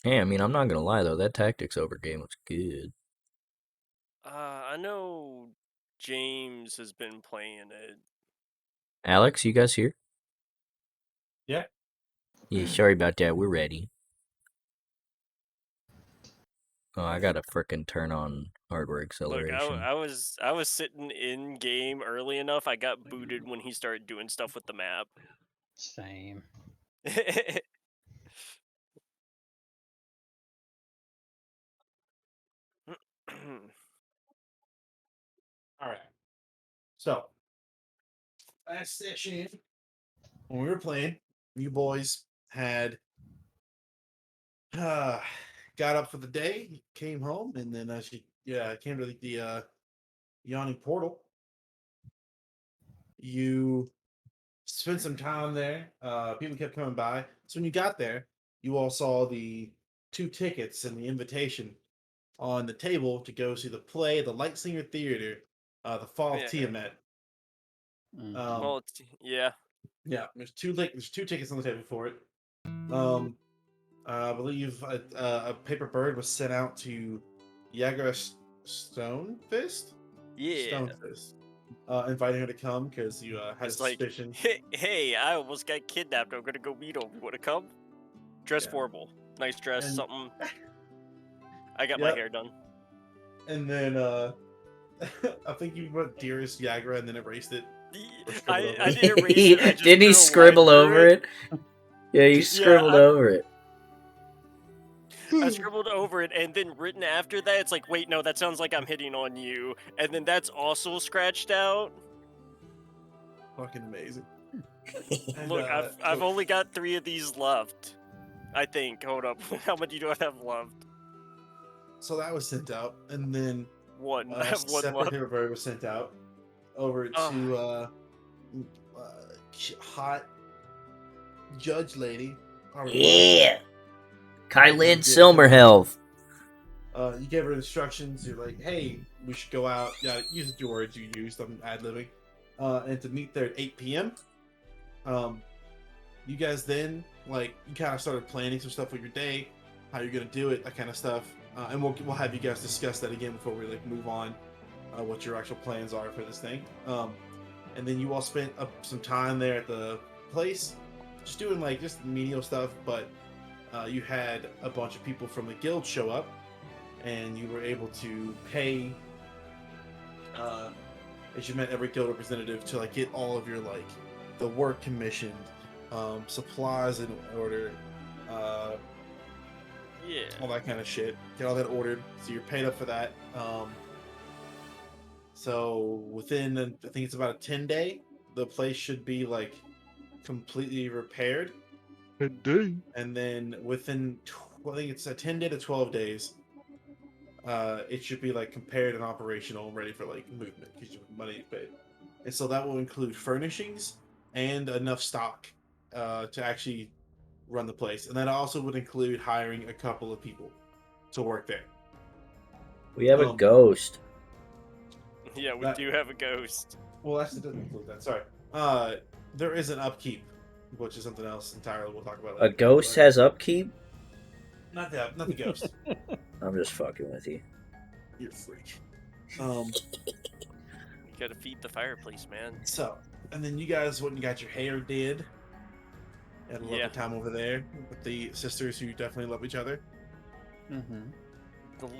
Hey, I mean, I'm not gonna lie though, that Tactics Over game was good. I know James has been playing it. Alex, you guys here? Yeah. Yeah, sorry about that. We're ready. Oh, I gotta frickin' turn on hardware Look, acceleration. I was sitting in game early enough. I got booted when he started doing stuff with the map. Same. All right. So last session, when we were playing, you boys had uh, got up for the day, came home, and then as you came to the yawning portal, you spent some time there. People kept coming by. So when you got there, you all saw the 2 tickets and the invitation on the table to go see the play, the Light Singer Theater, the Fall of Yeah. Tiamat. Mhm. Um, Well, yeah. yeah, there's 2 tickets on the table for it. Um, I believe a paper bird was sent out to Yagra Stonefist, Yeah. Stonefist, inviting her to come because you had a It's like, suspicion. hey, I almost got kidnapped. I'm gonna go meet him. You wanna come? Dress Yeah, formal. Nice dress, and something. I got my yep, hair done. and then I think you wrote "Dearest Yagra" and then erased it or scribbled over I it. didn't erase it. I just Didn't he drew a line scribble through over it. it? Yeah, he Yeah, scribbled over it. I scribbled over it, and then written after that, it's like, wait, no, that sounds like I'm hitting on you, and then that's also scratched out. Fucking amazing. And Look, I've only got 3 of these left. I think. Hold up, how many do I have left? so that was sent out, and then One. I a have one separate left. paper bird was sent out over Oh, to hot judge lady. However you want to say Yeah, it. And Kylin you gave her Silmerhealth. you gave her instructions. You're like, hey, we should go out. Yeah, use your words you used. I'm ad libbing. And to meet there at 8 p.m. Um, you guys then you kind of started planning some stuff with your day, how you're gonna do it, that kind of stuff. And we'll have you guys discuss that again before we move on. What your actual plans are for this thing. And then you all spent some time there at the place, just doing just menial stuff. But you had a bunch of people from the guild show up, and you were able to pay. As you met every guild representative to get all of your the work commissioned, supplies in order, uh, yeah. all that kind of shit. Get all that ordered, so you're paid up for that. So within I think it's about a 10 day, the place should be completely repaired. 10 day. And then within I think it's a 10 day to 12 days, it should be compared and operational and ready for movement because money is paid. And so that will include furnishings and enough stock to actually run the place. And that also would include hiring a couple of people to work there. We have a Um, ghost. Yeah, we that do have a ghost. well, that doesn't include that. Sorry. There is an upkeep, which is something else entirely. We'll talk about A later. ghost But has upkeep? not the ghost. I'm just fucking with you. You're a freak. Um, You gotta feed the fireplace, man. so and then you guys went and got your hair did. Had a Yeah. lovely time over there with the sisters who definitely love each other. Mhm.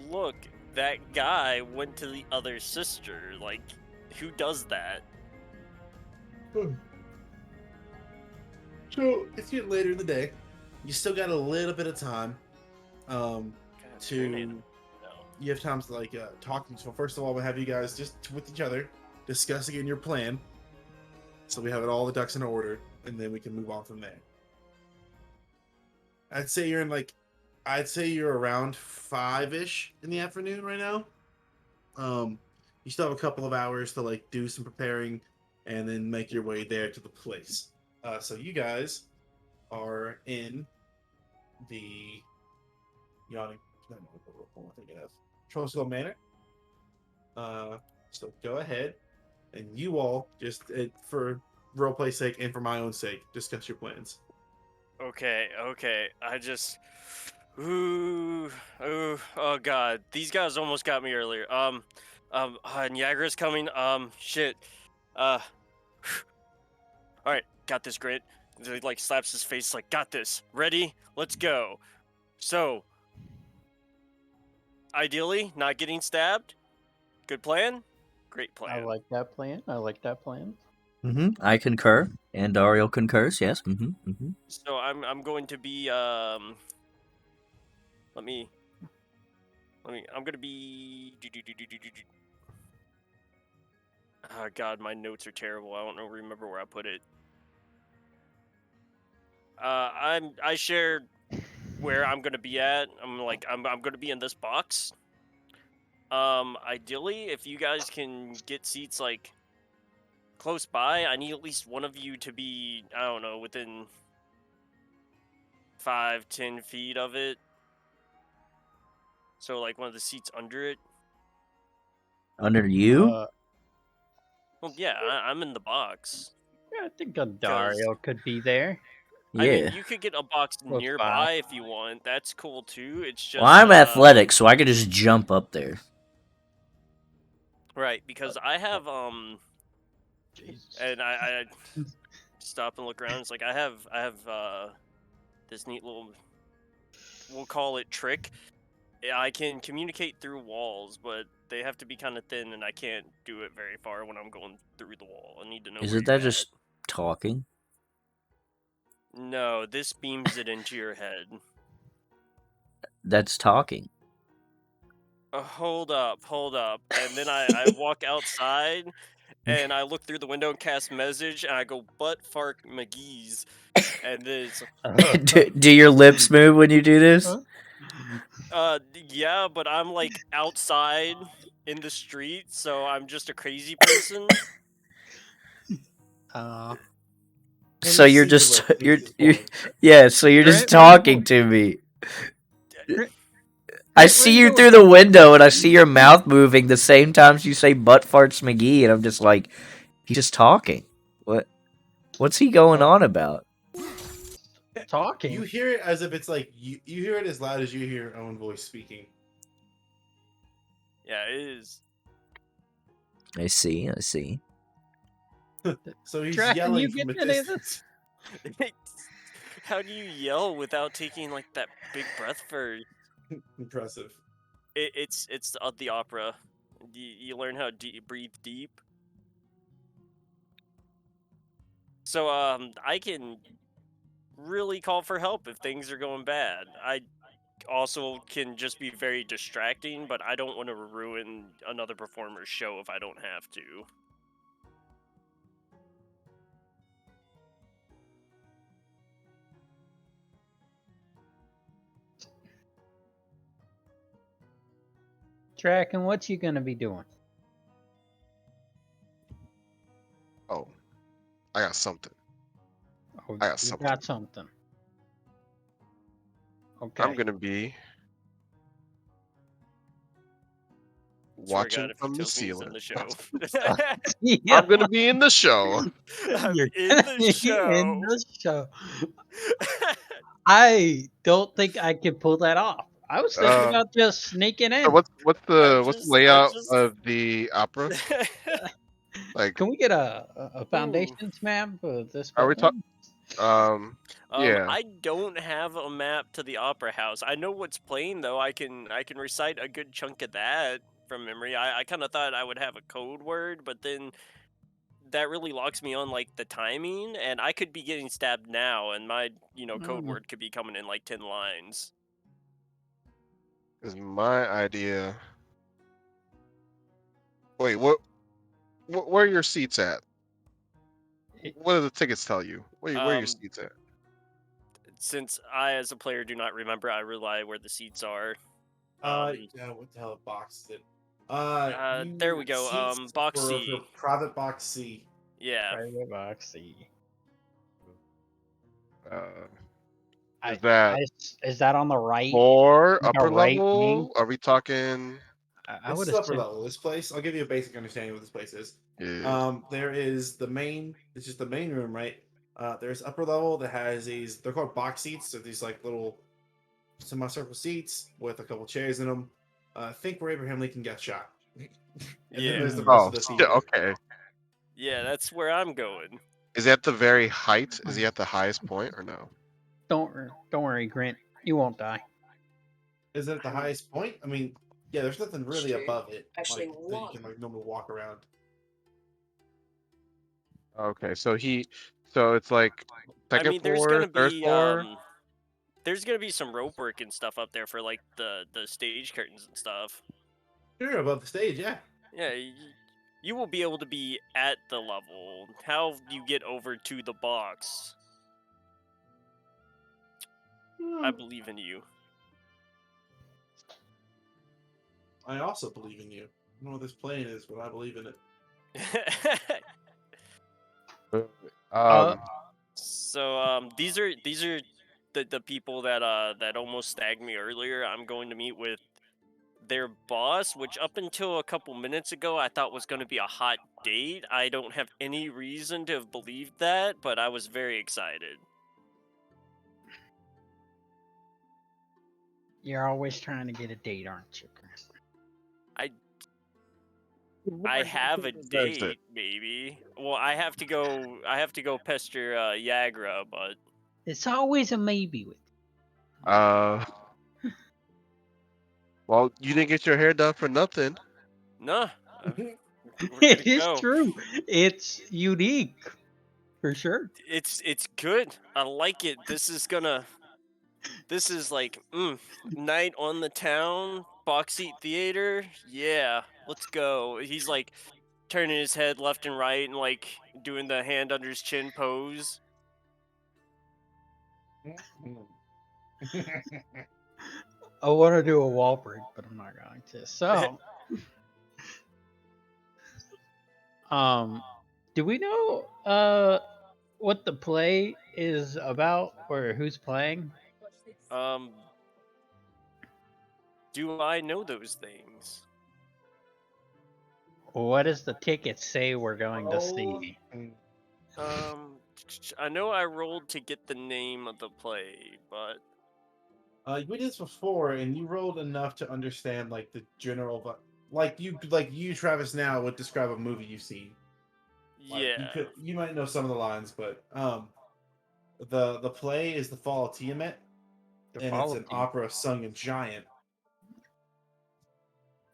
Look, that guy went to the other sister. Like, who does that? So it's getting later in the day. You still got a little bit of time God, tornado. to No. you have time to talk. So first of all, we'll have you guys just with each other discuss again your plan. So we have it all the ducks in order, and then we can move on from there. I'd say you're in I'd say you're around 5-ish in the afternoon right now. Um, you still have a couple of hours to do some preparing, and then make your way there to the place. So you guys are in the yawning. I don't know what I'm thinking of. Trosville Manor. Uh, so go ahead, and you all just for roleplay sake and for my own sake, discuss your plans. Okay, okay. I just. Ooh, ooh, oh god, these guys almost got me earlier. Niagara's coming. Shit. Uh, all right, got this, Grant. He like slaps his face, like, got this. Ready? Let's go. So, ideally, not getting stabbed. Good plan. Great I plan. like that plan. I like that plan. I concur, and Dario concurs. Yes. So I'm going to be let me I'm gonna be oh god, my notes are terrible. I don't remember where I put it. I shared where I'm gonna be at. I'm gonna be in this box. Ideally, if you guys can get seats like close by, I need at least one of you to be, I don't know, within 5-10 feet of it. So like one of the seats under it. Under you? Well, yeah, I'm in the box. Yeah, I think a 'Cause Dario could be there. I mean, Yeah. you could get a box Close by. nearby if you want. That's cool too. It's Well, just I'm athletic, so I could just jump up there. right, because I have Jesus. and I stop and look around. It's like I have this neat little, we'll call it trick. I can communicate through walls, but they have to be kind of thin, and I can't do it very far when I'm going through the wall. I need to know where Isn't you're that at. just talking? No, this beams it into your head. That's talking. Hold up. And then I walk outside, and I look through the window and cast message, and I go, butt fart McGee's. And then it's, do your lips move when you do this? yeah, but I'm like outside in the street, so I'm just a crazy person. Uh, So you're see the just look, you're, this is you're boring. yeah. So you're just Grant, what are you talking to me. Grant, I where see you you going? through the window, and I see your mouth moving the same times you say "butt farts McGee," and I'm just like, he's just talking. What's he going on about? Talking. You hear it as if it's like you hear it as loud as you hear your own voice speaking. Yeah, it is. I see. So he's Draken, yelling you from a get any of this? distance. How do you yell without taking like that big breath first? Impressive. It's the opera. You learn how to breathe deep. So I can really call for help if things are going bad. I also can just be very distracting, but I don't want to ruin another performer's show if I don't have to. Draken, what you gonna be doing? Oh, I got something. Oh, I got you something. got something. Okay. I'm gonna be Swear to God, watching if he from the tells me he's in ceiling. the show. Yeah, I'm gonna be in the show. I'm you're in the in show. the show. I don't think I could pull that off. I was thinking Um, about just sneaking so in. what's I the just layout of the opera? Like, Can we get a Ooh. foundations map for this are we talking? film? Yeah. I don't have a map to the opera house. I know what's playing though. I can recite a good chunk of that from memory. I kind of thought I would have a code word, but then that really locks me on like the timing, and I could be getting stabbed now, and my code word could be coming in like 10 lines. Is my idea. Wait, what? Where are your seats at? What do the tickets tell you? Where are your Um, seats at? since I, as a player, do not remember, I rely where the seats are. Yeah, what the hell box is it? There we go. Seats Box for C. private box C. Yeah. Private box C. Is that Is that on the right? for Like a upper right wing? level? Are we talking? I This would is upper assume. level. This place, I'll give you a basic understanding of what this place is. Yeah. There is the main. It's just the main room, right? There's upper level that has these. They're called box seats. So these like little semicircle seats with a couple chairs in them. Think where Abraham Lincoln got shot. And then Yeah. there's the rest Oh, of the shit, theater. okay. Yeah, that's where I'm going. Is he at the very height? Is he at the highest point or no? Don't worry, Grant. You won't die. Is it at the highest point? I mean, yeah, there's nothing really above it, Actually, like that you can like normally walk around. Okay, so it's like I second mean, there's floor, gonna third be floor. there's gonna be some rope work and stuff up there for like the stage curtains and stuff. Sure, above the stage, yeah. Yeah, you will be able to be at the level. How you get over to the box? I believe in you. I also believe in you. I don't know what this plane is, but I believe in it. Um, So these are the people that that almost snagged me earlier. I'm going to meet with their boss, which up until a couple minutes ago I thought was going to be a hot date. I don't have any reason to have believed that, but I was very excited. You're always trying to get a date, aren't you, Grant? I have a That's it. date, maybe. Well, I have to go. I have to go pester Yagra, but It's always a maybe with uh, well, you didn't get your hair done for nothing. nah, you. we're good It to is go. true. It's unique, for sure. It's good. I like it. This is like night on the town, box seat theater. Yeah, let's go. He's like turning his head left and right and like doing the hand under his chin pose. I want to do a wall break, but I'm not going to. So, do we know what the play is about or who's playing? Um, do I know those things? What does the ticket say we're going to Oh. see? I know I rolled to get the name of the play, but We did this before, and you rolled enough to understand like the general, like you Travis now would describe a movie you've seen. Like, yeah. you might know some of the lines, but the play is The Fall of Tiamat, and it's an opera sung in giant.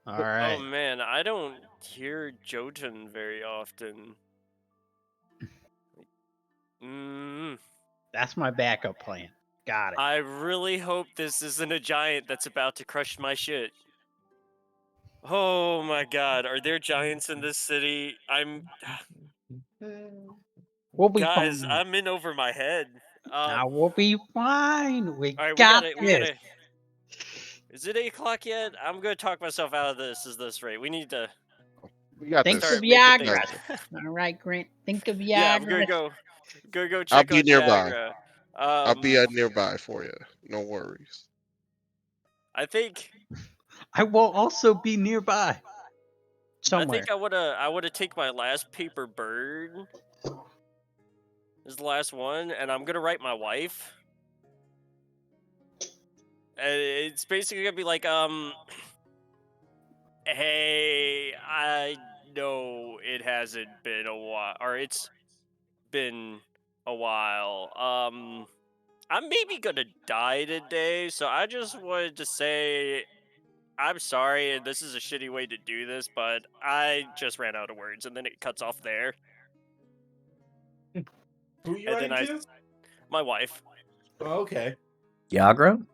All right. Oh man, I don't hear Jotun very often. That's my backup plan. Got it. I really hope this isn't a giant that's about to crush my shit. Oh my god, are there giants in this city? We'll be Guys, fine. I'm in over my head. Now we'll be fine. We All right, got we this. gotta. Is it 8 o'clock yet? I'm gonna talk myself out of this. Is this right? We need to We got Think this. start of making things. Viagra. All right, Grant. Think of Viagra. Yeah, I'm gonna go I'll check be on nearby. Viagra. I'll be nearby for you. No worries. I think I will also be nearby. Somewhere. I woulda take my last paper bird. This is the last one, and I'm gonna write my wife. And it's basically gonna be like, hey, I know it hasn't been a while, or it's been a while. I'm maybe gonna die today, so I just wanted to say I'm sorry, and this is a shitty way to do this, but I just ran out of words, and then it cuts off there. Who are you And then writing to? my wife. Oh, okay. Yagra?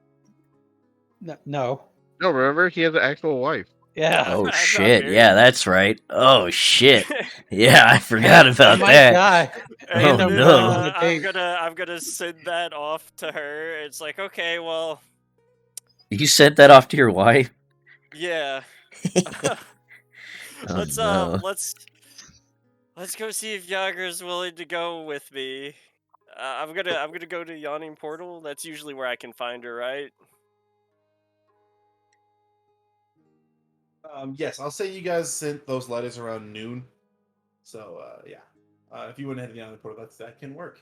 No. No, remember he has an actual wife. Yeah. Oh I'm not shit! married. Yeah, that's right. Oh shit! Yeah, I forgot about might that. die. And Oh then, no! I'm gonna send that off to her. It's like, okay, well, You sent that off to your wife? yeah. Oh no! Let's go see if Yager's willing to go with me. I'm gonna go to Yawning Portal. That's usually where I can find her, right? Yes, I'll say you guys sent those letters around noon. So yeah, if you went ahead and get on the portal, that can work.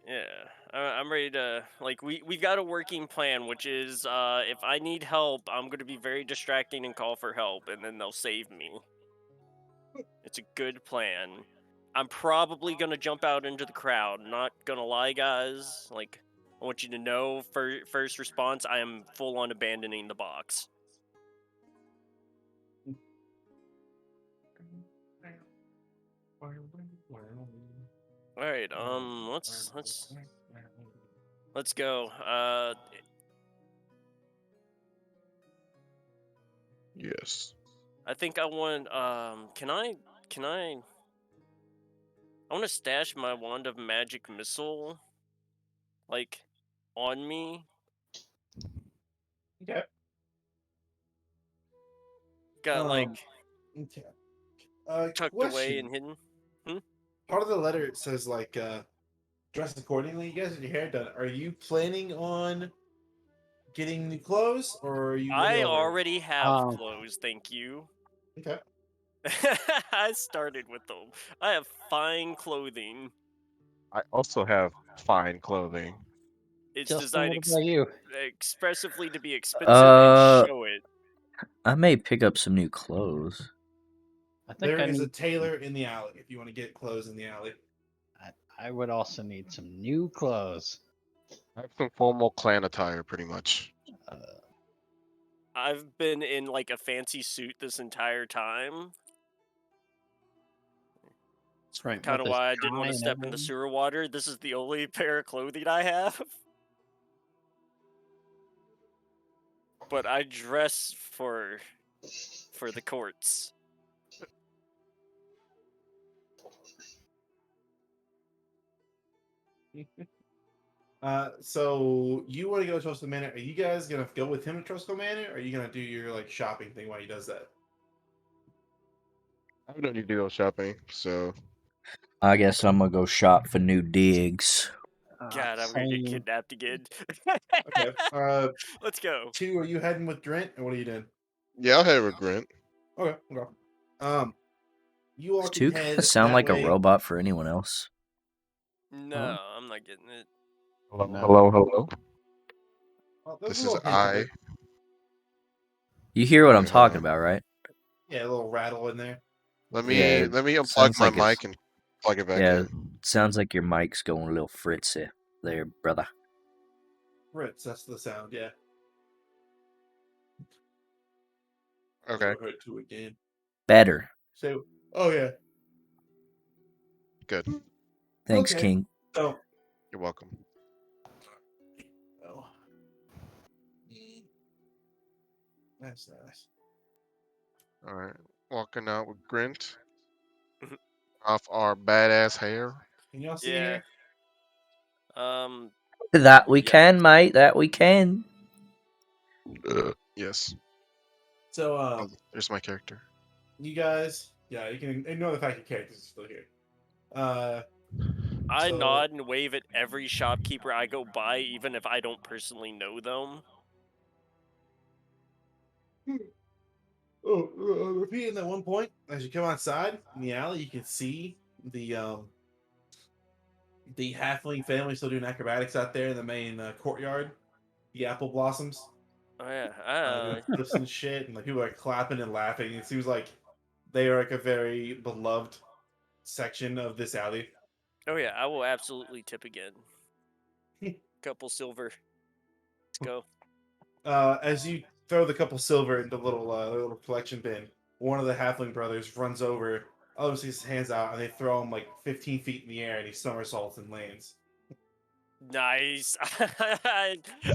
Yeah, I'm ready to like we've got a working plan, which is if I need help, I'm gonna be very distracting and call for help, and then they'll save me. It's a good plan. I'm probably gonna jump out into the crowd. Not gonna lie, guys. Like, I want you to know, for first response, I am full on abandoning the box. All right, let's go. Yes. I think I want. Can I? I want to stash my wand of magic missile, like, on me. Okay. Got like Okay. tucked away and Question. hidden. Hmm? Part of the letter it says like dress accordingly. You guys have your hair done. Are you planning on getting new clothes, or are you looking I over? already have clothes, thank you. Okay. I started with them. I have fine clothing. I also have fine clothing. It's Justin, designed what about you? expressively to be expensive and show it. I may pick up some new clothes. I think There I is a need. tailor in the alley if you want to get clothes in the alley. I would also need some new clothes. I have some formal clan attire, pretty much. Uh, I've been in like a fancy suit this entire time. It's right, kind with of this why I didn't want tie to and step in the everything. sewer water. This is the only pair of clothing I have. But I dress for the courts. So you want to go to Trustful Manor? Are you guys gonna go with him to Trustful Manor? Or are you gonna do your like shopping thing while he does that? I don't need to go shopping, so I guess I'm gonna go shop for new digs. God, I'm gonna get Same. kidnapped again. Okay. Let's go. Two, are you heading with Drent, or what are you doing? yeah, I'll head with Grant. Okay. Okay. You all Does can two kind of head sound that like a way. robot for anyone else? No, I'm not getting it. Hello, No. hello, hello. Oh, there's This a is little hint of I. it. You hear what I'm Okay, hold talking on. about, right? Yeah, a little rattle in there. Let Yeah, me it let me unplug sounds my like it's mic and plug it back yeah. in. Sounds like your mic's going a little fritzy there, brother. Ritz, that's the sound. Yeah. Okay, I heard two again. Better. So, oh yeah. good. Thanks, Okay. King. So, You're welcome. oh, that's nice. All right, walking out with Grint off our badass hair. Can y'all see me Yeah. here? That we Yeah. can, mate. That we can. Yes. So, Oh, there's my character. you guys, yeah, you can ignore the fact your characters are still here. I So, nod and wave at every shopkeeper I go by, even if I don't personally know them. repeating that one point, as you come outside in the alley, you can see the halfling family still doing acrobatics out there in the main courtyard. The apple blossoms, Oh yeah. doing flips and shit, and like people are clapping and laughing. It seems like they are like a very beloved section of this alley. Oh yeah. I will absolutely tip again. Couple silver. Let's go. As you throw the couple silver into the little collection bin, one of the halfling brothers runs over, obviously his hands out, and they throw him like 15 feet in the air, and he somersaults and lands. Nice.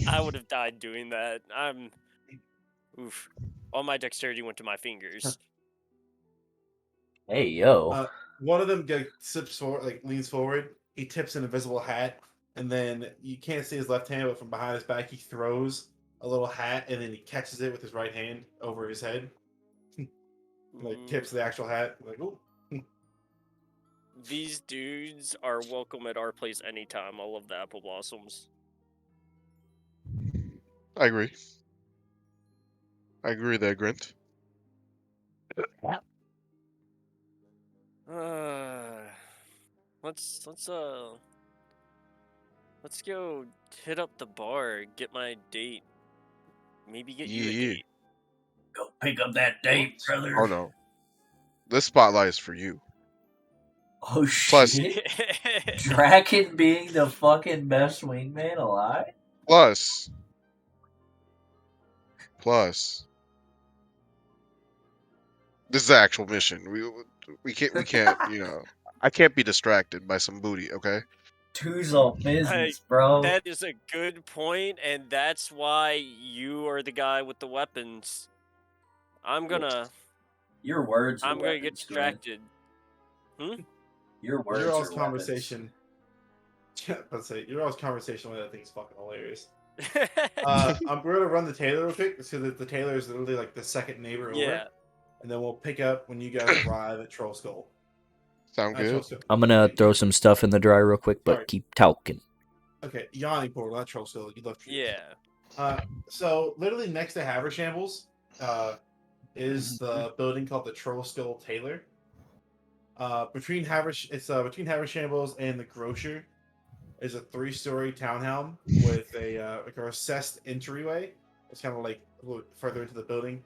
I would have died doing that. Oof. All my dexterity went to my fingers. Hey, yo. One of them sips forward, like leans forward. He tips an invisible hat, and then you can't see his left hand, but from behind his back, he throws a little hat, and then he catches it with his right hand over his head, like Ooh. tips the actual hat. Like, oh, These dudes are welcome at our place anytime. I love the apple blossoms. I agree. I agree there, Grint. Uh, let's Let's go hit up the bar, get my date. Maybe get you a Yeah. date. Go pick up that date, brother. Oh no, this spotlight is for you. Oh Plus- shit! Draken being the fucking best wingman alive? Plus, this is the actual mission. We can't. I can't be distracted by some booty. Okay. Two's all business, bro. That is a good point, and that's why you are the guy with the weapons. I'm gonna Your words are get weapons, Glenn. distracted. Your words Your are all's weapons. conversation. Let's say your all's conversation with that thing's fucking hilarious. We're gonna run the Taylor real quick, so that the Taylor is literally like the second neighbor over, Yeah. and then we'll pick up when you guys arrive at Troll Skull. Sound good? Troll Skull. I'm gonna throw some stuff in the dryer real quick, but Alright. keep talking. Okay, Yanni Portal, not Troll Skull. You left. Yeah. So literally next to Havershambles, is the building called the Troll Skull Taylor. Between Havershambles and the Grocer is a 3-story townhome with a recessed entryway. It's kind of like a little further into the building,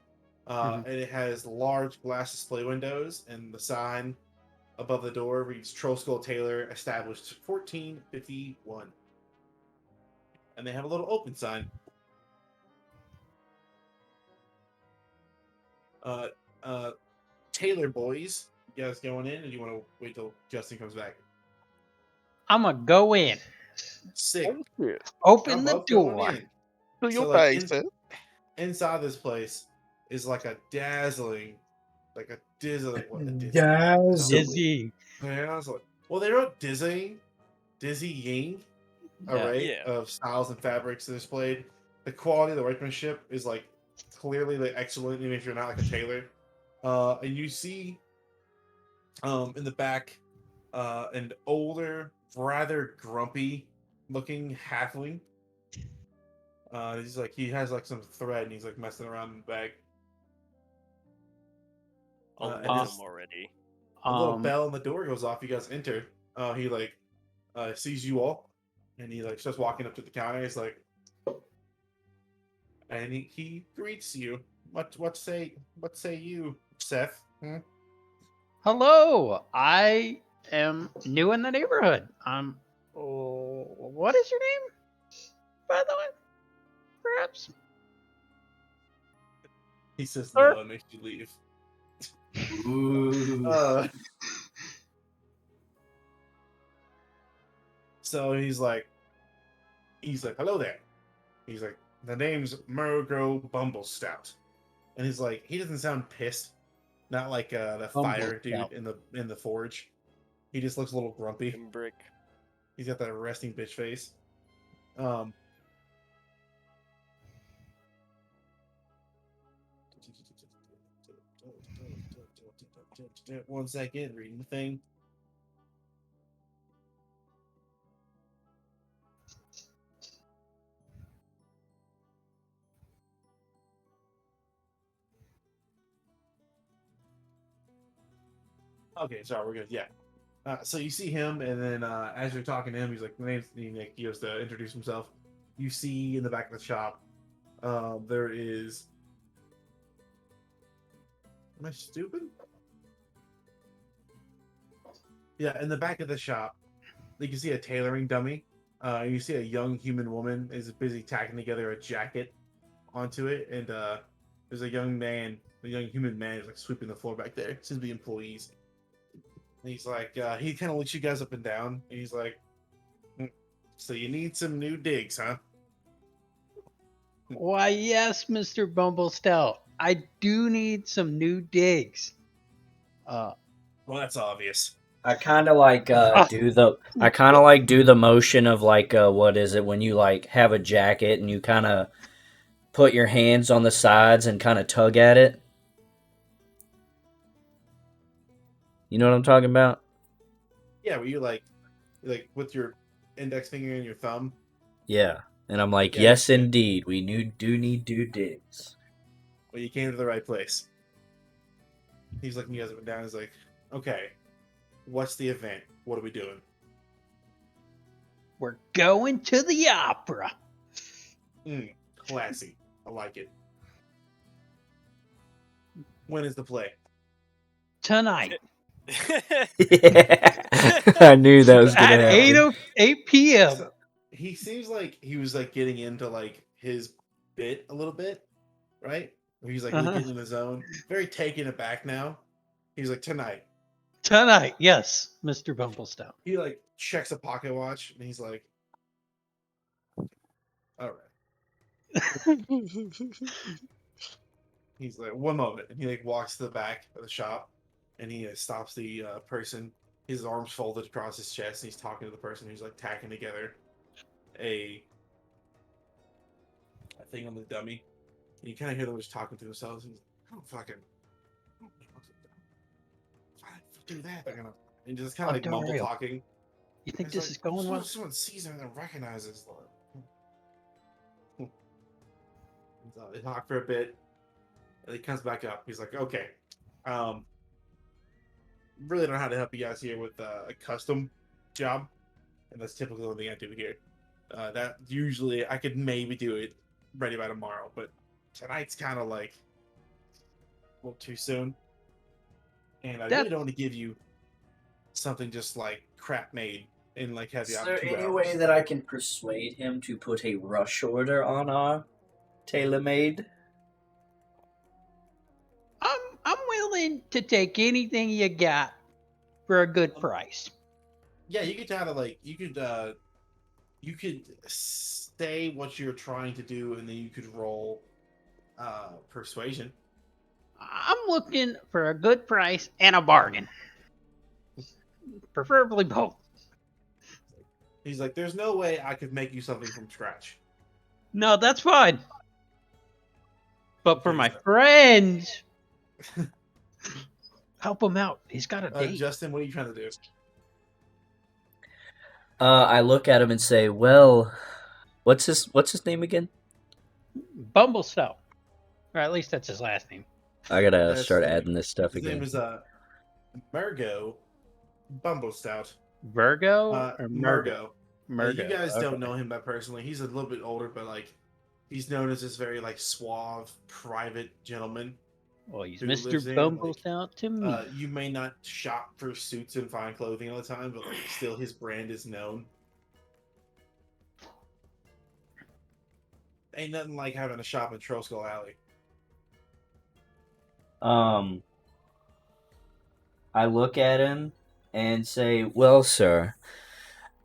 and it has large glass display windows, and the sign above the door reads Troll Skull Taylor, established 1451. And they have a little open sign. Taylor boys, you guys going in, or do you want to wait till Justin comes back? I'm gonna go in. Sick. Open I'm the both going door. in. Do your So, like, thing, sis. Inside this place is like a dazzling, Dizzy. Well, they wrote dizzying array Yeah. of styles and fabrics displayed. The quality of the workmanship is like clearly like excellent, even if you're not like a tailor. And you see, in the back, an older, rather grumpy looking halfling. He has like some thread, and he's like messing around in the bag. I and love his- him already. A little bell on the door goes off. You guys enter. He sees you all, and he starts walking up to the counter. He's like, and he greets you. What say you, Seth? Hello. I am new in the neighborhood. What is your name? By the way, perhaps. He says Sir? no and makes you leave. Ooh. So he's like, hello there. He's like, the name's Murgo Bumblestout, and he's like, he doesn't sound pissed, not like the fire dude Bumblestout. in the forge. He just looks a little grumpy. And Brick. He's got that resting bitch face. One second, reading the thing. Okay, sorry, we're good. Yeah. So you see him, and then as you're talking to him, he's like, "My name's Nick." He goes to introduce himself. You see in the back of the shop, there is. Am I stupid? Yeah, in the back of the shop, you can see a tailoring dummy. You see a young human woman is busy tacking together a jacket onto it, and there's a young human man is like sweeping the floor back there. Seems to be employees. And he's like, he kind of looks you guys up and down, and he's like, so you need some new digs, huh? Why, yes, Mr. Bumblestout. I do need some new digs. Well, that's obvious. I kind of like do the motion of like what is it when you like have a jacket and you kind of put your hands on the sides and kind of tug at it. You know what I'm talking about? Yeah, where you like with your index finger and your thumb. Yeah, and I'm like, Yeah, yes, yeah. indeed, we do need new digs. Well, you came to the right place. He's looking you guys up and down. He's like, okay, what's the event? What are we doing? We're going to the opera Classy. I like it. When is the play? tonight I knew that was gonna at happen. 8 p.m. So, he seems like he was like getting into like his bit a little bit, right? He's like really getting in the zone. Very taken aback now. He's like, tonight. Tonight, yes, Mr. Bumblestout. He like checks a pocket watch and he's like, all right. He's like, one moment. And he like walks to the back of the shop and he stops the person. His arms folded across his chest and he's talking to the person who's like tacking together a thing on the dummy. And you kind of hear them just talking to themselves. And he's like, I don't fucking if I do that, they're gonna. And just kind of like mumble Dario, talking. you think It's this like, is going well? Someone sees him and recognizes. So they talk for a bit. And he comes back up. He's like, okay. Really don't know how to help you guys here with a custom job. And that's typically the only thing I do here. That usually I could maybe do it ready by tomorrow, but tonight's kind of like a little too soon. And I really don't want to give you something just like crap made and like have Is the there 2 any hours. way that I can persuade him to put a rush order on our tailor-made? I'm willing to take anything you got for a good price. Yeah, you could kind of like you could say what you're trying to do, and then you could roll persuasion. I'm looking for a good price and a bargain. Preferably both. He's like, there's no way I could make you something from scratch. No, that's fine. But for Okay, my so- friends, help him out. He's got a date. Justin, what are you trying to do? I look at him and say, "Well, what's his name again?" Bumblestout. Or at least that's his last name. I gotta That's start the name. adding this stuff His again. name is Mergo Bumblestout. Virgo or Mergo. Murgo. You guys okay. don't know him that personally. He's a little bit older, but like he's known as this very like suave, private gentleman. Well, he's who Mr. lives in, Bumblestout to me. You may not shop for suits and fine clothing all the time, but like still his brand is known. Ain't nothing like having a shop in Trollskull Alley. I look at him and say, "Well, sir,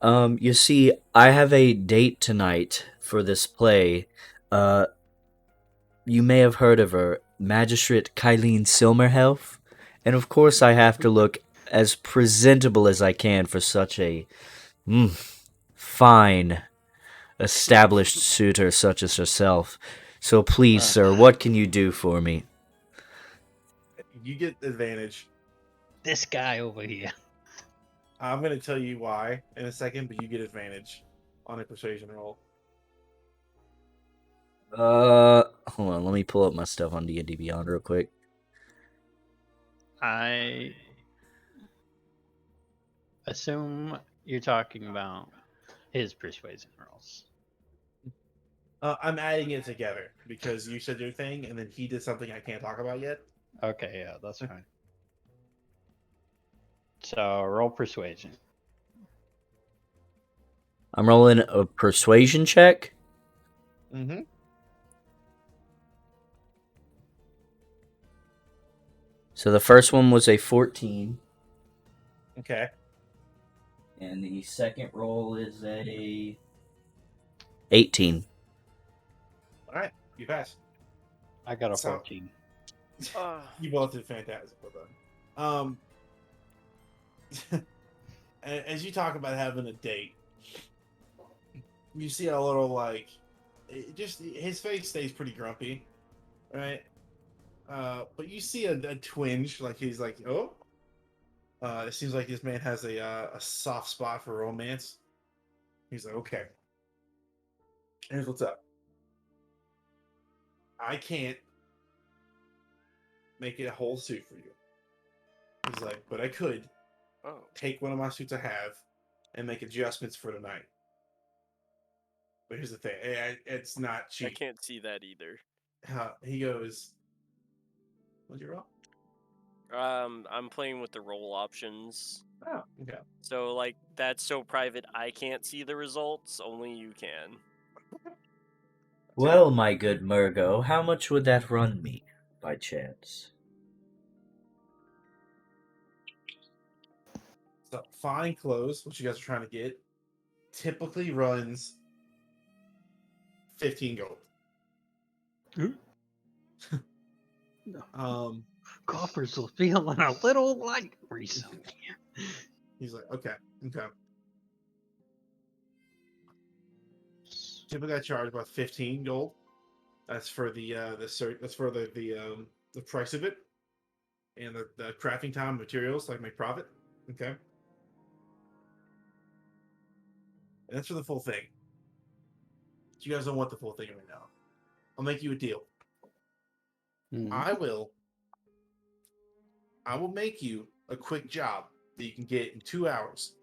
you see, I have a date tonight for this play. You may have heard of her, Magistrate Kylene Silmerhelf, and of course I have to look as presentable as I can for such a fine, established suitor such as herself. So please, sir, what can you do for me?" You get advantage. This guy over here. I'm gonna tell you why in a second, but you get advantage on a persuasion roll. Hold on, let me pull up my stuff on D&D Beyond real quick. I assume you're talking about his persuasion rolls. I'm adding it together because you said your thing, and then he did something I can't talk about yet. Okay, yeah, that's fine. So roll persuasion. I'm rolling a persuasion check. Mm-hmm. So the first one was a 14. Okay. And the second roll is a 18. All right. You pass. I got a So- 14. You both did fantastic with that. As you talk about having a date, you see a little like, just his face stays pretty grumpy, right? But you see a twinge, like he's like, oh. It seems like this man has a soft spot for romance. He's like, okay. Here's what's up. I can't make it a whole suit for you. He's like, but I could Oh. take one of my suits I have and make adjustments for tonight. But here's the thing: it's not I cheap. can't see that either. He goes, "What'd you roll?" I'm playing with the roll options. Oh, okay. So like that's so private I can't see the results. Only you can. Well, my good Murgo, how much would that run me, by chance? So fine clothes, what you guys are trying to get, typically runs 15 gold. Coffers was feeling a little light recently. He's like, okay. Typically, I charge about 15 gold. That's for that's for the price of it, and the crafting time, materials, like my profit. Okay, and that's for the full thing. But you guys don't want the full thing right now. I'll make you a deal. Mhm. I will make you a quick job that you can get in 2 hours,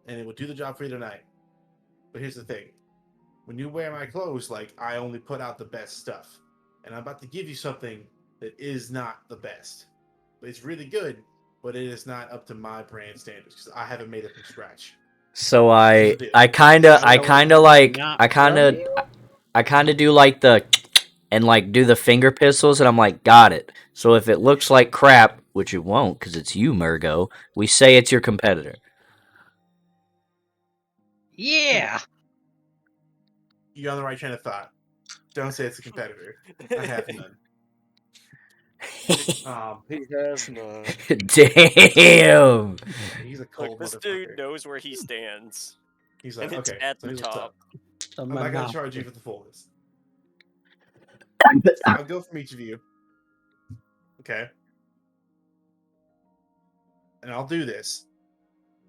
and it will do the job for you tonight. But here's the thing: when you wear my clothes, like I only put out the best stuff, and I'm about to give you something that is not the best, but it's really good. But it is not up to my brand standards because I haven't made it from scratch. So Here's the deal. I kind of do like the and like do the finger pistols, and I'm like, got it. So if it looks like crap, which it won't, because it's you, Murgo, we say it's your competitor. Yeah. You're on the right train of thought. Don't say it's a competitor. I have none. He has none. Damn. He's a Look, cold this motherfucker. dude knows where he stands, He's like, and it's okay, at so the here's what's top. up. I'm not gonna charge you for the fullness. I'll go from each of you. Okay. And I'll do this.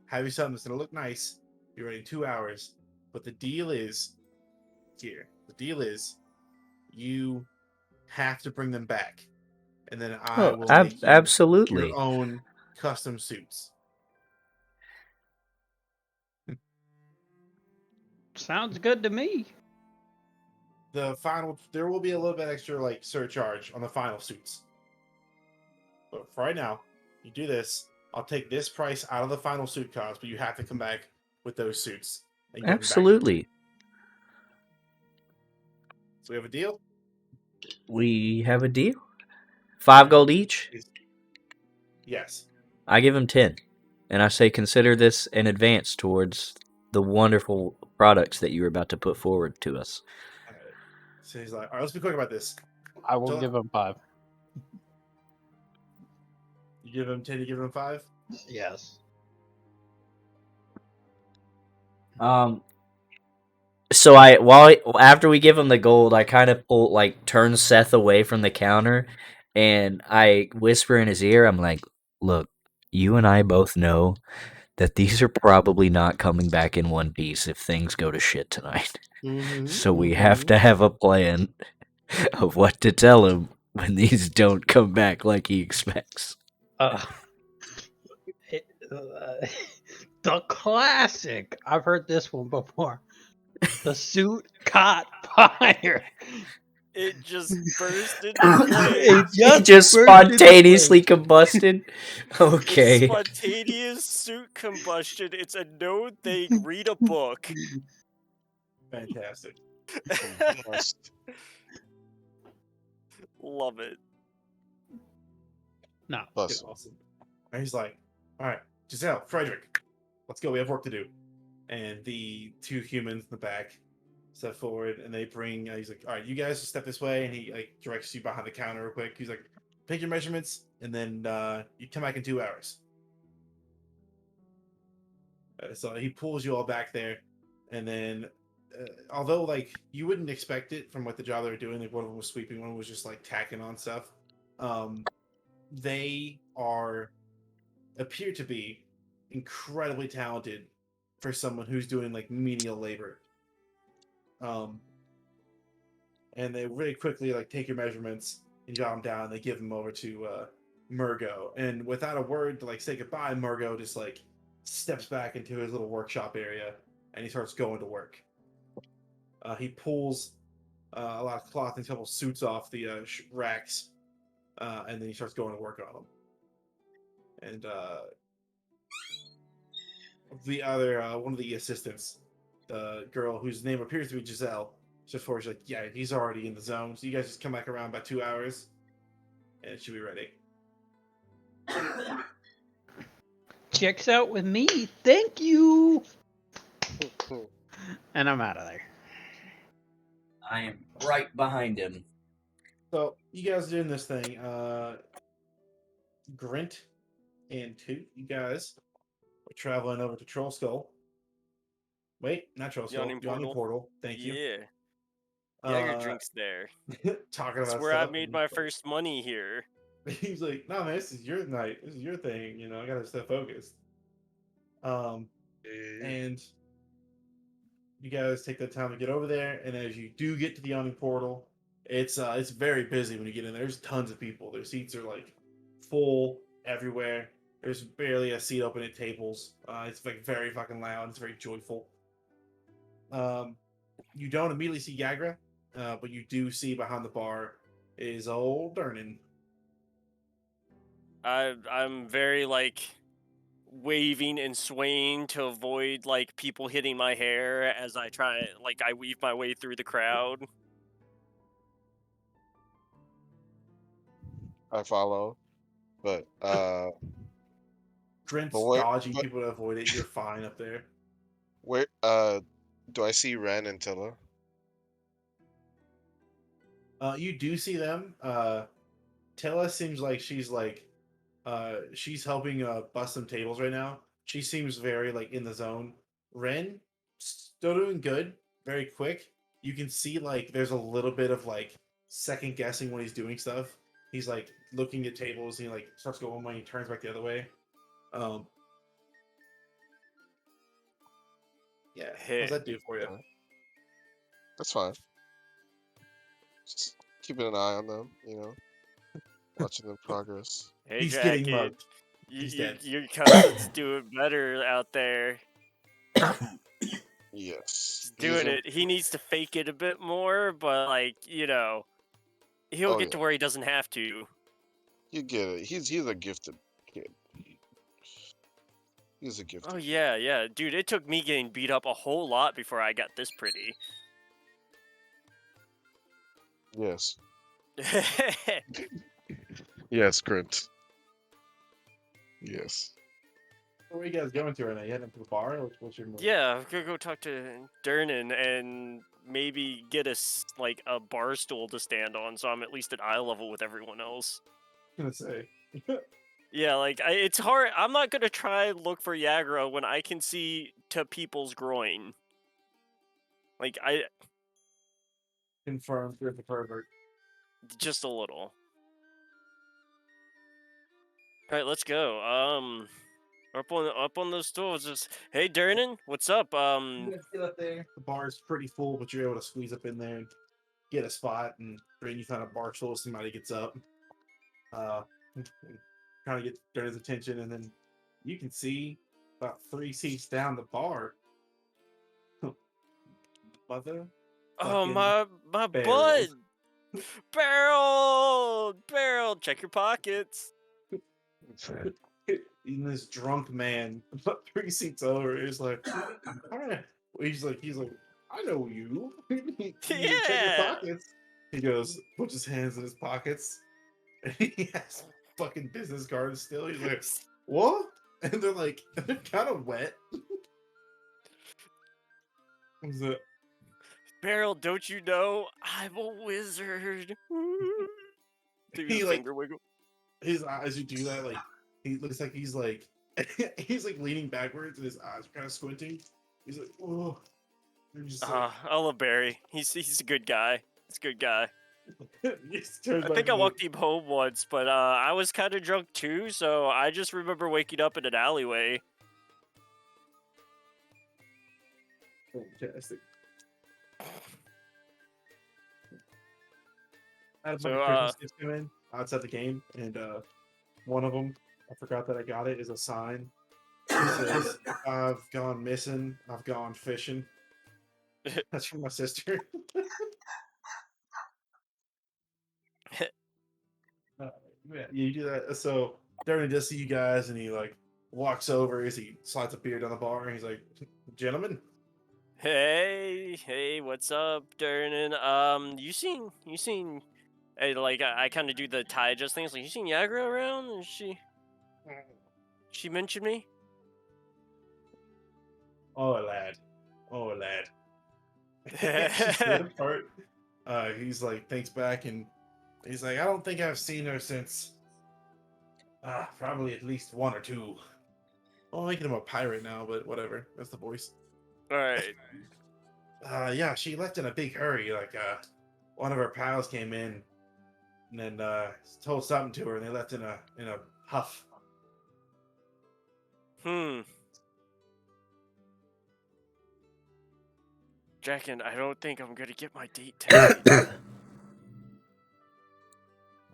Have you something that's gonna look nice. Be ready in 2 hours. But the deal is here. The deal is you have to bring them back. And then I will make you Absolutely. your own custom suits. Sounds good to me. There will be a little bit extra like surcharge on the final suits. But for right now, you do this. I'll take this price out of the final suit cost, but you have to come back with those suits and give them back. Absolutely. So we have a deal? We have a deal. 5 gold each. Yes. I give him 10, and I say consider this an advance towards the wonderful products that you're about to put forward to us. All right. So he's like, all right, let's be quick about this. I will Don't- give him 5. You give him 10, you give him 5? Yes. So after we give him the gold, I kind of turn Seth away from the counter, and I whisper in his ear. I'm like, "Look, you and I both know that these are probably not coming back in one piece if things go to shit tonight. So we have to have a plan of what to tell him when these don't come back like he expects." The classic. I've heard this one before. The suit caught fire. It just burst into flames. It just spontaneously combusted. It's Okay. spontaneous suit combustion. It's a known thing. Read a book. Fantastic. Must. Love it. No. Bust. Awesome. And he's like, all right, Giselle, Frederick, let's go. We have work to do. And the 2 humans in the back step forward, and they bring. He's like, all right, you guys step this way, and he like directs you behind the counter real quick. He's like, take your measurements, and then you come back in 2 hours. So he pulls you all back there, and then although like you wouldn't expect it from what the job they were doing, like one of them was sweeping, one was just like tacking on stuff. They appear to be incredibly talented for someone who's doing like menial labor. And they really quickly like take your measurements and jot them down. They give them over to Murgo, and without a word to like say goodbye, Murgo just like steps back into his little workshop area and he starts going to work. He pulls a lot of cloth and a couple suits off the racks, and then he starts going to work on them. And the other one of the assistants, the girl whose name appears to be Giselle, just for she's like, yeah, he's already in the zone. So you guys just come back around by 2 hours, and it should be ready. Checks out with me. Thank you. And I'm out of there. I am right behind him. So you guys are doing this thing. Grint and Toot, you guys are traveling over to Troll Skull. Wait, not Troll Skull. Yawning Yawning Portal. Thank you. Yeah. Jagger drinks there. Talking That's about where I stuff. made and my he's like- first money here. He's like, no, man, this is your night. This is your thing. You know, I gotta stay focused. And you guys take the time to get over there. And as you do get to the Yawning Portal, it's very busy when you get in there. There's tons of people. Their seats are like full everywhere. There's barely a seat open at tables. It's like very fucking loud. It's very joyful. You don't immediately see Yagra, but you do see behind the bar is old Dernan. I'm very like waving and swaying to avoid like people hitting my hair as I weave my way through the crowd. I follow, but Grint's But what- dodging but- people to avoid it. You're fine up there. where do I see Ren and Tilla? You do see them. Tella seems like she's helping bust some tables right now. She seems very like in the zone. Ren still doing good, very quick. You can see like there's a little bit of like second guessing when he's doing stuff. He's like looking at tables and he like starts going one way, he turns back the other way. Yeah, what's that do for you? That's fine. Just keeping an eye on them, watching them progress. Hey, He's Jacket, getting mugged. He's dead. your cousin's doing better out there. Yes. He's doing it. He needs to fake it a bit more, but he'll Oh, get to yeah. where he doesn't have to. You get it. He's a gifted kid. He's a gifted. Oh yeah, dude. It took me getting beat up a whole lot before I got this pretty. Yes. Yes, Grint. Yes. Where are you guys going to right now? You heading to the bar? Or what's your move? Yeah, I'm gonna go talk to Dernan and maybe get a bar stool to stand on, so I'm at least at eye level with everyone else. I was gonna say. Yeah, it's hard. I'm not gonna try and look for Yagra when I can see to people's groin. Confirmed with the pervert. Just a little. All right, let's go. Up on those stools. Just hey, Dernan, what's up? You guys get up there. The bar's pretty full, but you're able to squeeze up in there and get a spot. And then you find a bar stool. Somebody gets up, trying to get Dernan's attention, and then you can see about 3 seats down the bar. Mother. Oh fucking my barrels. bud, barrel. Check your pockets. Even this drunk man, about 3 seats over, is like, all right. He's like, I know you. You check your Yeah. pockets. He goes, puts his hands in his pockets, and he has fucking business cards still. He's like, what? And they're like, they're kind of wet. What's that? Barrel, don't you know I'm a wizard? Do He, your like- finger wiggle. His eyes, you do that, like, he looks like he's like, he's like leaning backwards, and his eyes are kind of squinting. He's like, oh. I love Barry. He's a good guy. He's a good guy. He turns I back think I and walked him home once, but I was kind of drunk too, so I just remember waking up in an alleyway. Fantastic. I had a bunch So, of Christmas gifts come in outside the game, and one of them, I forgot that I got it, is a sign. It says, I've gone missing, I've gone fishing. That's from my sister. Yeah, you do that. So Darren does see you guys, and he like walks over as he slides a beer down the bar, and he's like, "Gentlemen, Hey, what's up, Durnan? You seen, hey, like I kind of do the tie adjust things. Like, you seen Yagra around? Is she mentioned me? oh lad, oh lad." She stood apart. He's like thinks back, and he's like, "I don't think I've seen her since probably at least one or two. I'm making him a pirate now, but whatever. That's the voice. All right. Yeah, she left in a big hurry. Like, one of her pals came in and then told something to her, and they left in a huff. Jackin, I don't think I'm gonna get my date tonight.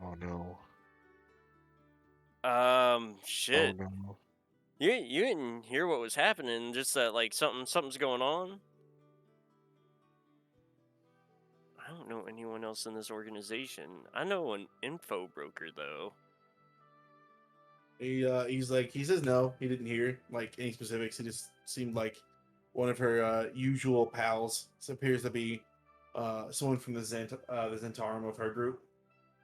Oh no. Shit. Oh no. You didn't hear what was happening? Just that like something's going on. I don't know anyone else in this organization. I know an info broker though. He's like, he says no, he didn't hear like any specifics. It just seemed like one of her usual pals. This appears to be someone from the Zentarum of her group,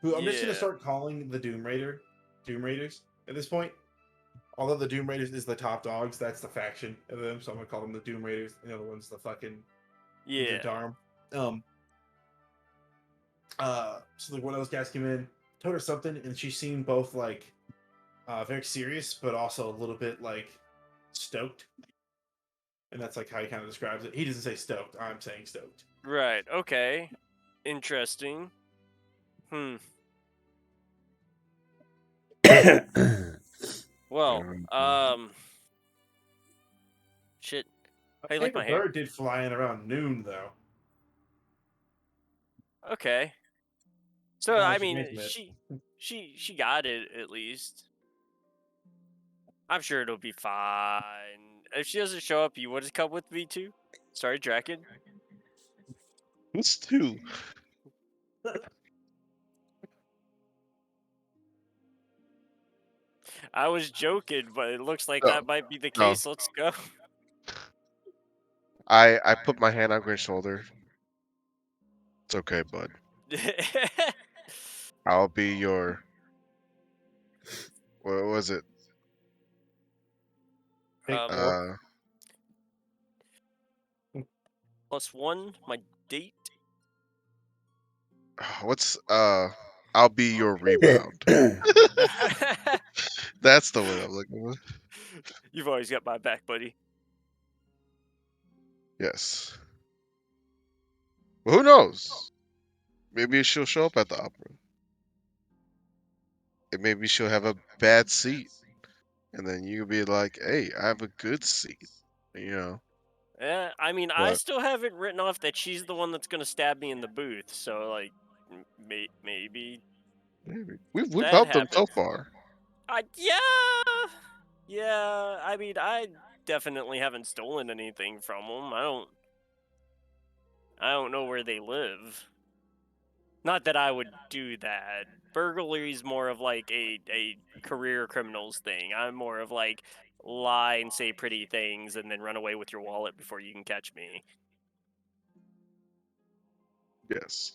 who I'm just gonna Yeah. start calling the Doom Raiders at this point. Although the Doom Raiders is the top dogs, that's the faction of them, so I'm gonna call them the Doom Raiders. The other one's the fucking Yeah. Zentarum. So like one of those guys came in, told her something, and she seemed both like very serious, but also a little bit like stoked. And that's like how he kind of describes it. He doesn't say stoked. I'm saying stoked. Right. Okay. Interesting. Well, shit. How you like my Paper hair? bird did fly in around noon though. Okay. So Not I much mean, intimate. she got it at least. I'm sure it'll be fine. If she doesn't show up, you want to come with me too? Sorry, Draken. Who's two? I was joking, but it looks like No, that might be the no. case. Let's go. I put my hand on Grin's shoulder. It's okay, bud. I'll be your. What was it? +1, my date. What's I'll be your rebound. That's the word I'm looking for. You've always got my back, buddy. Yes. Well, who knows? Maybe she'll show up at the opera. And maybe she'll have a bad seat. And then you'll be like, hey, I have a good seat. You know? Yeah, I mean, I But still have it written off that she's the one that's gonna stab me in the booth. So, like, maybe we've that helped them so happened. far. Yeah. I mean, I definitely haven't stolen anything from them. I don't know where they live. Not that I would do that. Burglary's more of like a career criminals thing. I'm more of like lie and say pretty things and then run away with your wallet before you can catch me. Yes.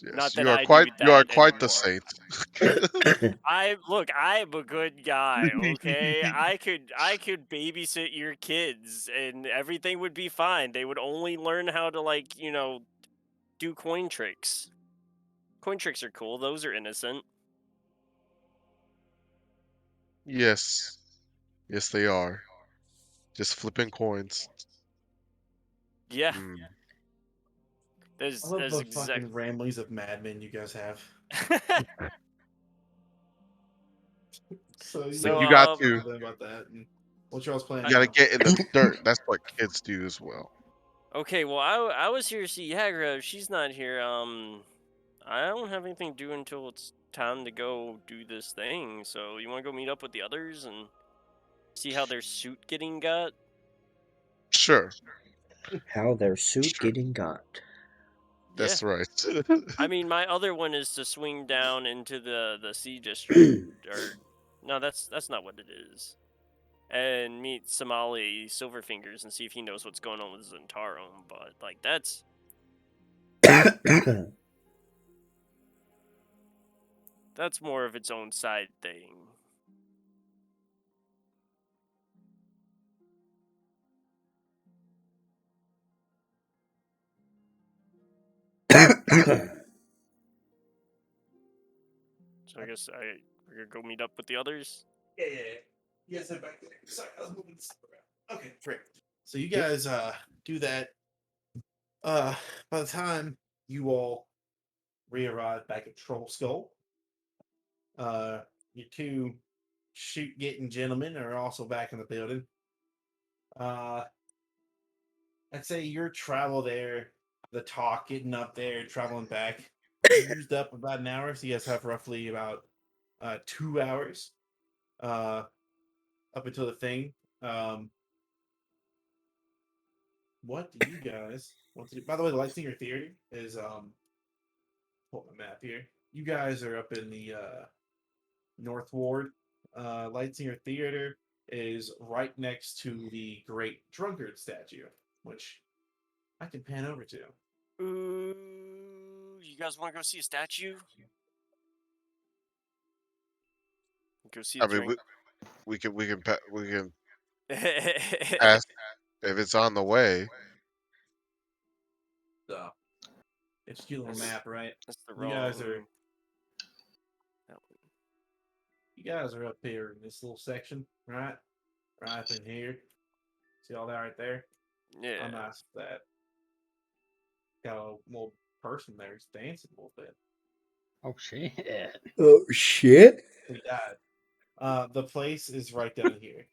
Not that You are I do that quite the anymore. saint. I'm a good guy, okay? I could babysit your kids and everything would be fine. They would only learn how to like, do coin tricks. Coin tricks are cool. Those are innocent. Yes, they are. Just flipping coins. Yeah. Mm. I love There's the fucking ramblings of madmen you guys have. So You got to about that. And what y'all's planning? you got to get in the dirt. That's what kids do as well. Okay, well, I was here to see Yagra. If she's not here, I don't have anything to do until it's time to go do this thing. So you want to go meet up with the others and see how their suit getting got? Sure. How their suit Sure. getting got. That's right. I mean, my other one is to swing down into the sea district, or no, that's not what it is. And meet Somali Silverfingers and see if he knows what's going on with Zentaro. But like that's more of its own side thing. So I guess we're gonna go meet up with the others. Yeah. You guys head back there. Sorry, I was moving stuff around. Okay, great. So you guys do that. By the time you all re-arrive back at Troll Skull, your two shoot-getting gentlemen are also back in the building. I'd say your travel there, the talk, getting up there, traveling back, used up about an hour. So you guys have roughly about 2 hours up until the thing. What do you guys want to do? By the way, the Lightsinger Theater is pull up my map here. You guys are up in the North Ward. Lightsinger Theater is right next to the Great Drunkard statue, which I can pan over to. Ooh, you guys want to go see a statue? Go see a I mean, drink. we can ask if it's on the way. So it's a cute little map, right? That's the You wrong. guys are That one. you guys are up here in this little section, right? Right up in here. See all that right there? Yeah. How nice is that? Got a little person there who's dancing a little bit. Oh shit. Oh shit! He died. The place is right down here.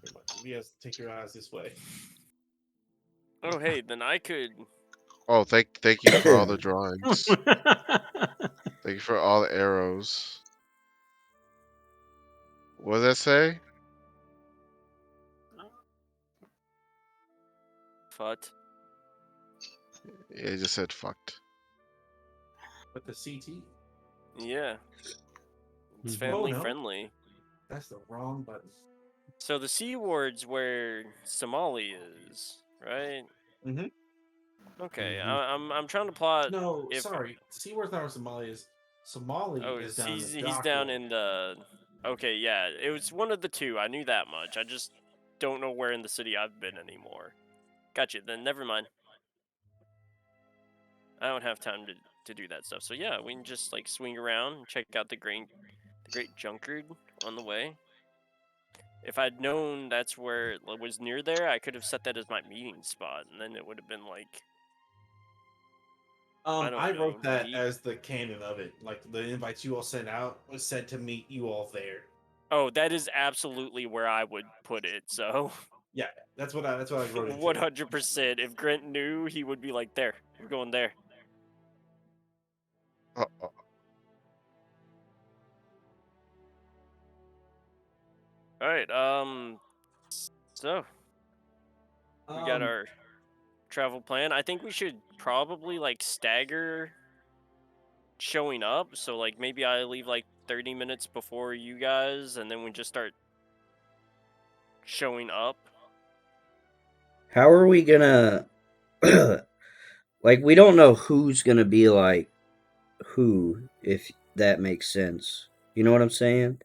Pretty much. You guys take your eyes this way. Oh, hey, then I could. Oh, thank you for all the drawings. Thank you for all the arrows. What does that say? Fut. Yeah, it just said fucked. But the CT, Yeah. It's Mhm. family Oh, no. friendly. that's the wrong button. So the C ward's where Somali is, right? Mhm. Okay, Mhm. I'm trying to plot. No, If sorry. Seaworth's not where Somali is. Somali oh, is down in the he's dock down ward. in the. Okay, yeah, it was one of the two. I knew that much. I just don't know where in the city I've been anymore. Gotcha. Then never mind. I don't have time to do that stuff. So yeah, we can just like swing around and check out the great Junkard on the way. If I'd known that's where it was near there, I could have set that as my meeting spot, and then it would have been like I don't I know. wrote that as the canon of it. Like the invites you all sent out was said to meet you all there. Oh, that is absolutely where I would put it. So Yeah, that's what I wrote it. 100%. If Grant knew, he would be like, "There, we're going there." Uh-oh. All right. So we got our travel plan. I think we should probably like stagger showing up. So like maybe I leave like 30 minutes before you guys, and then we just start showing up. How are we gonna like we don't know who's gonna be like who, if that makes sense. You know what I'm saying?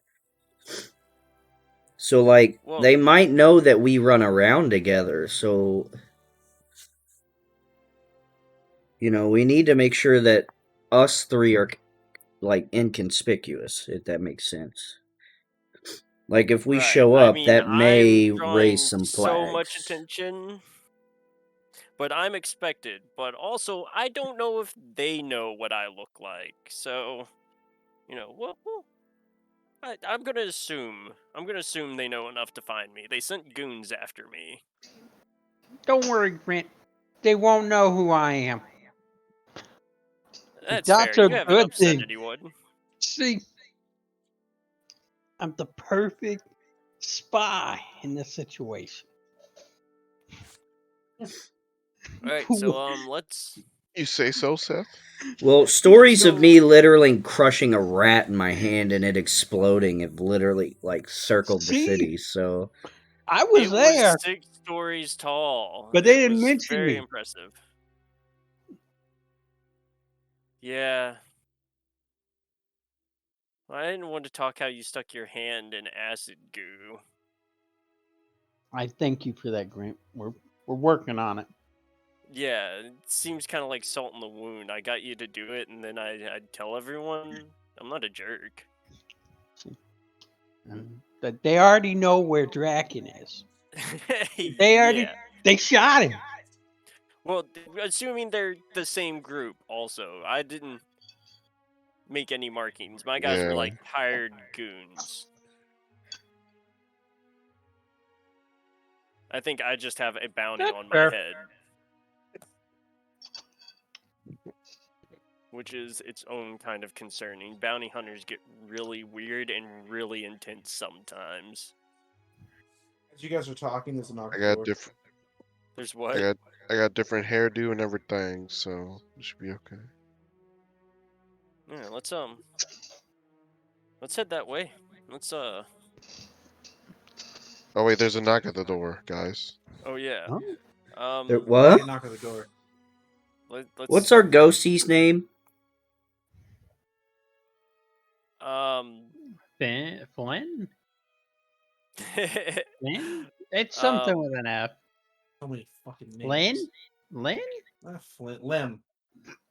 So like Well, they might know that we run around together, so you know, we need to make sure that us three are like inconspicuous, if that makes sense. Like if we right. show I up, mean, that may I'm raise drawing some so much flags. attention, but I'm expected. But also, I don't know if they know what I look like. So, you know, I'm gonna assume. I'm gonna assume they know enough to find me. They sent goons after me. Don't worry, Grant. They won't know who I am. That's That's fair. a You haven't good upset thing. anyone. See, I'm the perfect spy in this situation. All right, so let's. You say so, Seth? Well, stories of go- me literally crushing a rat in my hand and it exploding have literally like circled the See? city. So I was It there, was 6 stories tall. but they It didn't was mention very me. impressive. Yeah. I didn't want to talk how you stuck your hand in acid goo. I thank you for that, Grant. We're working on it. Yeah, it seems kind of like salt in the wound. I got you to do it, and then I'd tell everyone. I'm not a jerk. That they already know where Draken is. They already Yeah. they shot him. Well, assuming they're the same group, also. I didn't make any markings. My guys were Yeah. like hired goons. I think I just have a bounty That's on my fair. head. Which is its own kind of concerning. Bounty hunters get really weird and really intense sometimes. As you guys are talking, there's a knock I at the got door. different. There's I what? got different hairdo and everything, so it should be okay. Yeah, let's head that way. Let's Oh wait, there's a knock at the door, guys. oh yeah. Huh? what? Okay, knock at the door. Let's What's our ghostie's name? Flynn? Flynn? It's Um, something with an F. So many fucking names. Lynn? Lynn? Not Flint. Lem.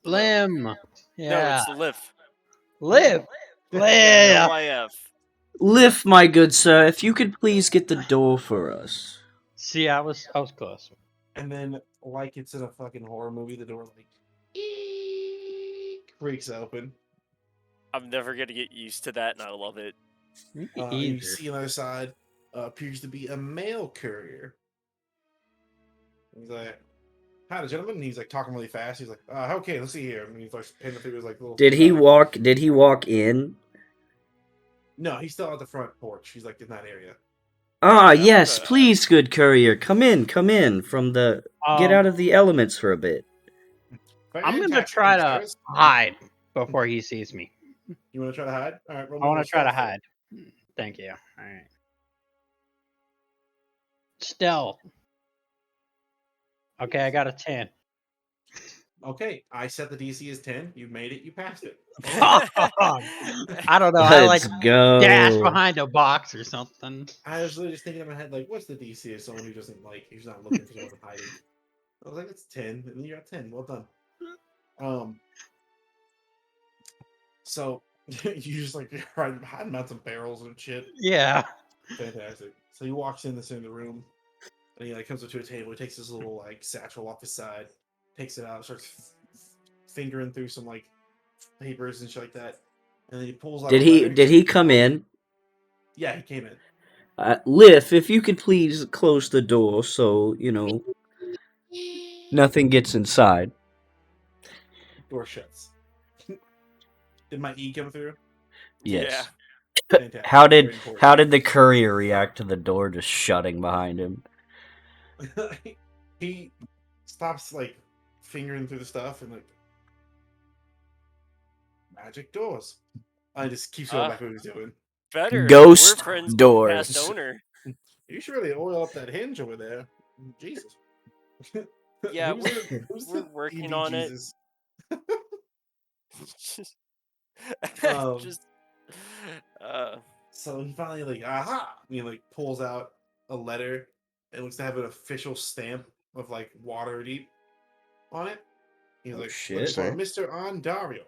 Lim. no, Yeah. it's Lif. Liv. Yeah. Liv. L-I-F. Lift, my good sir, if you could please get the door for us. See, I was close. And then, like it's in a fucking horror movie, the door like creaks open. I'm never gonna get used to that, and I love it. You Either. see on the other side appears to be a mail courier. He's like, "Hi, gentlemen." And he's like talking really fast. He's like, "Okay, let's see here." And he's like painting fingers like little. Did he walk? Did he walk in? No, he's still at the front porch. He's like in that area. Ah, Yeah, yes, but- please, good courier, come in from the. Get out of the elements for a bit. I'm gonna Fantastic, try to sirs. hide before he sees me. You want to try to hide? All right, roll I me want a to try to stealth roll. hide. Thank you. All right. Stealth. Okay, I got a 10. Okay, I set the DC as 10. You made it. You passed it. I don't know. I like Let's go. dash behind a box or something. I was literally just thinking in my head, like, what's the DC of someone who doesn't like, who's not looking for someone hiding? I was like, it's 10, and then you're at 10. Well done. So you just like hiding out some barrels and shit. Yeah. Fantastic. So he walks in the room, and he like comes up to a table. He takes his little like satchel off his side, takes it out, starts fingering through some like papers and shit like that, and then he pulls out. Did a he? letter. Did he come in? Yeah, he came in. Liff, if you could please close the door so nothing gets inside. Door shuts. Did my E come through? Yes. Fantastic. How Very did important. the courier react to the door just shutting behind him? He stops like fingering through the stuff and like magic doors. I just keeps going back what he was doing. Better. Ghost We're friends with the doors. past owner. You should really oil up that hinge over there. Jesus. Yeah, who's we're the working D&D on it. Jesus? just, Um, just So he finally like aha, and he like pulls out a letter. It looks to have an official stamp of like Waterdeep on it. He's Oh, like, shit. "Looking for Mr. Ondario."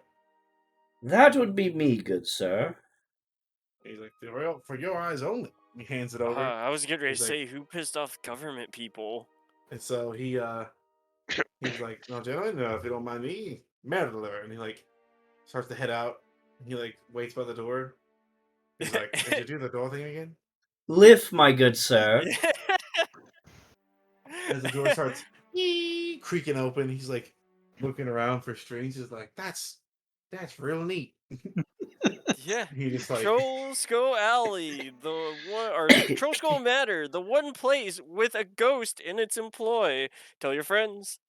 That would be me, good sir. He's like, "For your eyes only." He hands it over, I was getting ready to He's like- say, who pissed off government people? and so he's like, "No, gentlemen, if you don't mind me, Merdler," and he like starts to head out. And he like waits by the door. He's like, "Did you do the door thing again?" Lift, my good sir. As the door starts creaking open, he's like looking around for strings. He's like, "That's real neat." Yeah. He just like Troll Skull Alley, the one, or Troll Skull Manor, the one place with a ghost in its employ. Tell your friends.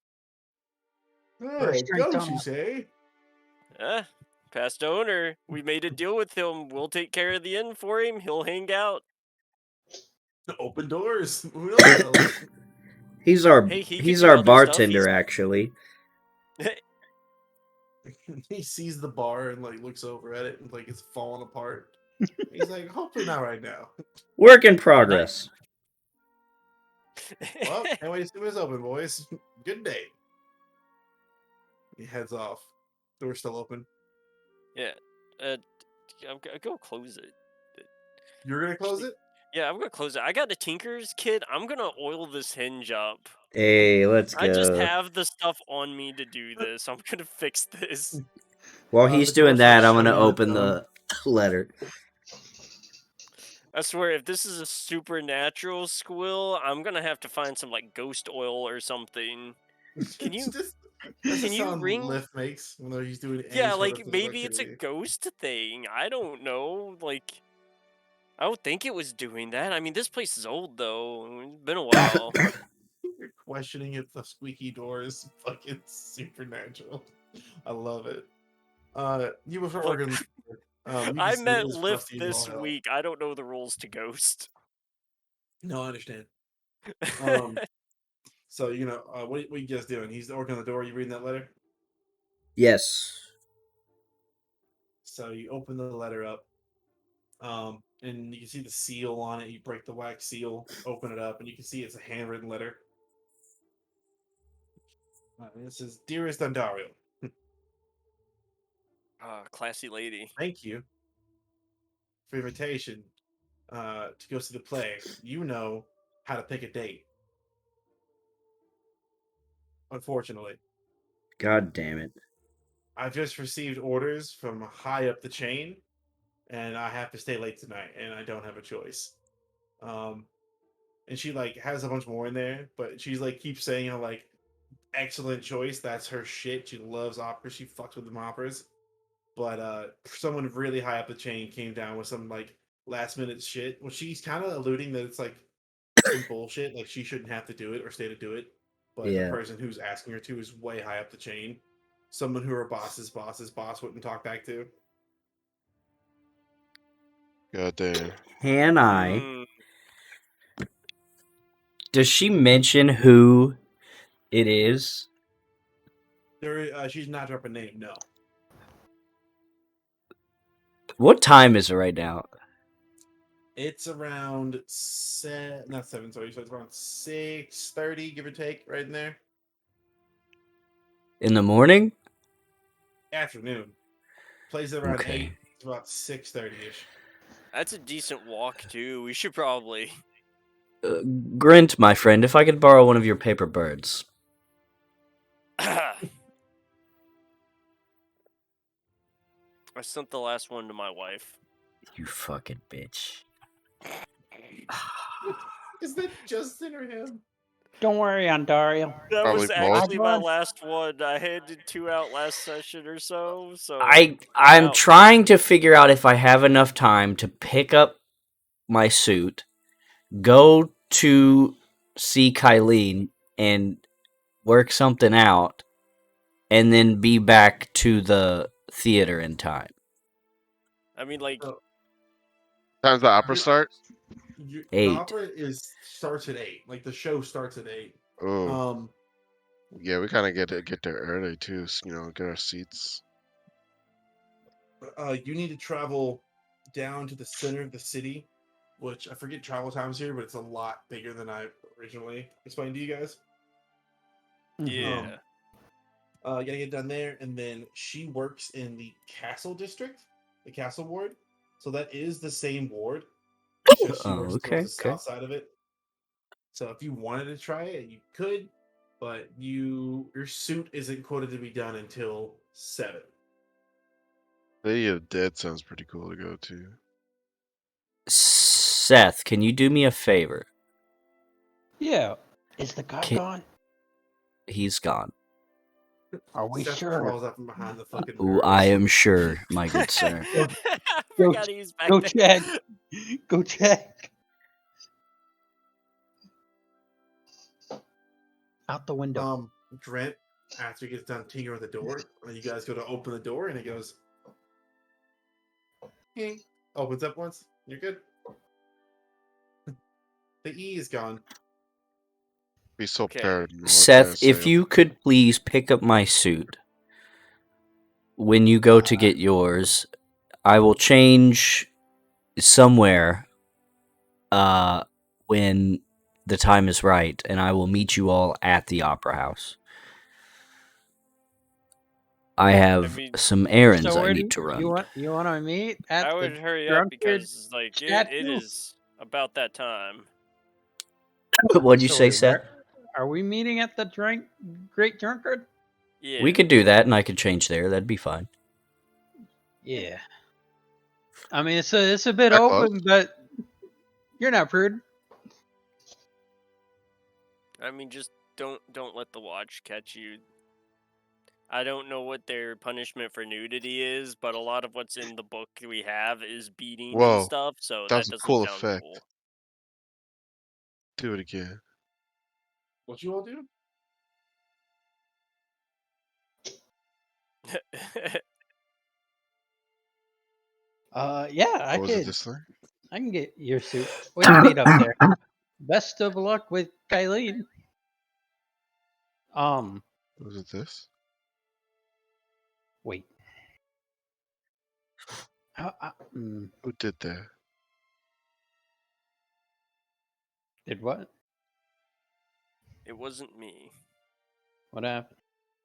oh, First strike don't you tunnel. say? Past owner. We made a deal with him. We'll take care of the inn for him. He'll hang out. Open doors. Who knows? He's our Hey, he can he's do our other stuff. bartender, actually. He sees the bar and like looks over at it and like it's falling apart. He's like, hopefully not right now. Work in progress. Well, can't wait to see what's open, boys. Good day. He heads off. Door's still open. Yeah. I'm gonna go close it. You're gonna close it? Yeah, I'm gonna close it. I got the Tinker's kit. I'm gonna oil this hinge up. Hey, let's I just go. have the stuff on me to do this. I'm gonna fix this. While he's The door doing that, starts I'm gonna shutting on its open own. the letter. I swear, if this is a supernatural squill, I'm gonna have to find some like ghost oil or something. Can you- That's can the you sound ring- Lift makes when he's doing any Yeah, sort like of physical maybe it's a activity. ghost thing. I don't know. Like, I don't think it was doing that. I mean, this place is old though. It's been a while. You're questioning if the squeaky door is fucking supernatural. I love it. You were Look, working. You I can see it met is Lift rusty as all this hell. week. I don't know the rules to Ghost. No, I understand. So what you guys doing? He's working on the door. You reading that letter? Yes. So you open the letter up, and you can see the seal on it. You break the wax seal, open it up, and you can see it's a handwritten letter. It says, "Dearest Undario, Classy lady. thank you for your invitation to go see the play. You know how to pick a date. Unfortunately, God damn it. I've just received orders from high up the chain, and I have to stay late tonight, and I don't have a choice." And she like has a bunch more in there, but she's like keeps saying how like excellent choice. That's her shit. She loves opera. She fucks with the operas. But someone really high up the chain came down with some like last minute shit. Well, she's kind of alluding that it's like some bullshit. Like she shouldn't have to do it or stay to do it. But the Yeah. person who's asking her to is way high up the chain. Someone who her boss's boss wouldn't talk back to. God damn. Can I? Mm, Does she mention who it is? She's not dropping a name. No. What time is it right now? It's around not 7. Sorry, so it's around 6:30, give or take, right in there. In the morning? Afternoon. Plays at around Okay. 8. It's about 6:30ish. that's a decent walk too. We should probably. Grint, my friend, if I could borrow one of your paper birds. I sent the last one to my wife. You fucking bitch. Is that Justin or him? Don't worry, Ondario. That Probably was both. actually my Husband. last one. I handed 2 out last session or so. So I'm out. trying to figure out if I have enough time to pick up my suit, go to see Kylene and work something out, and then be back to the theater in time. I mean, like, So, Time's the opera You- start? the 8. opera starts at 8. Like the show starts at 8. Oh, yeah, we kind of get there early too. Get our seats. You need to travel down to the center of the city, which I forget travel times here, but it's a lot bigger than I originally explained to you guys. yeah. You gotta get down there, and then she works in the castle district, the castle ward. So that is the same ward. It's just she Oh, works okay, towards the okay. south side of it. So if you wanted to try it, you could, but your suit isn't quoted to be done until 7. Lady of the Dead sounds pretty cool to go to. Seth, can you do me a favor? Yeah. Is the guy Can- gone? He's gone. Are we Seth sure? crawls up from behind the fucking Ooh, I barrels. am sure, my good sir. forgot he was back Go there. check. Go check. Out the window. Drent, after he gets done tinkering with the door, you guys go to open the door, and it goes. Opens up once. You're good. The E is gone. Be so Okay. paranoid. Seth, if you could please pick up my suit when you go to get yours, I will change somewhere when the time is right, and I will meet you all at the Opera House. I have some errands I need to run. You want to meet at I the would hurry up drunkard because like it statue? is about that time. What'd you say, wait, Seth? Are we meeting at the Great Drunkard? Yeah. We could do that, and I could change there. That'd be fine. Yeah. I mean, it's a bit That open, but you're not prude. I mean, just don't let the watch catch you. I don't know what their punishment for nudity is, but a lot of what's in the book we have is beating and Whoa, stuff, so that was that a doesn't cool sound effect. cool. Do it again. What you all do? Yeah, I What was it could. this thing? I can get your suit. What do you mean up there? Best of luck with Kylene. Was it this? Wait. Who did that? Did what? It wasn't me. What happened?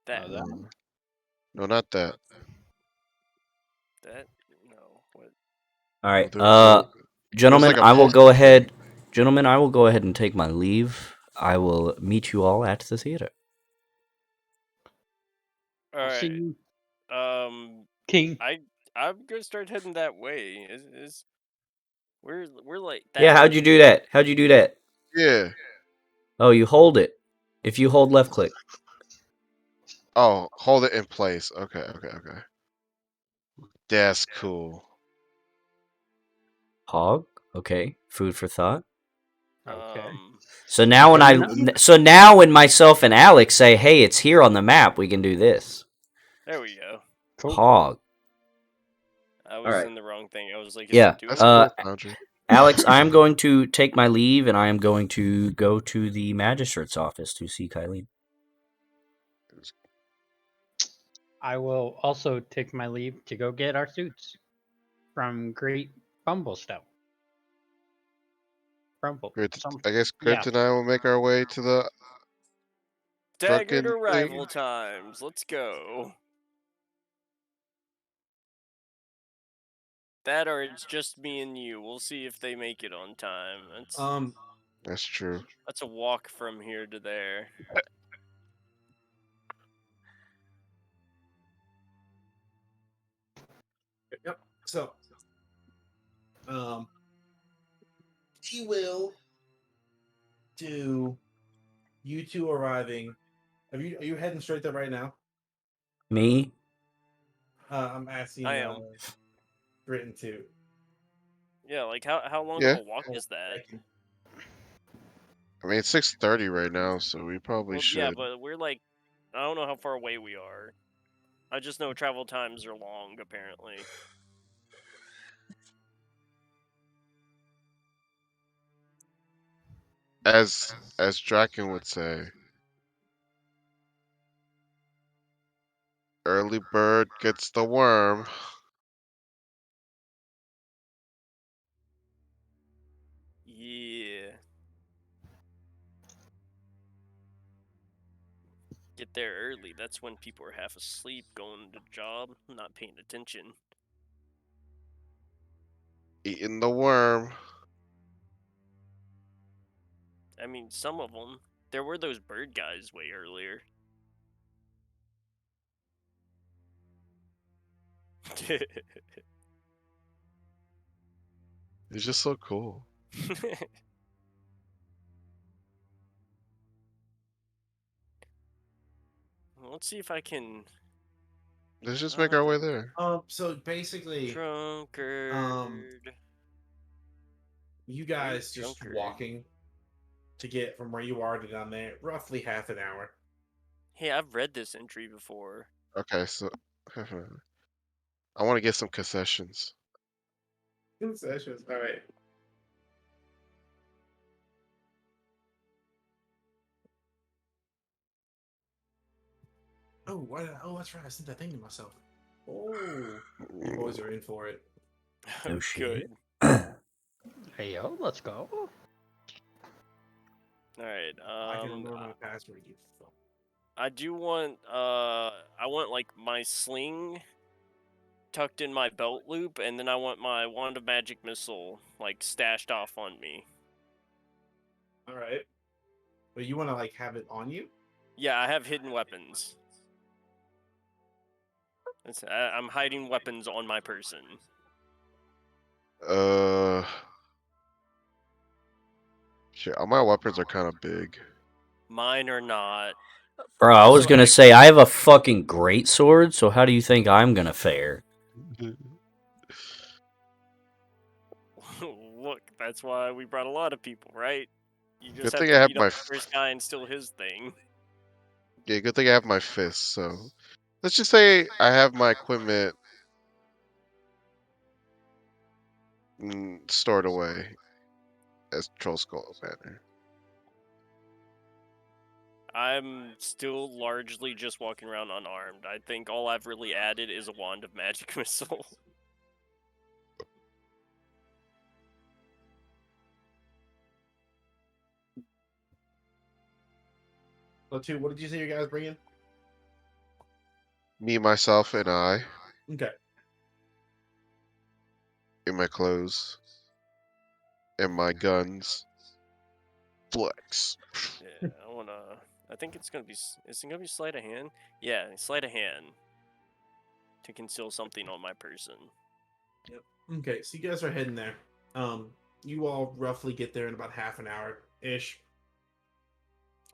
That Oh, that one? No, not that. that no. What? All right, There was gentlemen, like a I will go pasta ahead. thing. Gentlemen, I will go ahead and take my leave. I will meet you all at the theater. All I'll see right. you, King. King. I'm gonna start heading that way. We're like that. Yeah, how'd you do that? How'd you do that? Yeah. Oh, you hold it. If you hold left click. Oh, hold it in place. Okay. That's cool. Hog. Okay. Food for thought. Okay. So now when myself and Alex say, "Hey, it's here on the map," we can do this. There we go. Cool. Hog. I was Alright. in the wrong thing. I was like, Yeah. That's cool, Foundry. Alex, I am going to take my leave, and I am going to go to the magistrate's office to see Kylene. I will also take my leave to go get our suits from Great Bumblestout. Brumble. I guess Kurt and I will make our way to the Staggered drunken arrival thing. times. Let's go. That or it's just me and you. We'll see if they make it on time. That's true. That's a walk from here to there. Yep. So, he will do you two arriving. Are you heading straight there right now? Me? I'm asking. I am. Written too. Yeah, like how long of a walk is that? I mean, it's 6:30 right now, so we probably should. Yeah, but we're like, I don't know how far away we are. I just know travel times are long, apparently. As Draken would say, early bird gets the worm. Yeah. Get there early. That's when people are half asleep, going to the job, not paying attention. Eating the worm. I mean, some of them. There were those bird guys way earlier. It's just so cool. Let's see if I can Let's just make our way there. So basically, Drunkard. you guys Where's just Drunkard? walking to get from where you are to down there, roughly half an hour. Hey, I've read this entry before. Okay, so I want to get some concessions. Concessions. All right. Oh, that's right. I sent that thing to myself. Oh, you boys are in for it. No shit. Good. Hey yo, let's go. All right. I can remember my password. You fuck. I do want I want like my sling tucked in my belt loop, and then I want my wand of magic missile like stashed off on me. All right. But you want to like have it on you? Yeah, I have hidden weapons. I'm hiding weapons on my person. Shit, all my weapons are kind of big. Mine are not. Bro, I was Also, gonna say I have a fucking great sword, so how do you think I'm gonna fare? Look, that's why we brought a lot of people, right? You just Good have thing to I have beat up my the first guy and steal his thing. yeah. Good thing I have my fists. So let's just say I have my equipment stored away as Troll Skull Manor. I'm still largely just walking around unarmed. I think all I've really added is a wand of magic missile. so two. What did you say you guys bringing? Me, myself, and I Okay. in my clothes and my guns. Flex. Yeah, I think it's gonna be. Is it gonna be sleight of hand? Yeah, sleight of hand to conceal something on my person. Yep. Okay. So you guys are heading there. You all roughly get there in about half an hour ish.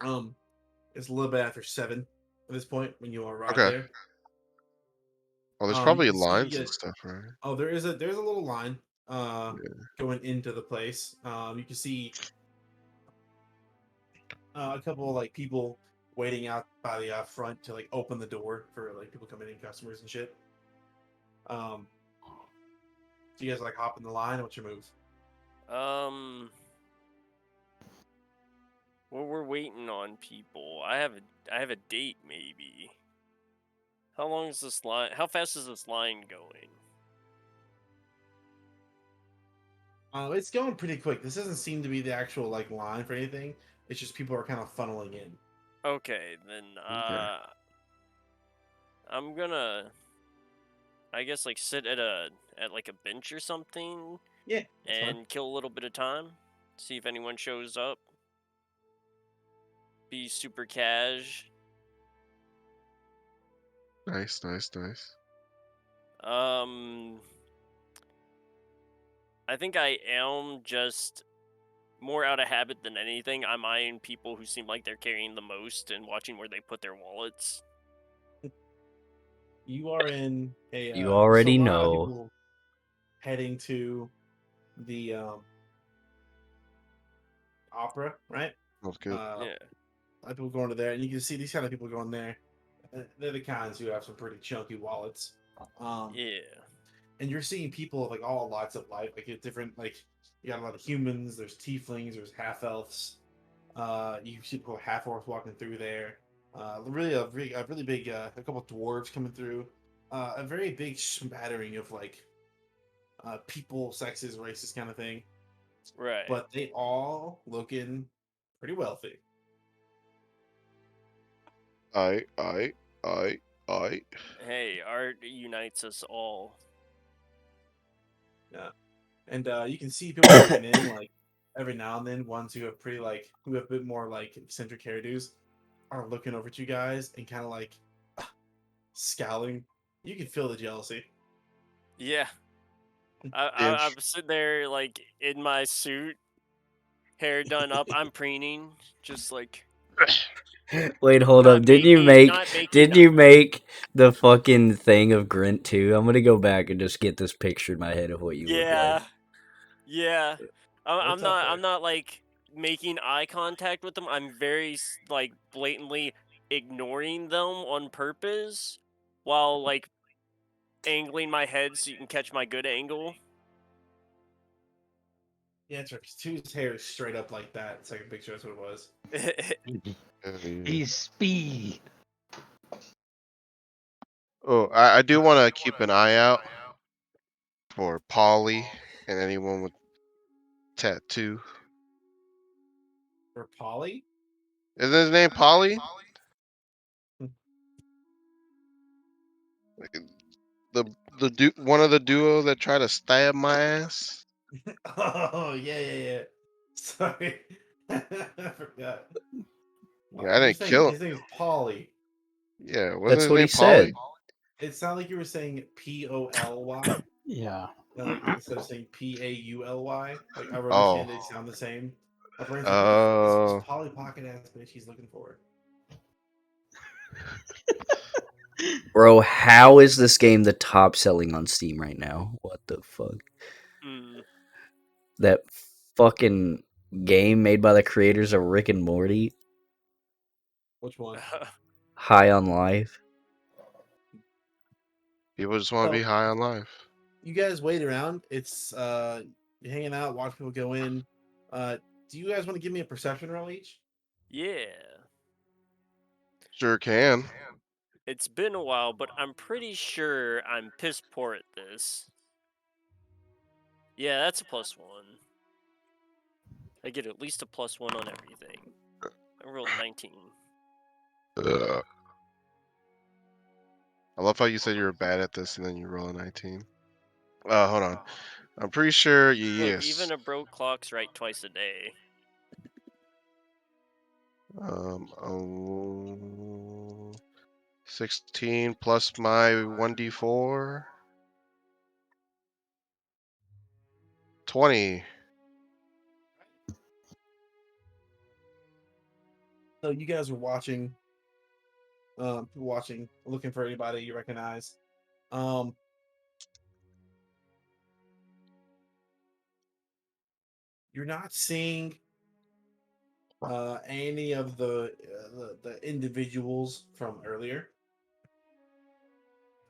It's a little bit after 7 at this point when you all arrive Okay. there. Oh, there's You probably can see. lines and stuff, right? Oh, there's a little line. Yeah. Going into the place. You can see a couple of like people waiting out by the front to like open the door for like people coming in, customers and shit. Do you guys like hop in the line? What's your move? Well, we're waiting on people. I have a date maybe. How long is this line? How fast is this line going? It's going pretty quick. This doesn't seem to be the actual like line for anything. It's just people are kind of funneling in. Okay, then Okay. I'm gonna I guess like sit at like a bench or something Yeah, that's fine. and kill a little bit of time. See if anyone shows up. Be super cash. Nice, nice, nice. I think I am just more out of habit than anything. I'm eyeing people who seem like they're carrying the most and watching where they put their wallets. You are in a. You So already a lot of know. people heading to the opera, right? That's good. A Yeah. lot of people going to there, and you can see these kind of people going there. They're the kinds who have some pretty chunky wallets. Yeah. And you're seeing people of like all lots of life, like different like you got a lot of humans, there's tieflings, there's half elves, you see people half orcs walking through there, really a really big a couple of dwarves coming through, a very big smattering of like people, sexes, races kind of thing, Right. but they all looking pretty wealthy. I, I, I. Hey, art unites us all. Yeah. And you can see people walking in like every now and then. Ones who have pretty like who have a bit more like eccentric hairdos are looking over at you guys and kind of like scowling. You can feel the jealousy. Yeah. Damn. I'm sitting there like in my suit, hair done up. I'm preening, just like Wait, hold Not up. not making Didn't you make the fucking thing of Grint too? I'm gonna go back and just get this picture in my head of what you look like. Yeah. What's up there? I'm not like making eye contact with them. I'm very like blatantly ignoring them on purpose while like angling my head so you can catch my good angle. Yeah, it's right. Two's hair is straight up like that. Second picture, that's what it was. He's speed. Oh, I do want to keep an eye out for Polly and anyone with tattoo. For Polly? Isn't his name Polly? One of the duo that tried to stab my ass. Oh, yeah. Sorry. I forgot. Yeah, I You're didn't saying kill him. his name is Polly. Yeah, wasn't That's his what he name Polly? said. It sounded like you were saying Poly. Yeah. Like instead of saying Pauly. Like I Oh, understand they sound the same. My brain's like, who the fuck is this oh, Polly Pocket ass bitch he's looking for? Bro, how is this game the top selling on Steam right now? What the fuck? Hmm. That fucking game made by the creators of Rick and Morty, Which one? High on Life. people just want to be So high on life. you guys wait around. It's you're hanging out, watch people go in. Do you guys want to give me a perception roll each? Yeah. Sure can. It's been a while, but I'm pretty sure I'm piss poor at this. Yeah, that's a +1. I get at least a +1 on everything. I rolled 19. Ugh. I love how you said you were bad at this and then you roll a 19. Hold on. I'm pretty sure Look, yes. even a broke clock's right twice a day. Oh, 16 plus my 1d4. 20. So you guys are watching, looking for anybody you recognize. Um, you're not seeing any of the individuals from earlier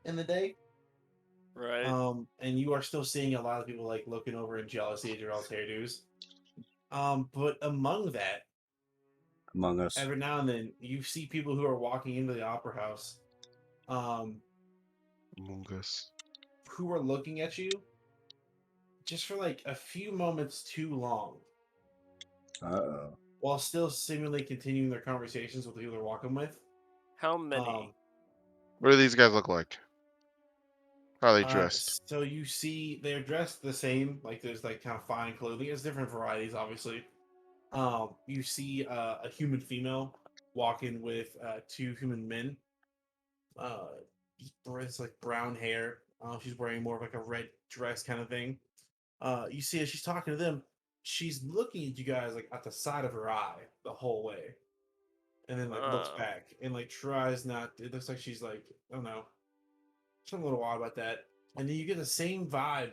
in the day. Right. And you are still seeing a lot of people like looking over in jealousy at your all's hairdos. But among that, Among Us. every now and then you see people who are walking into the opera house, um, Among Us. who are looking at you just for like a few moments too long, Uh-oh. while still seemingly continuing their conversations with the people they're walking with. How many? What do these guys look like? How are they dressed? So you see they're dressed the same, like there's like kind of fine clothing. It's different varieties, obviously. You see a human female walking with two human men. Uh, it's like brown hair. She's wearing more of like a red dress kind of thing. You see as she's talking to them, she's looking at you guys like at the side of her eye the whole way, and then like looks Oh. back and like tries not. It looks like she's like, I don't know, something a little odd about that. And then you get the same vibe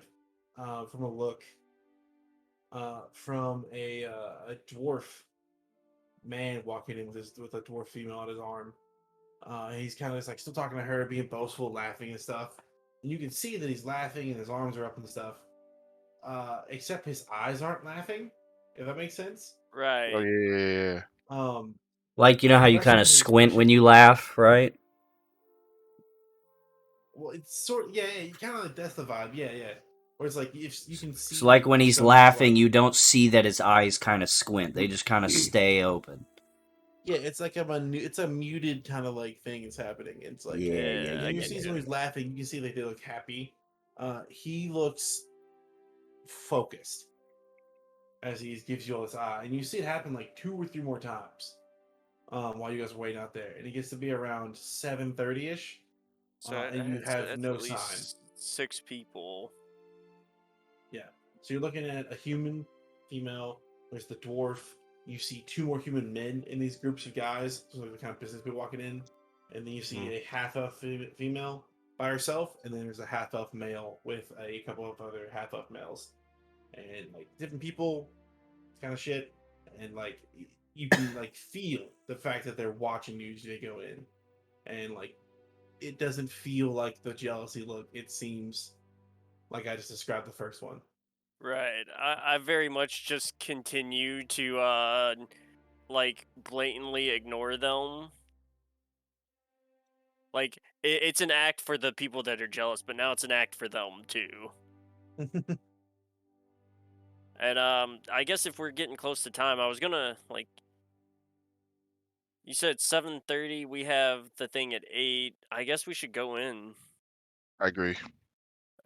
from a look from a dwarf man walking in with a dwarf female on his arm. He's kind of just like still talking to her, being boastful, laughing and stuff. And you can see that he's laughing and his arms are up and stuff. Except his eyes aren't laughing, if that makes sense. Oh, Right. yeah. Um, Like, you know and how the you rest kind of of his squint when expression, you laugh, right? well, it's sort yeah, you kind of like that's the vibe, yeah. Where it's like if you can So, like, see when he's someone's laughing, like, you don't see that his eyes kind of squint. They just kind of stay open. yeah, it's like it's a muted kind of like thing is happening. It's like Yeah, I you get see you. someone who's laughing, you can see like they look happy. He looks focused as he gives you all this eye, and you see it happen like 2 or 3 more times while you guys are waiting out there, and it gets to be around 7:30ish, So and you have that's no at sign. least 6 people. Yeah, so you're looking at a human female. There's the dwarf. you see two more human men in these groups of guys, so the kind of business people walking in, and then you see a half elf female by herself, and then there's a half elf male with a couple of other half elf males, and like different people, kind of shit, and like you can like feel the fact that they're watching you as they go in, and like it doesn't feel like the jealousy look. It seems like I just described the first one. Right. I very much just continue to like blatantly ignore them. Like it's an act for the people that are jealous, but now it's an act for them too. And I guess if we're getting close to time, I was gonna like you said 7:30. We have the thing at 8. I guess we should go in. I agree.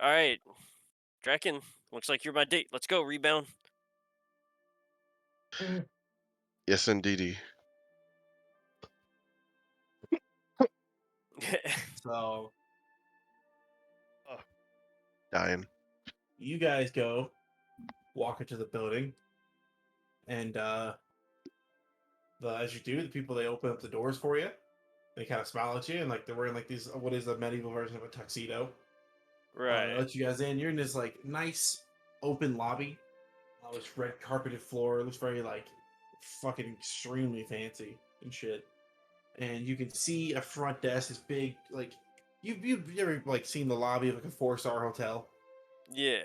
All right, Draken. Looks like you're my date. Let's go. Rebound. Yes, indeedy. So Dying. you guys go walk into the building, and as you do, the people they open up the doors for you. They kind of smile at you, and like they're wearing like these what is a medieval version of a tuxedo. They Right. let you guys in. You're in this like nice open lobby. This red carpeted floor. It looks very like fucking extremely fancy and shit. And you can see a front desk, this big like you've ever like seen the lobby of like a 4-star hotel. Yeah.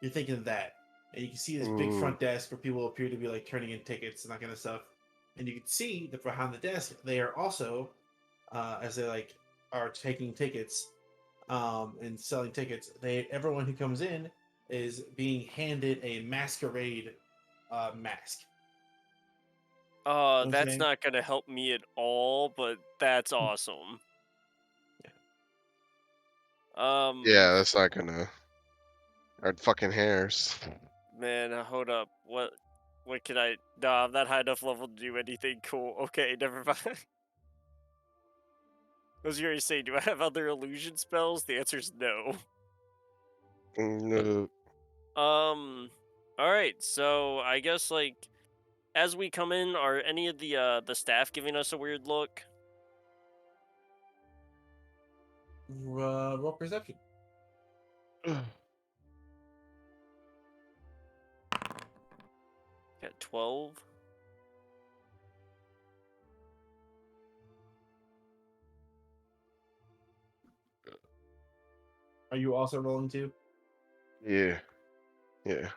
You're thinking of that. And you can see this big Ooh. front desk where people appear to be like turning in tickets and that kind of stuff. And you can see that behind the desk, they are also, as they like are taking tickets, and selling tickets. Everyone who comes in is being handed a masquerade mask. You know what I'm That's saying? not gonna help me at all, but that's awesome. Um, Yeah, that's not gonna. Our fucking hairs. man, hold up. What can I? Nah, I'm not high enough level to do anything cool. Okay, never mind. I was gonna say, do I have other illusion spells? The answer is no. No. All right. So I guess like as we come in, are any of the staff giving us a weird look? Roll perception. Got 12. Are you also rolling too? Yeah. Yeah.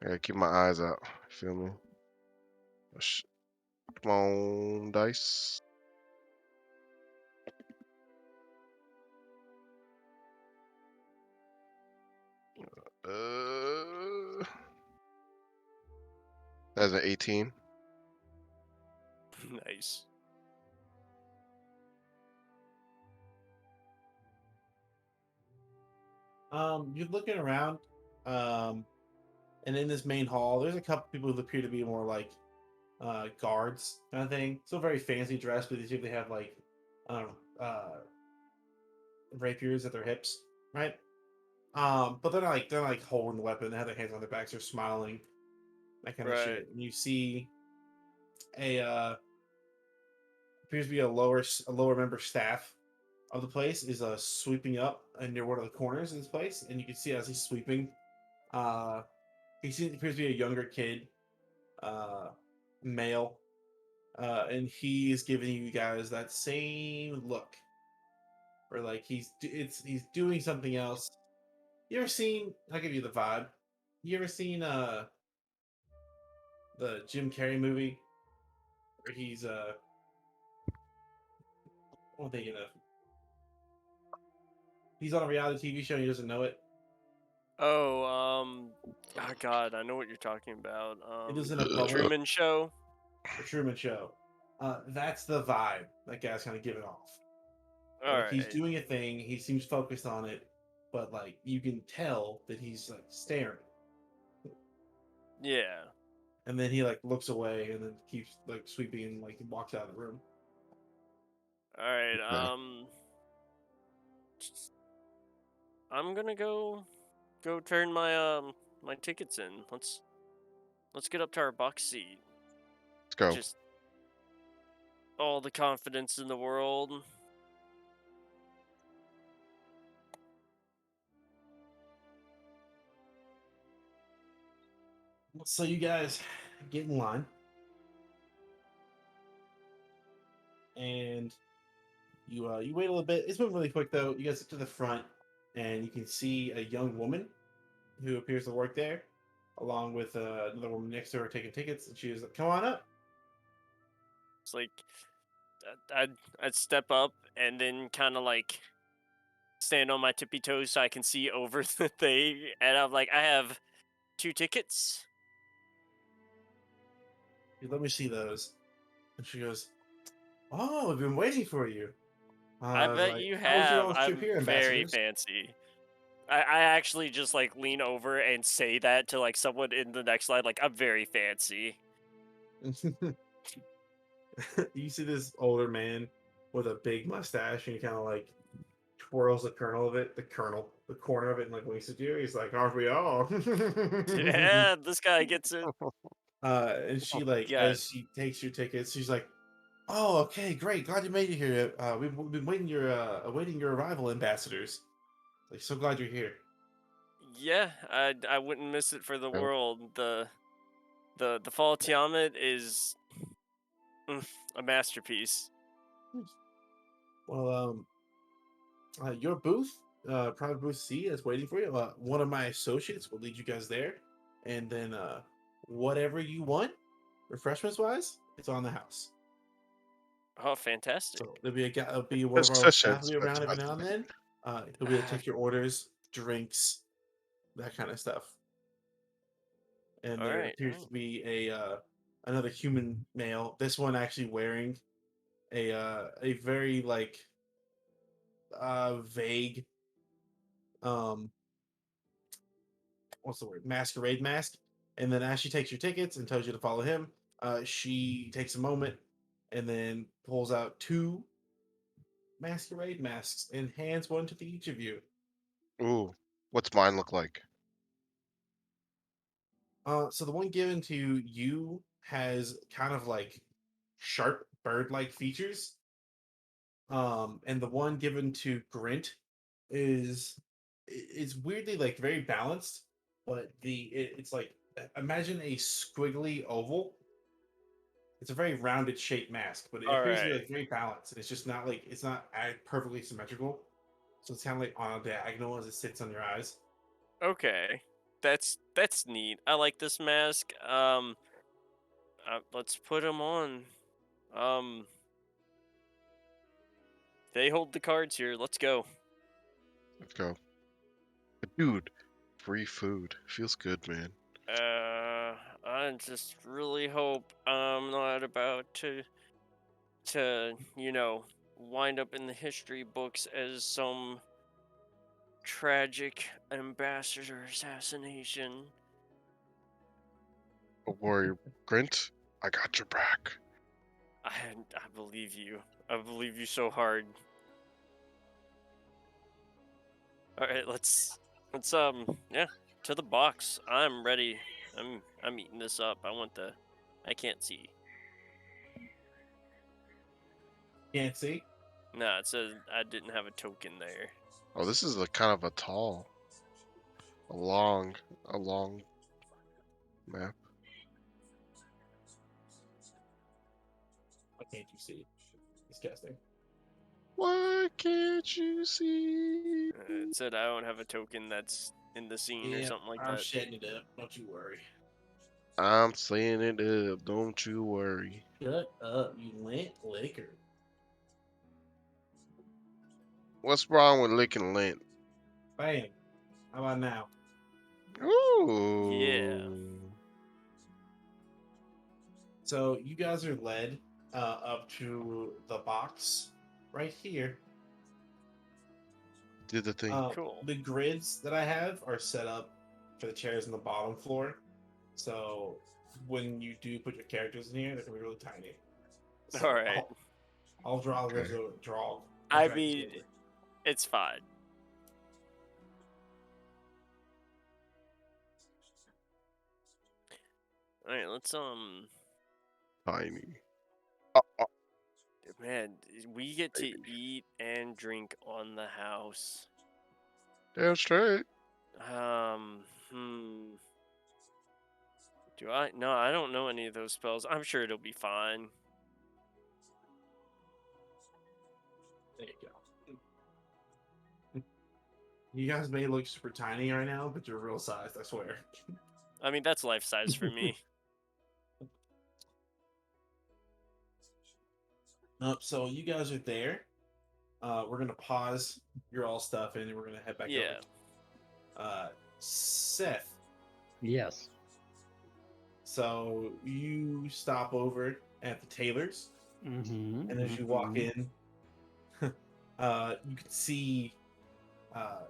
I gotta keep my eyes out. Feel me? Oh, come on, dice. That's an 18. Nice. You're looking around, and in this main hall, there's a couple people who appear to be more like guards kind of thing. Still very fancy dressed, but they have like um, uh, rapiers at their hips, right? But they're not like holding the weapon. They have their hands on their backs. They're smiling, that kind of Right. shit. And you see a appears to be a lower member staff of the place is sweeping up near one of the corners of this place, and you can see as he's sweeping, uh, appears to be a younger kid, uh, male, and he is giving you guys that same look, where like he's doing something else. You ever seen? I'll give you the vibe. You ever seen the Jim Carrey movie where he's what am I thinking of? He's on a reality TV show and he doesn't know it. Oh, oh God, I know what you're talking about. It is in a The bubble. Truman Show. The Truman Show. That's the vibe that guy's kind of giving off. All Like he's right. doing a thing, he seems focused on it, but like you can tell that he's like staring. Yeah. And then he like looks away and then keeps like sweeping and like he walks out of the room. All right. Okay. I'm gonna go turn my my tickets in. Let's get up to our box seat. Let's go. Just all the confidence in the world. So you guys get in line, and you wait a little bit. It's moving really quick though. You guys get to the front, and you can see a young woman who appears to work there, along with another woman next to her taking tickets. And she was like, "Come on up." It's like I'd step up and then kind of like stand on my tippy toes so I can see over the thing, and I'm like, I have 2 tickets. Let me see those. And she goes, "Oh, I've been waiting for you." I I was bet like, you "How was your have. all's trip I'm here, very ambassadors?" fancy. I actually just like lean over and say that to like someone in the next line, like I'm very fancy. You see this older man with a big mustache, and he kind of like twirls the kernel of it, the corner of it, and like winks at you. He's like, "Aren't we all?" Yeah, this guy gets it. And she like, God. as she takes your tickets, she's like, "Oh, okay, great, glad you made it here. We've been awaiting your arrival, ambassadors. Like, so glad you're here." Yeah, I wouldn't miss it for the Go. world. The fall Tiamat is a masterpiece. Well, your booth, private booth C, is waiting for you. One of my associates will lead you guys there, and then whatever you want, refreshments wise, it's on the house. Oh, fantastic. So there'll be a guy, will be one of our staff will Possessions, be but around every not now and then. He'll be able to take your orders, drinks, that kind of stuff. And All there right, all appears to right. be a another human male. This one actually wearing a very like vague um what's the word, masquerade mask. And then as she takes your tickets and tells you to follow him, she takes a moment and then pulls out 2 masquerade masks and hands one to each of you. Ooh, what's mine look like? So the one given to you has kind of like sharp bird-like features. And the one given to Grint is weirdly like very balanced, but it's like, imagine a squiggly oval. It's a very rounded shaped mask, but it All appears to be right. like very balanced, and it's just not like it's not perfectly symmetrical. So it's kind of like on a diagonal as it sits on your eyes. Okay. That's neat. I like this mask. Let's put him on. Um, they hold the cards here. Let's go. Let's go. Dude, free food. Feels good, man. I just really hope I'm not about to wind up in the history books as some tragic ambassador assassination. Don't worry, Grint. I got your back. I believe you. I believe you so hard. All right, let's yeah, to the box. I'm ready. I'm eating this up. I can't see. Can't see. Nah, it says I didn't have a token there. Oh, this is a kind of a tall, a long map. Why can't you see? Disgusting. Why can't you see? It said I don't have a token that's in the scene or Yeah, something like I'm that. setting it up. Don't you worry. I'm saying it up. Don't you worry. Shut up, you lint liquor. What's wrong with licking lint? Bam. How about now? Yeah. Ooh. So you guys are led up to the box right here. Did the thing. Cool. The grids that I have are set up for the chairs on the bottom floor. So when you do put your characters in here, they're gonna be really tiny. All So right. I'll draw those Okay. over. I'll I drag these mean, over. it's fine. All right, let's Tiny. Man, we get to eat and drink on the house. Damn straight. Do I? No, I don't know any of those spells. I'm sure it'll be fine. There you go. You guys may look super tiny right now, but you're real sized, I swear. I mean, that's life size for me. So you guys are there. We're gonna pause your all stuff and then we're gonna head back Yeah. over. Seth. Yes. So you stop over at the tailor's, Mm-hmm. and as you walk in, you can see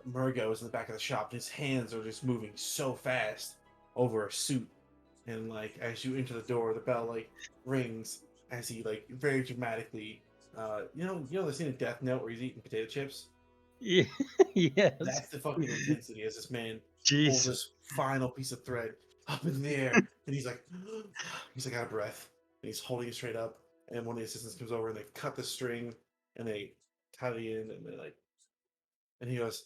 Murgo is in the back of the shop. His hands are just moving so fast over a suit, and like as you enter the door, the bell like rings as he like very dramatically. You know the scene of Death Note where he's eating potato chips. Yeah. Yes. That's the fucking intensity as this man pulls Jesus. this final piece of thread up in the air, and he's like out of breath, and he's holding it straight up. And one of the assistants comes over and they cut the string and they tie it in, and they like, and he goes,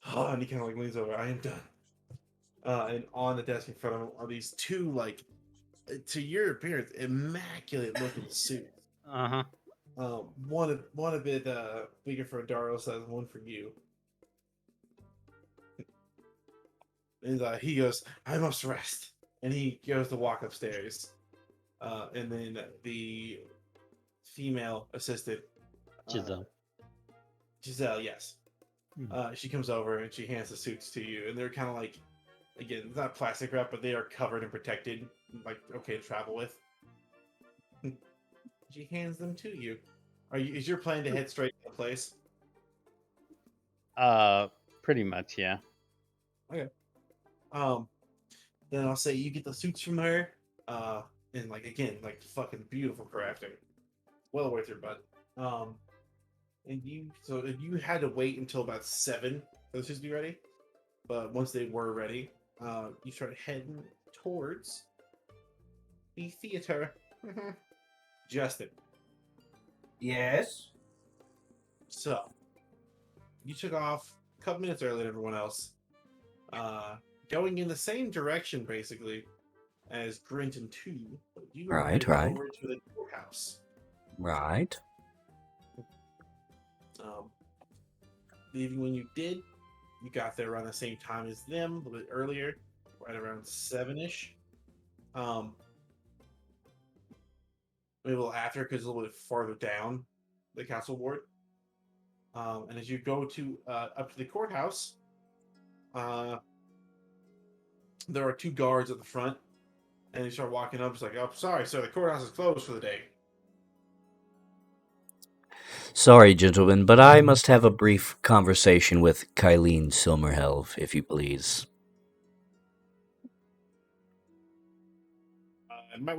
oh, and he kind of like leans over. I am done. And on the desk in front of him are these two like, to your appearance, immaculate looking suits. Uh-huh. One a bit bigger for Dario size, one for you. And he goes, I must rest. And he goes to walk upstairs. And then the female assistant, Giselle, yes. She comes over and she hands the suits to you. And they're kind of like, again, it's not plastic wrap, but they are covered and protected, like okay to travel with. She hands them to you. Is your plan to head straight to the place? Pretty much, yeah. Okay. Then I'll say you get the suits from her. And like again, like fucking beautiful crafting. Well worth your butt. And you had to wait until about 7 for the suits to be ready. But once they were ready, you started heading towards the theater. Justin. Yes. So, you took off a couple minutes earlier than everyone else, going in the same direction basically as Grinton 2. But you were Right. over to the courthouse. Right. Leaving when you did, you got there around the same time as them, a little bit earlier, right around 7-ish. Maybe a little after because it's a little bit farther down the castle ward. And as you go to up to the courthouse, there are 2 guards at the front, and you start walking up. It's like, oh, sorry, sir, the courthouse is closed for the day. Sorry, gentlemen, but I must have a brief conversation with Kylene Silmerhelve, if you please. Might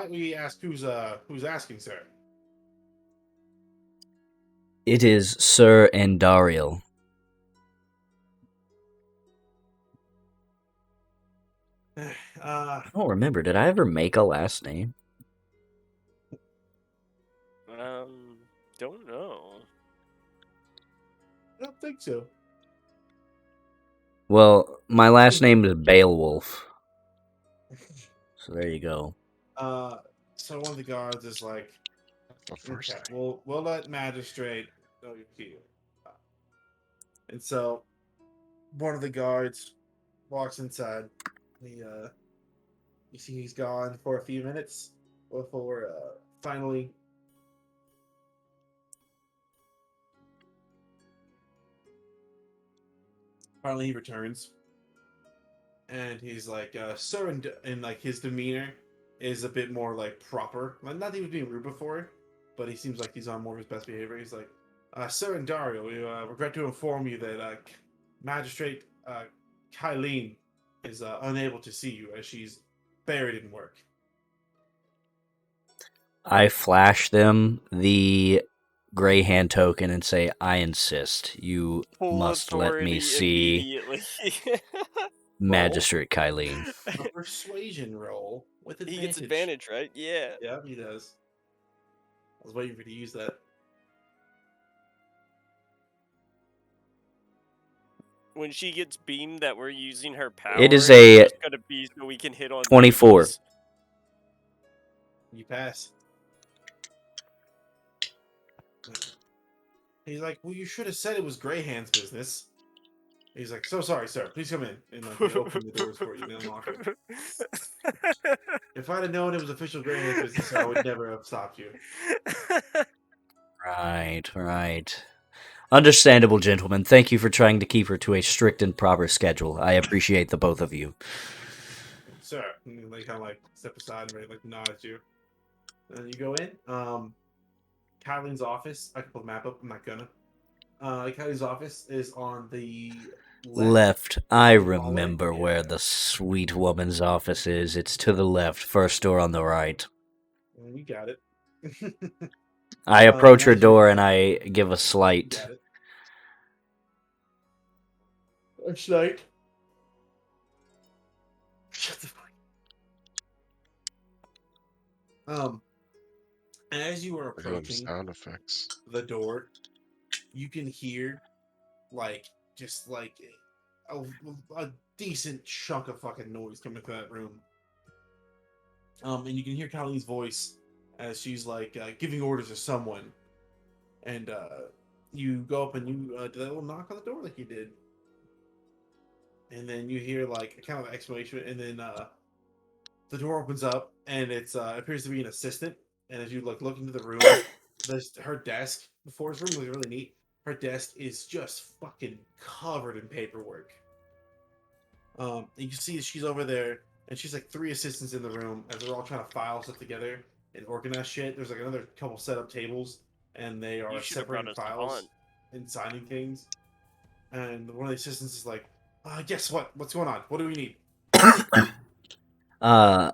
we ask who's asking, sir? It is Sir Andariel. I don't remember. Did I ever make a last name? Don't know. I don't think so. Well, my last name is Beowulf. So there you go. So one of the guards is like, First okay, we'll let magistrate know you're here. And so one of the guards walks inside. You see he's gone for a few minutes before finally he returns. And he's like, sir, and like his demeanor is a bit more like proper. Like, not that he was being rude before, but he seems like he's on more of his best behavior. He's like, Sir and Dario, we regret to inform you that Magistrate Kylene is unable to see you as she's buried in work. I flash them the gray hand token and say, I insist. You Full must let me authority see immediately. Magistrate Kylene. A persuasion roll with He advantage. gets advantage, right? Yeah. Yeah, he does. I was waiting for you to use that. When she gets beamed that we're using her power, It is it's a just gonna be so we can hit on 24. babies. You pass. He's like, well, you should have said it was Greyhand's business. He's like, so sorry, sir. Please come in. And like, they open the doors for you and unlock them. If I'd have known it was official Greyhand's business, I would never have stopped you. Right. Understandable, gentlemen. Thank you for trying to keep her to a strict and proper schedule. I appreciate the both of you. Sir. And they kind of like step aside and like nod at you. And then you go in. Kylie's office. I can pull the map up. I'm not gonna. Kylie's office is on the Left. I in the hallway. remember where Yeah. the sweet woman's office is. It's to the left, first door on the right. You got it. I approach her as you- door and I give a You slight. got it. It's like, shut the fuck. As you are We're doing approaching sound effects. the door, you can hear just like a decent chunk of fucking noise coming from that room. And you can hear Colleen's voice as she's like giving orders to someone. And you go up and you do that little knock on the door like you did. And then you hear like a kind of exclamation, and then the door opens up, and it's appears to be an assistant. And as you like look into the room, her desk before this room was really neat. Her desk is just fucking covered in paperwork. And you can see she's over there, and she's like 3 assistants in the room as they're all trying to file stuff together and organize shit. There's like another couple setup tables, and they are You should have brought separating us the files hunt. and signing things. And one of the assistants is like, guess what? What's going on? What do we need? I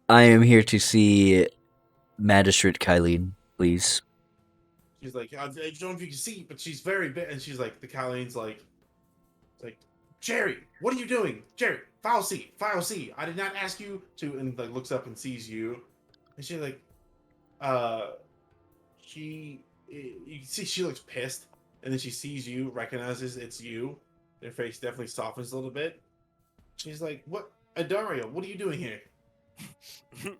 am here to see Magistrate Kylene, please. She's like, I don't know if you can see, but she's very big. And she's like, the Kylene's like, Jerry, what are you doing? Jerry, file C. I did not ask you to. And like looks up and sees you. And she's like, you can see she looks pissed. And then she sees you, recognizes it's you. Their face definitely softens a little bit. She's like, what? Dario, what are you doing here?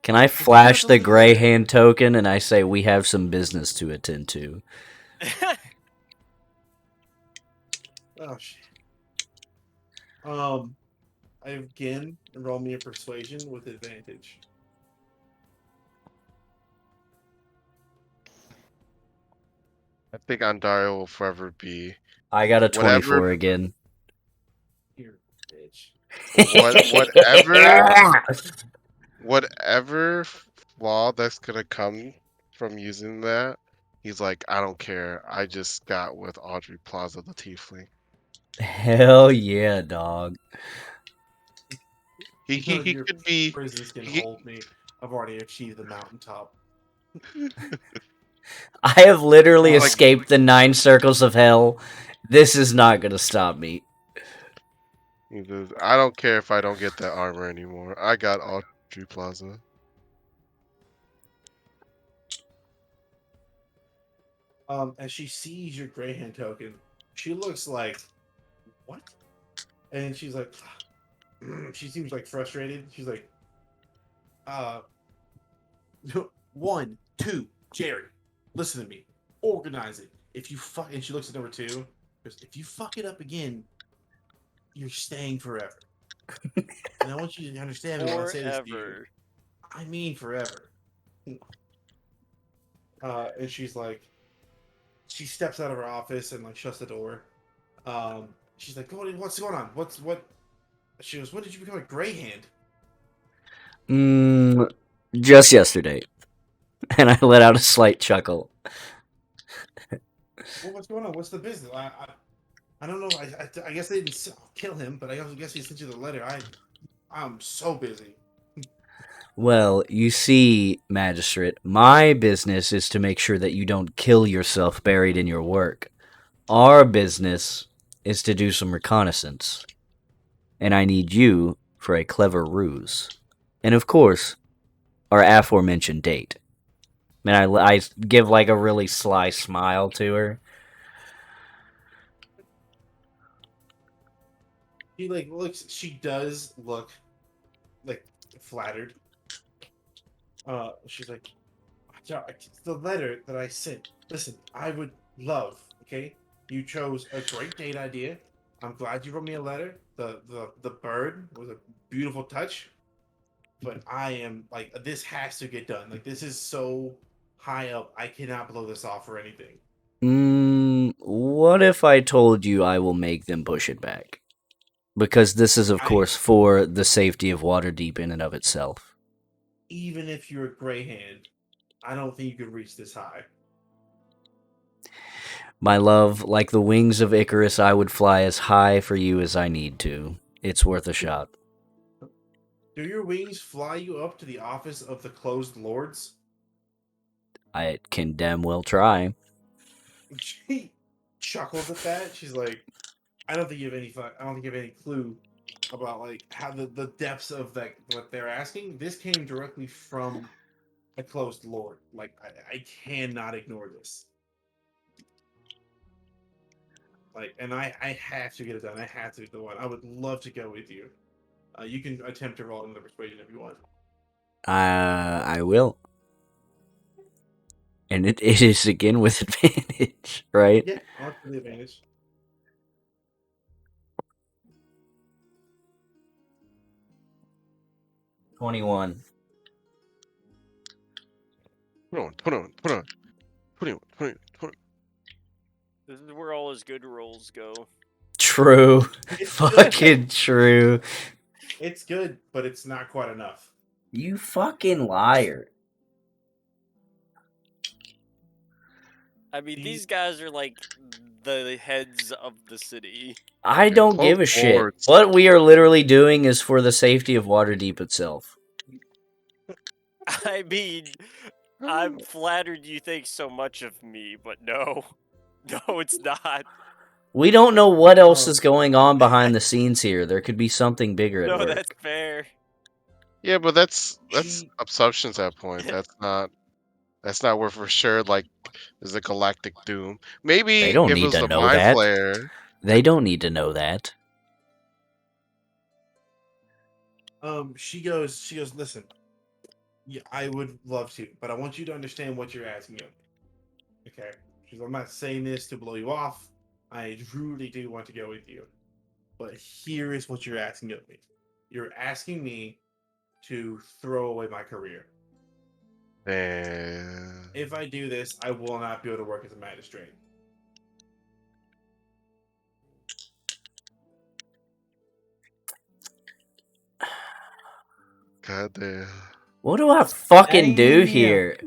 Can I flash the gray hand token and I say we have some business to attend to? Oh shit. Again, roll me a persuasion with advantage. I think Andario will forever be I got a Whatever. 24 again. Here, bitch. whatever flaw that's gonna come from using that. He's like, I don't care. I just got with Audrey Plaza the Tiefling. Hell yeah, dog. He Your could be. prisons can he- hold me. I've already achieved the mountaintop. I have literally Like- escaped the 9 circles of hell. This is not gonna stop me. He says, I don't care if I don't get that armor anymore. I got Audrey Plaza. As she sees your Greyhand token, she looks like, what? And she's like, she seems like frustrated. She's like, 1, 2, Jerry, listen to me. Organize it. If you fuck, and she looks at number 2, goes, if you fuck it up again, you're staying forever. And I want you to understand me when I say this to you. Forever. I mean forever. And she's like, she steps out of her office and like shuts the door. She's like, what's going on? What? She goes, when did you become a Greyhand? Just yesterday. And I let out a slight chuckle. Well, what's going on? What's the business? I don't know. I guess they didn't kill him, but I guess he sent you the letter. I'm so busy. Well, you see, Magistrate, my business is to make sure that you don't kill yourself buried in your work. Our business is to do some reconnaissance. And I need you for a clever ruse. And of course, or aforementioned date. And I give like a really sly smile to her. She like looks. She does look like flattered. She's like, the letter that I sent. Listen, I would love. Okay, you chose a great date idea. I'm glad you wrote me a letter. The bird was a beautiful touch. But I am like, this has to get done. Like, this is so high up. I cannot blow this off or anything. What if I told you I will make them push it back? Because this is, of I course, for the safety of Waterdeep in and of itself. Even if you're a gray hand, I don't think you could reach this high. My love, like the wings of Icarus, I would fly as high for you as I need to. It's worth a shot. Do your wings fly you up to the office of the closed lords? I can damn well try. She chuckles at that. She's like, I don't think you have any I don't think you have any clue about like how the depths of that what they're asking. This came directly from a closed lord. Like I cannot ignore this. Like, and I have to get it done. I have to get the one. I would love to go with you. You can attempt to roll another persuasion if you want. I will. And it is again with advantage, right? Yeah, I'll give you the advantage. $21. Put on. This is where all his good rolls go. True. It's Fucking true. It's good, but it's not quite enough. You fucking liar. I mean, Do you- these guys are like the heads of the city. I And don't close give a shit. boards. What we are literally doing is for the safety of Waterdeep itself. I mean, I'm flattered you think so much of me, but no. No, it's not. We don't know what else Oh. is going on behind the scenes here. There could be something bigger at No, work. that's fair. Yeah, but that's She- assumptions at that point. That's not where for sure like there's a galactic doom. Maybe They don't if it need was to the know mind that. flayer. They don't need to know that. She goes, listen, yeah, I would love to, but I want you to understand what you're asking of me. Okay? She's I'm not saying this to blow you off. I truly do want to go with you. But here is what you're asking of me. You're asking me to throw away my career. And If I do this, I will not be able to work as a magistrate. God damn. What do I fucking do Damn. here?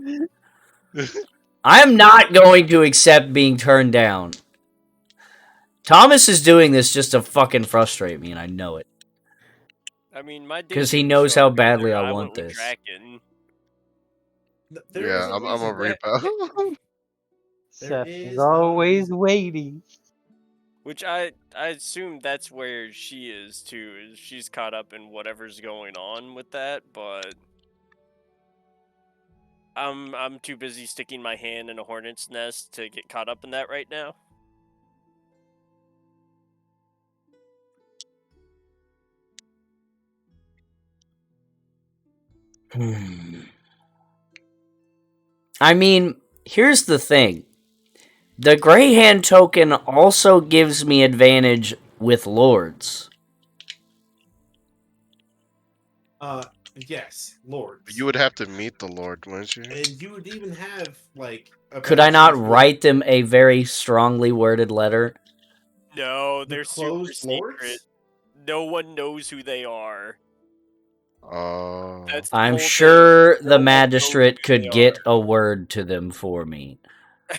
I'm not going to accept being turned down. Thomas is doing this just to fucking frustrate me, and I know it. I mean, my 'Cause date he didn't knows show how up badly either. I I want went with this. Draken. There is Yeah, a I'm a reason that- repo. Seth is is a always reason. waiting. Which I assume that's where she is too. Is she's caught up in whatever's going on with that, but I'm too busy sticking my hand in a hornet's nest to get caught up in that right now. I mean, here's the thing. The Grey Hand token also gives me advantage with lords. Yes, lords. You would have to meet the Lord, wouldn't you? And you would even have like a Could better I not chance with write them a very strongly worded letter? No, the they're super closed secret. lords? No one knows who they are. Oh. That's the I'm whole sure thing. the No one knows magistrate who could they get a word to them for me.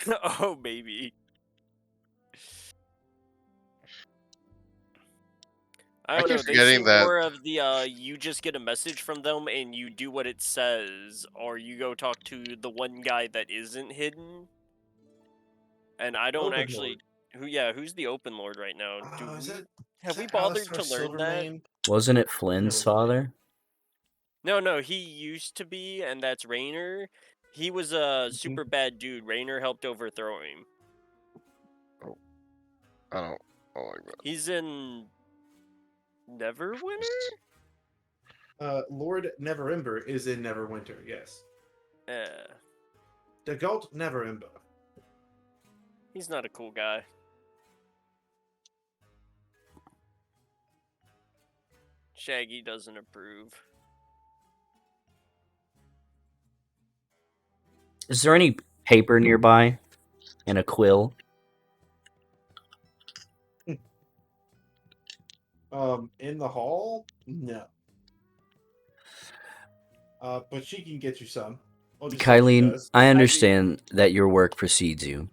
are. Oh, maybe. I I don't keep know. They forgetting seem that. more of the you just get a message from them and you do what it says, or you go talk to the one guy that isn't hidden. And I don't Open actually who's the open lord right now? Lord. Have Is we that bothered Alistair to learn that? Silvermane? Wasn't it Flynn's father? No, he used to be, and that's Rainer. He was a super bad dude. Rainer helped overthrow him. I don't like that. He's in Neverwinter? Lord Neverember is in Neverwinter, yes. The Galt Neverember. He's not a cool guy. Shaggy doesn't approve. Is there any paper nearby and a quill? In the hall? No. But she can get you some. Well, just like she Kylene, does. I understand that your work precedes you.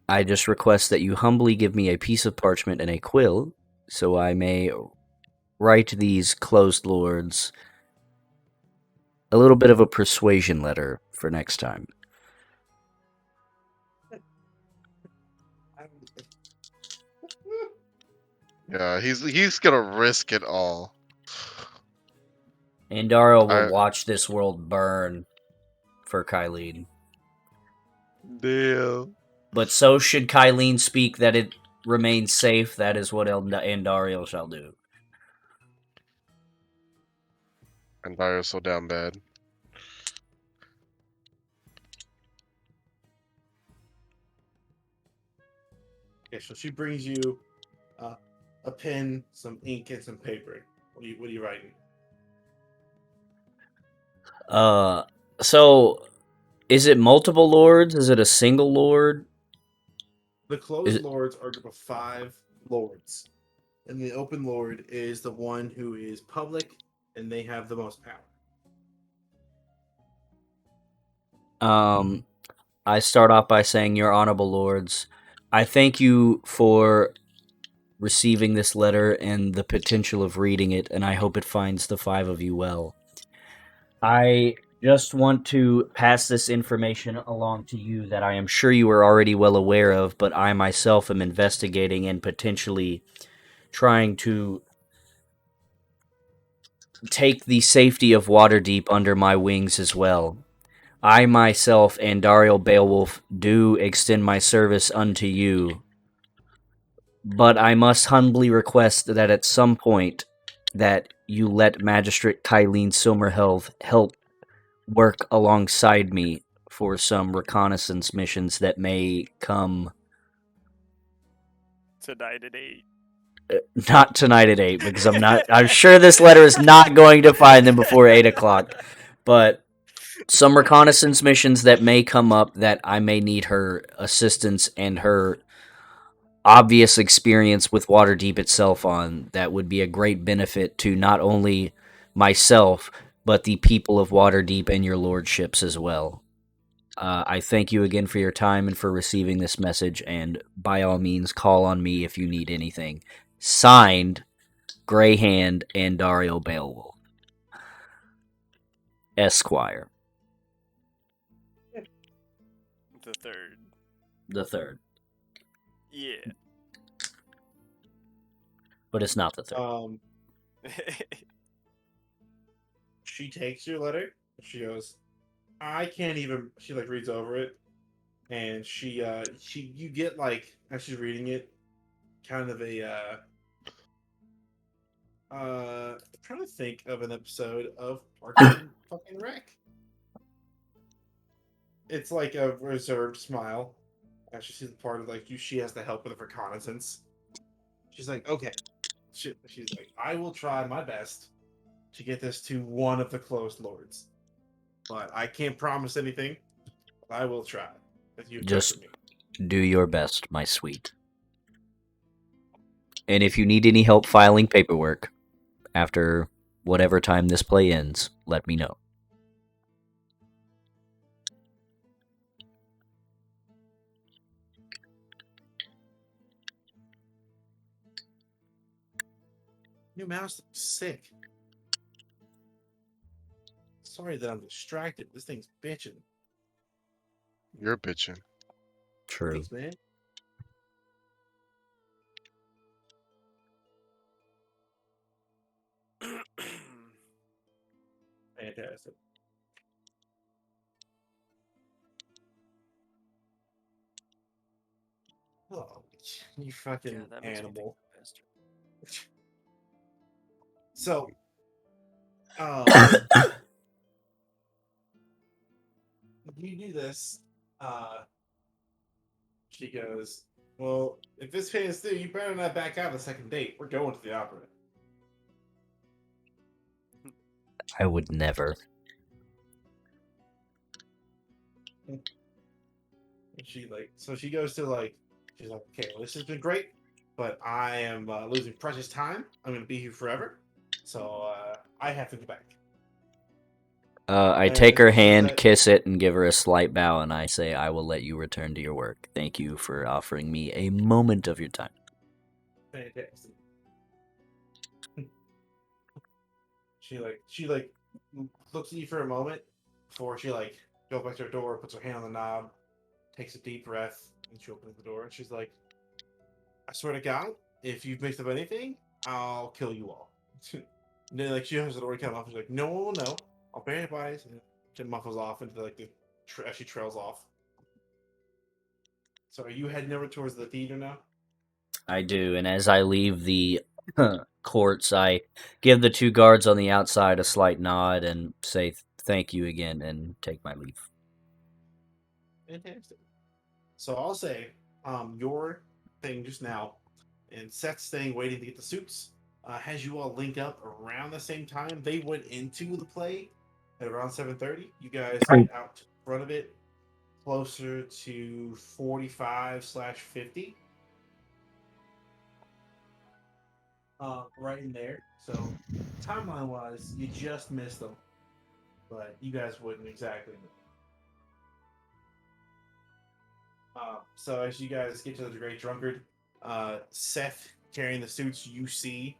I just request that you humbly give me a piece of parchment and a quill, so I may write these closed lords a little bit of a persuasion letter for next time. Yeah, he's gonna risk it all. Andaro will I watch this world burn for Kylene. Damn. But so should Kylene speak that it remains safe, that is what Andariel shall do. And Dario's so damn bad. Okay, so she brings you a pen, some ink, and some paper. What are you writing? So is it multiple lords? Is it a single lord? The closed lords are a group of 5 lords. And the open lord is the one who is public, and they have the most power. I start off by saying, Your Honorable Lords, I thank you for receiving this letter and the potential of reading it, and I hope it finds the 5 of you well. I just want to pass this information along to you that I am sure you are already well aware of, but I myself am investigating and potentially trying to take the safety of Waterdeep under my wings as well. I myself, Andariel Beowulf, do extend my service unto you, but I must humbly request that at some point that you let Magistrate Kylene Silmerhelve help work alongside me for some reconnaissance missions that may come Tonight at 8. not tonight at 8, because I'm sure this letter is not going to find them before 8 o'clock, but some reconnaissance missions that may come up that I may need her assistance and her obvious experience with Waterdeep itself on, that would be a great benefit to not only myself, but the people of Waterdeep and your lordships as well. I thank you again for your time and for receiving this message, and by all means, call on me if you need anything. Signed, Greyhand and Dario Beowulf, Esquire. The 3rd. The 3rd. Yeah. But it's not the 3rd. She takes your letter. She goes, I can't even. She like reads over it, and you get like as she's reading it, kind of a I'm trying to think of an episode of Parks and fucking Rec. It's like a reserved smile as she sees the part of like she has to help with the reconnaissance. She's like, okay. She's like, I will try my best to get this to one of the closed lords, but I can't promise anything. But I will try. If you Just me. do your best, my sweet. And if you need any help filing paperwork after whatever time this play ends, let me know. New mouse looks sick. Sorry that I'm distracted. This thing's bitching. You're bitching. True. Thanks, man. Fantastic. Oh, you fucking God, that makes me think animal. of the bastard. So, you do this. She goes, well, if this pays through, you better not back out the second date. We're going to the opera. I would never. And she she goes to she's like, okay, well, this has been great, but I am losing precious time. I'm going to be here forever, so I have to go back. I And take as her she says hand, that, kiss it, and give her a slight bow, and I say, I will let you return to your work. Thank you for offering me a moment of your time. fantastic. She looks at you for a moment before she goes back to her door, puts her hand on the knob, takes a deep breath, and she opens the door. And she's like, I swear to God, if you've mixed up anything, I'll kill you all. And then she has the door kind of off. She's like, no, no, I'll bury your bodies. And she muffles off into as she trails off. So are you heading over towards the theater now? I do, and as I leave the courts, I give the 2 guards on the outside a slight nod and say thank you again and take my leave. Fantastic. So I'll say, your thing just now, and Seth's thing waiting to get the suits, has you all link up around the same time. They went into the play at around 7:30. You guys get out front of it closer to 45/50. Right in there. So timeline wise, you just missed them, but you guys wouldn't exactly know. So as you guys get to the Great Drunkard, Seth carrying the suits, you see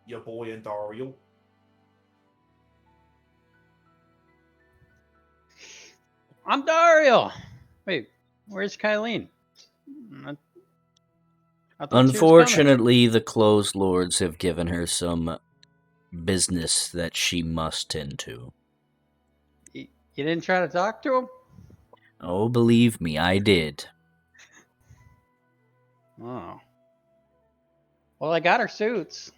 your boy and Daryl. I'm Dario. Wait, where's Kylene? I, I thought she was coming. Unfortunately, the closed lords have given her some business that she must tend to. You didn't try to talk to him? Oh, believe me, I did. Oh. Well, I got her suits.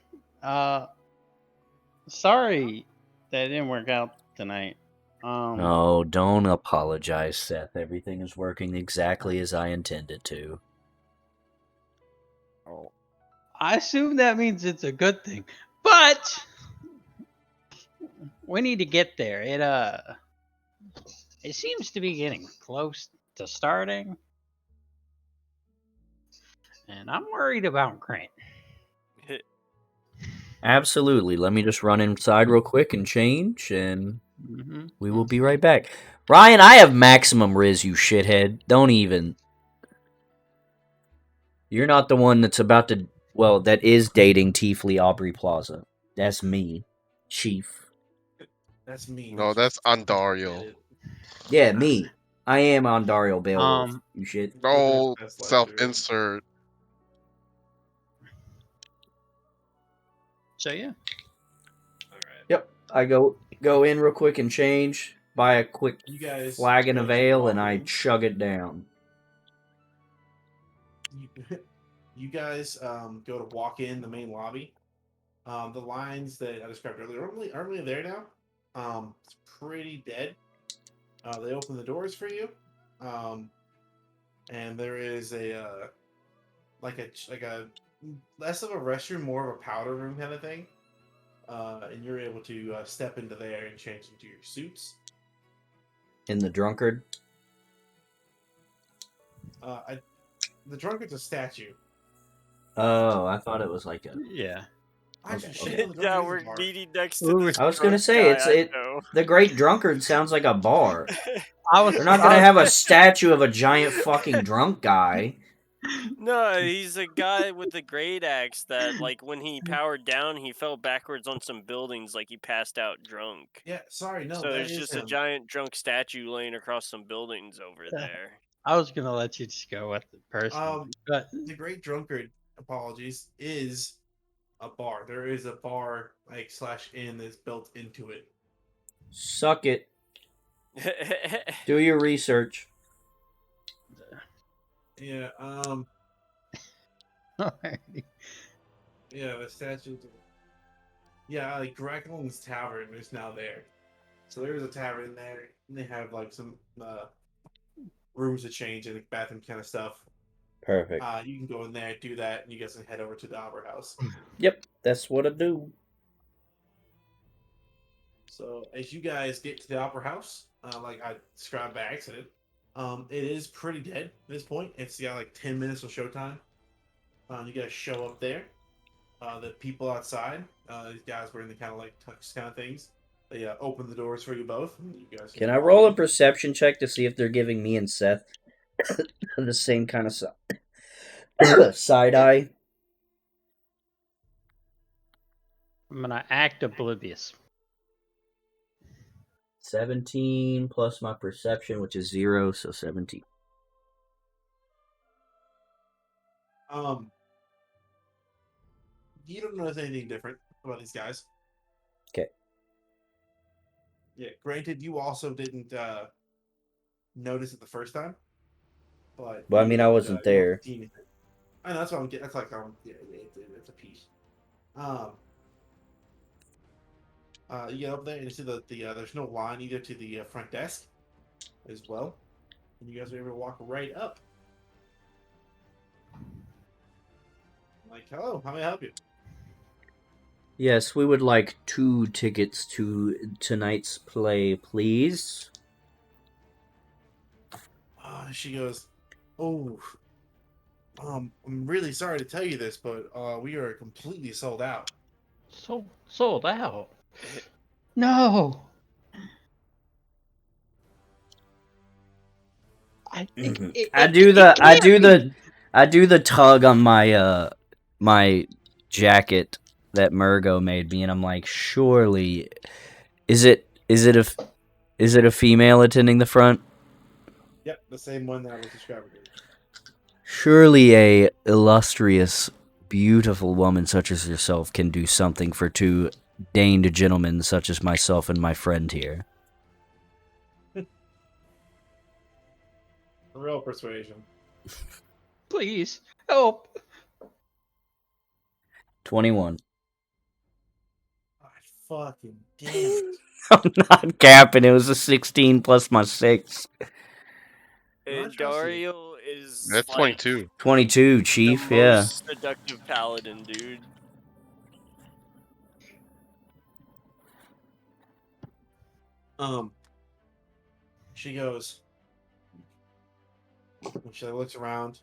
Sorry that it didn't work out tonight. Oh, don't apologize, Seth. Everything is working exactly as I intended to. Oh. I assume that means it's a good thing. But we need to get there. It seems to be getting close to starting. And I'm worried about Grant. Absolutely. Let me just run inside real quick and change, and Mm-hmm. we will be right back. Ryan, I have maximum Riz, you shithead. Don't even. You're not the one that's about to. Well, that is dating Tiefly Aubrey Plaza. That's me, Chief. That's me. No, that's Ondario. Yeah, me. I am Ondario Beowulf. You shit. No Best life there is. self-insert. So yeah. All right. Yep. I go in real quick and change. Buy a quick You guys flagon go of to ale, walk and I in. chug it down. You guys go to walk in the main lobby. The lines that I described earlier aren't really there now. It's pretty dead. They open the doors for you, and there is a like a less of a restroom, more of a powder room kind of thing. And you're able to step into there and change into your suits. In the drunkard. The drunkard's a statue. Oh, I thought it was like a. Yeah. Actually, Okay. shit, no, the Yeah, drunkard is we're a bar. meeting next to Ooh, this. I was gonna drunk say guy I know. the Great Drunkard sounds like a bar. I was They're not gonna have a statue of a giant fucking drunk guy. No, he's a guy with the great axe that, like, when he powered down, he fell backwards on some buildings, like he passed out drunk. Yeah, sorry, no, So that there's is just a him. giant drunk statue laying across some buildings over there. I was gonna let you just go with it personally, but The Great Drunkard, apologies, is a bar. There is a bar /inn that's built into it. Suck it. Do your research. Yeah. Alrighty. Yeah. The statue. Yeah, like Grackling's Tavern is now there. So there's a tavern there, and they have like some rooms to change and like, bathroom kind of stuff. Perfect. You can go in there, do that, and you guys can head over to the Opera House. Yep, that's what I do. So as you guys get to the Opera House, like I described by accident, it is pretty dead at this point. It's got like 10 minutes of showtime. You guys show up there. The people outside, these guys wearing the kind of like tux kind of things. They open the doors for you both. And you guys Can I walk roll a in. perception check to see if they're giving me and Seth the same kind of side eye? I'm gonna act oblivious. 17 plus my perception, which is 0, so 17. You don't notice anything different about these guys. Okay. Yeah, granted, you also didn't notice it the first time, but Well, I you mean, I don't, wasn't you don't there. see anything. I know that's what I'm getting. That's like yeah, it's a piece. You get up there and you see that there's no line either to the front desk, as well, and you guys are able to walk right up. Like, hello, how may I help you? Yes, we would like 2 tickets to tonight's play, please. She goes, oh, I'm really sorry to tell you this, but we are completely sold out. Sold out. No. I do the tug on my my jacket that Murgo made me, and I'm like, surely, is it a female attending the front? Yep, the same one that I was describing. Surely a illustrious, beautiful woman such as yourself can do something for 2 deigned gentlemen such as myself and my friend here. Real persuasion. Please help. 21. Fucking damn it. I'm not capping. It was a 16 plus my 6. And Dario is That's like 22. 22, Chief. the Yeah. most seductive paladin, dude. She goes. She looks around.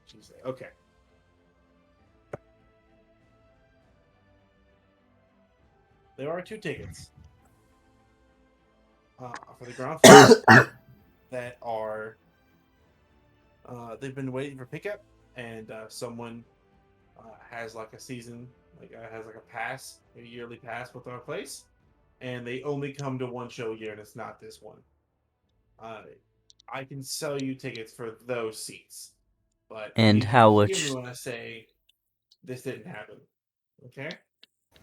She's like, okay. There are 2 tickets for the ground floor that are. They've been waiting for pickup, and someone has like a season, has like a yearly pass with our place, and they only come to one show a year, and it's not this one. I can sell you tickets for those seats, but And you how hear much? me when I say this didn't happen. Okay.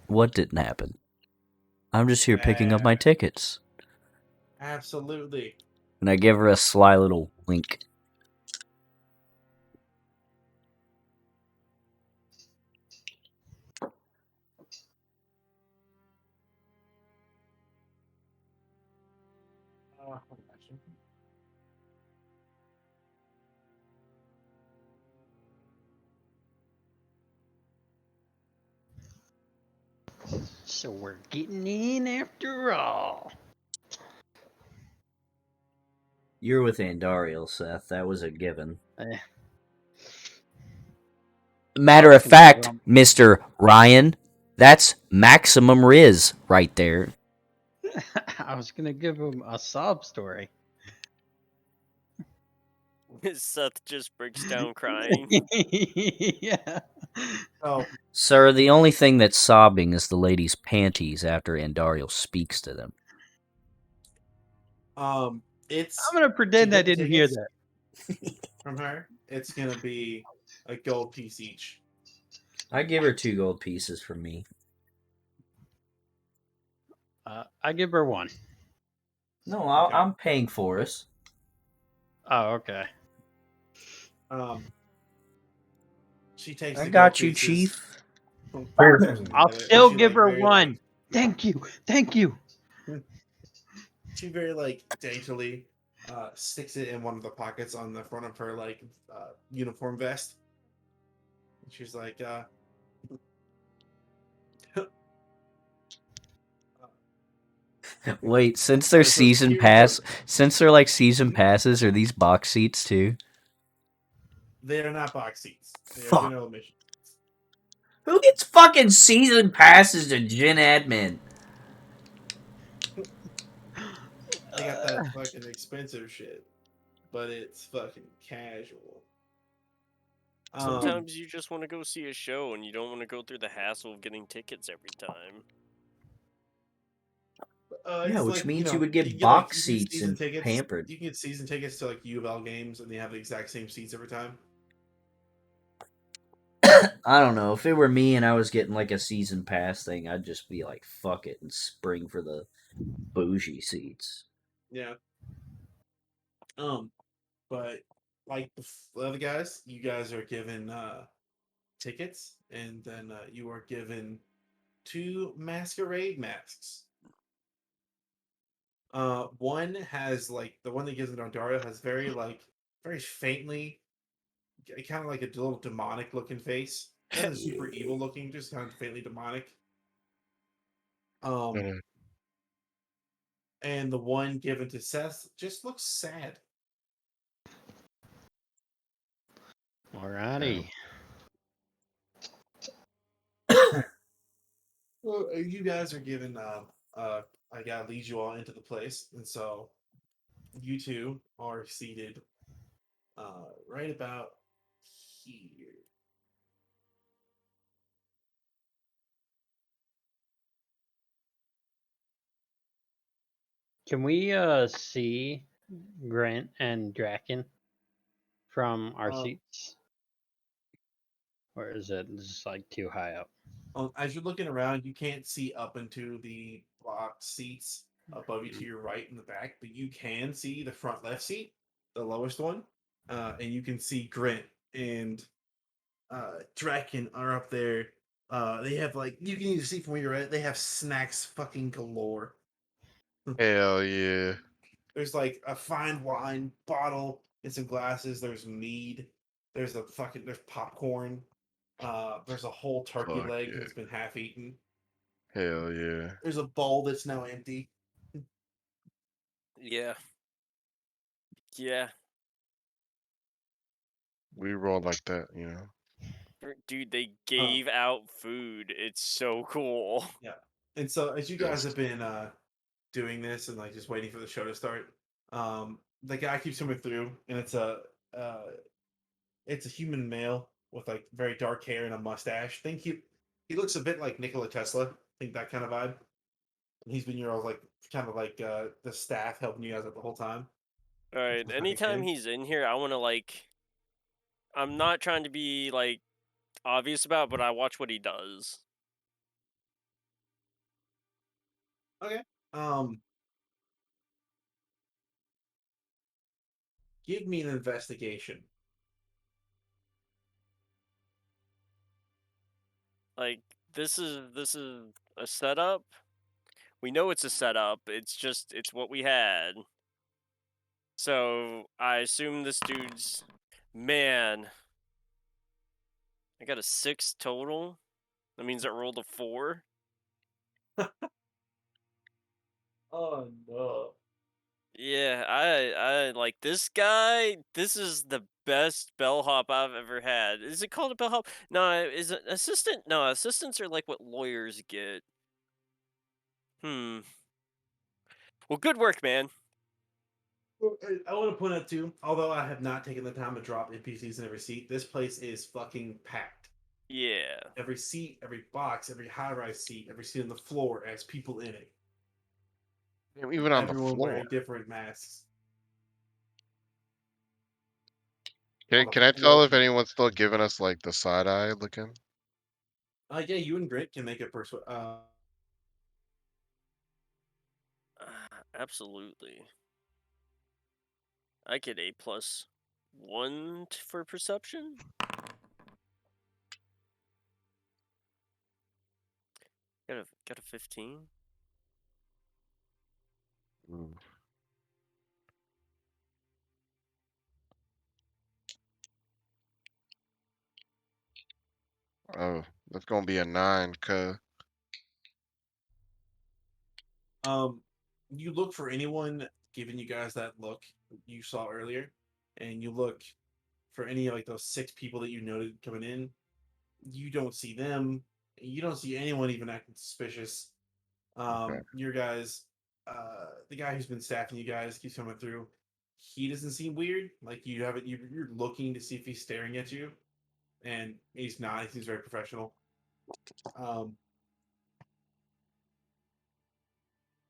What didn't happen? I'm just here picking up my tickets. Absolutely. And I give her a sly little wink. So we're getting in after all. You're with Andariel, Seth. That was a given. Matter of fact, Mr. Ryan, that's maximum Riz right there. I was gonna give him a sob story. Seth just breaks down crying. Yeah. Oh, Sir, the only thing that's sobbing is the lady's panties after Andariel speaks to them. it's. I'm gonna pretend to I get the didn't hear tickets that. from her. It's gonna be a gold piece each. I give her 2 gold pieces from me. I give her one. No, Okay. I'm paying for us. Oh, okay. She takes I the gold got you, pieces. Chief. I'll And still she give like her very like one. Thank you. Thank you. she very like daintily sticks it in one of the pockets on the front of her like uniform vest. And she's like, Wait, since they're so season look, pass, since they're like season passes, are these box seats too? they are not box seats. They are Fuck. general admission. Who gets fucking season passes to Gen Admin? They got that fucking expensive shit, but it's fucking casual. Sometimes you just want to go see a show and you don't want to go through the hassle of getting tickets every time. Yeah, It's which like, you means you know, would you get get like box you can get seats season and tickets. pampered. You can get season tickets to like U of L games, and they have the exact same seats every time. I don't know. If it were me and I was getting like a season pass thing, I'd just be like, fuck it and spring for the bougie seats. Yeah. But like the other guys, you guys are given tickets, and then you are given 2 masquerade masks. One has like the one that gives it on Dario has very faintly, kind of like a little demonic looking face. Nothing super evil looking, just kind of faintly demonic. Um, Mhm. and the one given to Seth just looks sad. Alrighty. Well, you guys are given. I gotta lead you all into the place, and so you two are seated right about here. Can we see Grant and Draken from our Um, seats? Or is it just like too high up? as you're looking around, you can't see up into the blocked seats above you to your right in the back, but you can see the front left seat, the lowest one, and you can see Grant and Draken are up there. They have like you can even see from where you're at. They have snacks fucking galore. Hell yeah. There's like a fine wine bottle and some glasses. There's mead. There's popcorn. There's a whole turkey Fuck leg yeah. that's been half eaten. Hell yeah. There's a bowl that's now empty. Yeah. Yeah. We roll like that, you know. Dude, they Uh, gave out food. It's so cool. yeah. And so as you guys Yes. have been doing this and like just waiting for the show to start, the guy keeps coming through, and uh it's a human male with like very dark hair and a mustache. Think he looks a bit like Nikola Tesla. Think that kind of vibe. And he's been your like kind of like the staff helping you guys out the whole time. All This right. was like a Anytime kid. he's in here, I want to like. I'm not trying to be like obvious about, but I watch what he does. Okay. Um, give me an investigation. Like this is a setup. We know it's a setup. It's what we had. So I assume this dude's man. I got a 6 total. That means I rolled a 4. Oh no. Yeah, I like this guy. This is the best bellhop I've ever had. Is it called a bellhop? No, is it assistant? No, assistants are like what lawyers get. Hmm. Well, good work, man. Well, I want to point out too, although I have not taken the time to drop NPCs in every seat, this place is fucking packed. Yeah. Every seat, every box, every high-rise seat, every seat on the floor has people in it. Damn, even on the Everyone floor. wearing different masks. On Can, the can I floor. tell if anyone's still giving us like the side eye looking? Yeah, you and Grit can make a Absolutely. I get a +1 for perception. Got a 15. Mm. Oh, that's gonna be a 9, cuz. You look for anyone giving you guys that look you saw earlier, and you look for any of like those 6 people that you noted coming in. You don't see them. You don't see anyone even acting suspicious. Okay. Your guys, the guy who's been staffing you guys keeps coming through. He doesn't seem weird. Like you haven't, you're looking to see if he's staring at you, and he's not. He seems very professional. Um,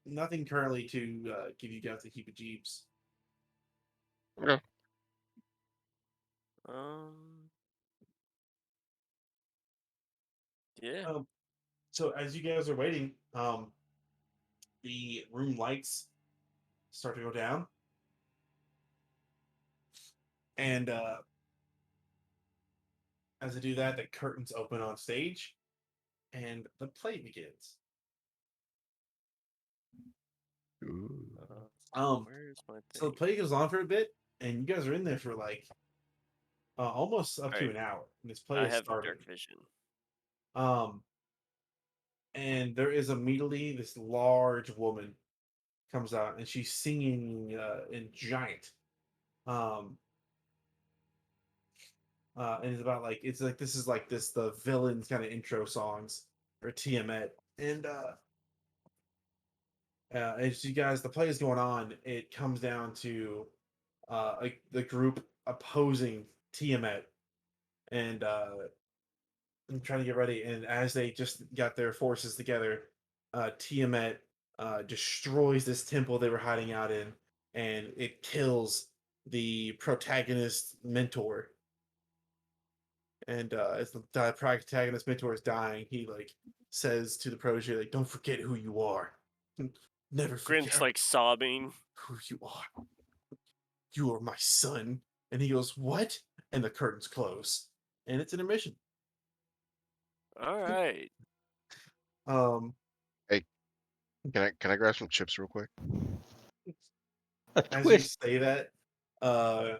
Nothing currently to give you guys the heebie-jeebies. Okay. Um. Yeah. Um, so as you guys are waiting, the room lights start to go down, and as they do that, the curtains open on stage, and the play begins. Ooh. Um, Where's my so the thing? play goes on for a bit, and you guys are in there for like almost up All to right. an hour, and this play I is have starting. dark vision. Um, and there is immediately this large woman comes out, and she's singing in giant. Um, and it's about like this is like this the villains kind of intro songs for Tiamat, and as you guys the play is going on, it comes down to like the group opposing Tiamat, and I'm trying to get ready. And as they just got their forces together, Tiamat destroys this temple they were hiding out in, and it kills the protagonist mentor. And as the protagonist mentor is dying, he like says to the protege, like, "Don't forget who you are. Never Grint's forget like sobbing. who you are. You are my son." And he goes, "What?" And the curtains close, and it's an intermission. All right. Um, Hey, can I grab some chips real quick? A as you twist. say that, uh,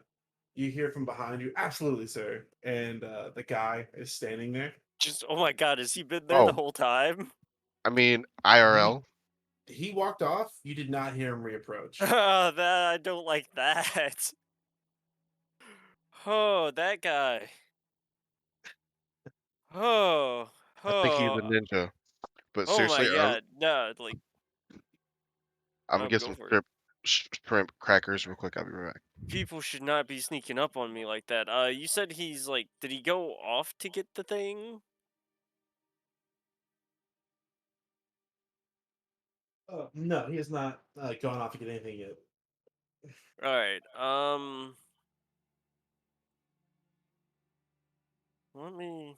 you hear from behind you, "Absolutely, sir." And the guy is standing there. Just oh my god, has he been there the Oh, whole time? I mean He IRL. he walked off. You did not hear him reapproach. That I don't like that. Oh, that guy. Oh, I think he's a oh, ninja. But oh my seriously, god. No, like, I'm gonna get go some for it. shrimp crackers real quick. I'll be right back. People should not be sneaking up on me like that. You said he's like, did he go off to get the thing? No, he has not gone off to get anything yet. All right. Let me,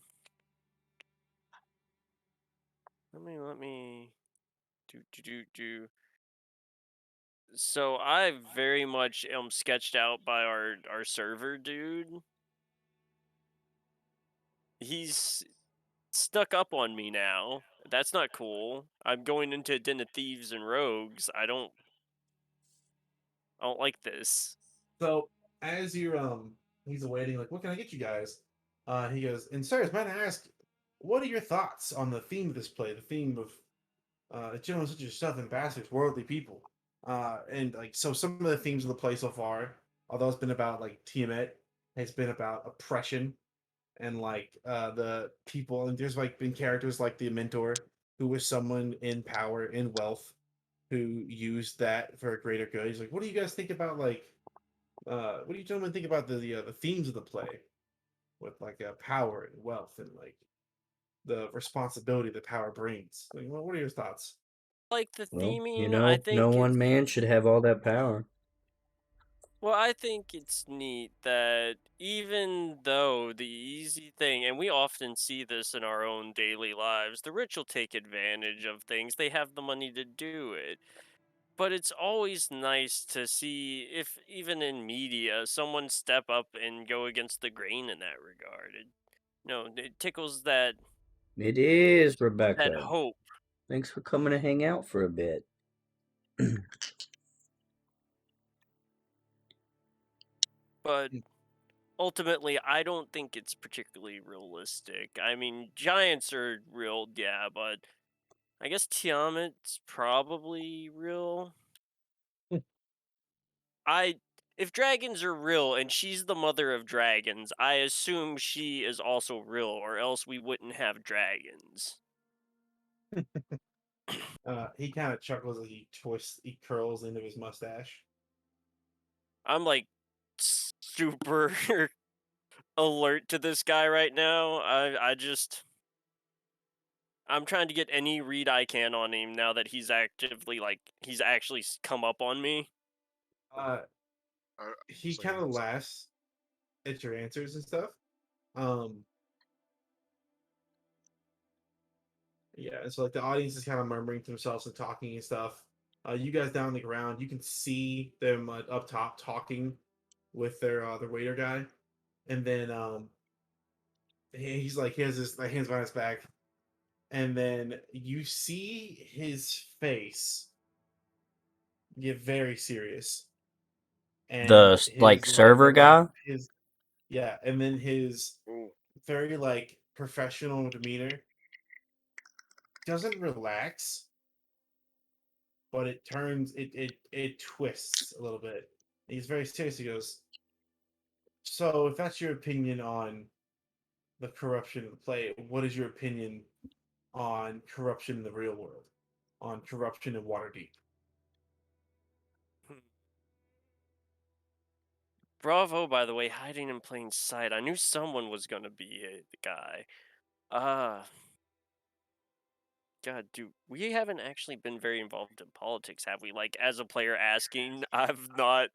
let me do. So I very much am sketched out by our server dude. He's stuck up on me now. That's not cool. I'm going into a den of thieves and rogues. I don't like this. So as you're he's awaiting, like, "What can I get you guys?" He goes, "And sirs, might I ask, what are your thoughts on the theme of this play? The theme of gentlemen such as yourself, ambassadors, worldly people." And like so some of the themes of the play so far, although it's been about like Tiamat, it's been about oppression and like the people, and there's like been characters like the mentor who was someone in power, in wealth, who used that for a greater good. He's like, "What do you guys think about like what do you gentlemen think about the themes of the play with like power and wealth and like the responsibility that power brings? Like, what are your thoughts?" Like the Well, theming, I no think one is man should have all that power. well, I think it's neat that even though the easy thing, and we often see this in our own daily lives, the rich will take advantage of things. They have the money to do it. But it's always nice to see if, even in media, someone step up and go against the grain in that regard. It tickles It is, that Rebecca. hope. Thanks for coming to hang out for a bit. But ultimately, I don't think it's particularly realistic. I mean, giants are real, yeah, but I guess Tiamat's probably real. If dragons are real and she's the mother of dragons, I assume she is also real, or else we wouldn't have dragons. He kind of chuckles as he curls into his mustache. I'm like super alert to this guy right now. I'm trying to get any read I can on him now that he's actually come up on me. Uh, I he was like, kind of laughs at your answers and stuff. Um, yeah, so like the audience is kind of murmuring to themselves and talking and stuff. You guys down on the ground, you can see them up top talking with their waiter guy, and then he's like he has his like, hands behind his back, and then you see his face get very serious, and The like server guy. his yeah, and then his ooh, very like professional demeanor doesn't relax, but it twists a little bit. He's very serious. He goes, "So, if that's your opinion on the corruption of the play, what is your opinion on corruption in the real world, on corruption in Waterdeep?" Bravo, by the way, hiding in plain sight. I knew someone was gonna be the guy. Ah, God, dude, we haven't actually been very involved in politics, have we? Like, as a player asking, I've not.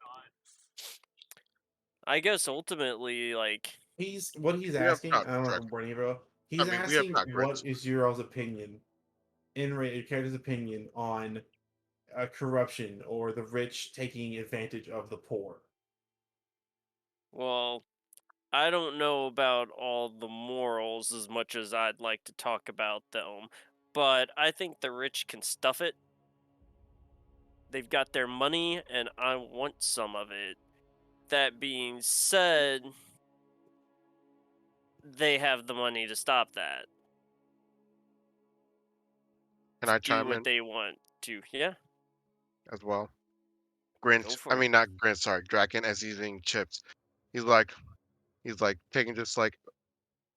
I guess ultimately, like, He's we have asking. talked I don't know if I'm directly. wording it real. I He's mean, we have asking, talked what directly. is your all's opinion your character's opinion on corruption or the rich taking advantage of the poor? well, I don't know about all the morals as much as I'd like to talk about them, but I think the rich can stuff it. They've got their money, and I want some of it. That being said, they have the money to stop that. Can I Do chime what in they want to. Yeah, as well? go Grinch, I for it. mean not Grinch, sorry, Draken as he's eating chips. He's like taking just like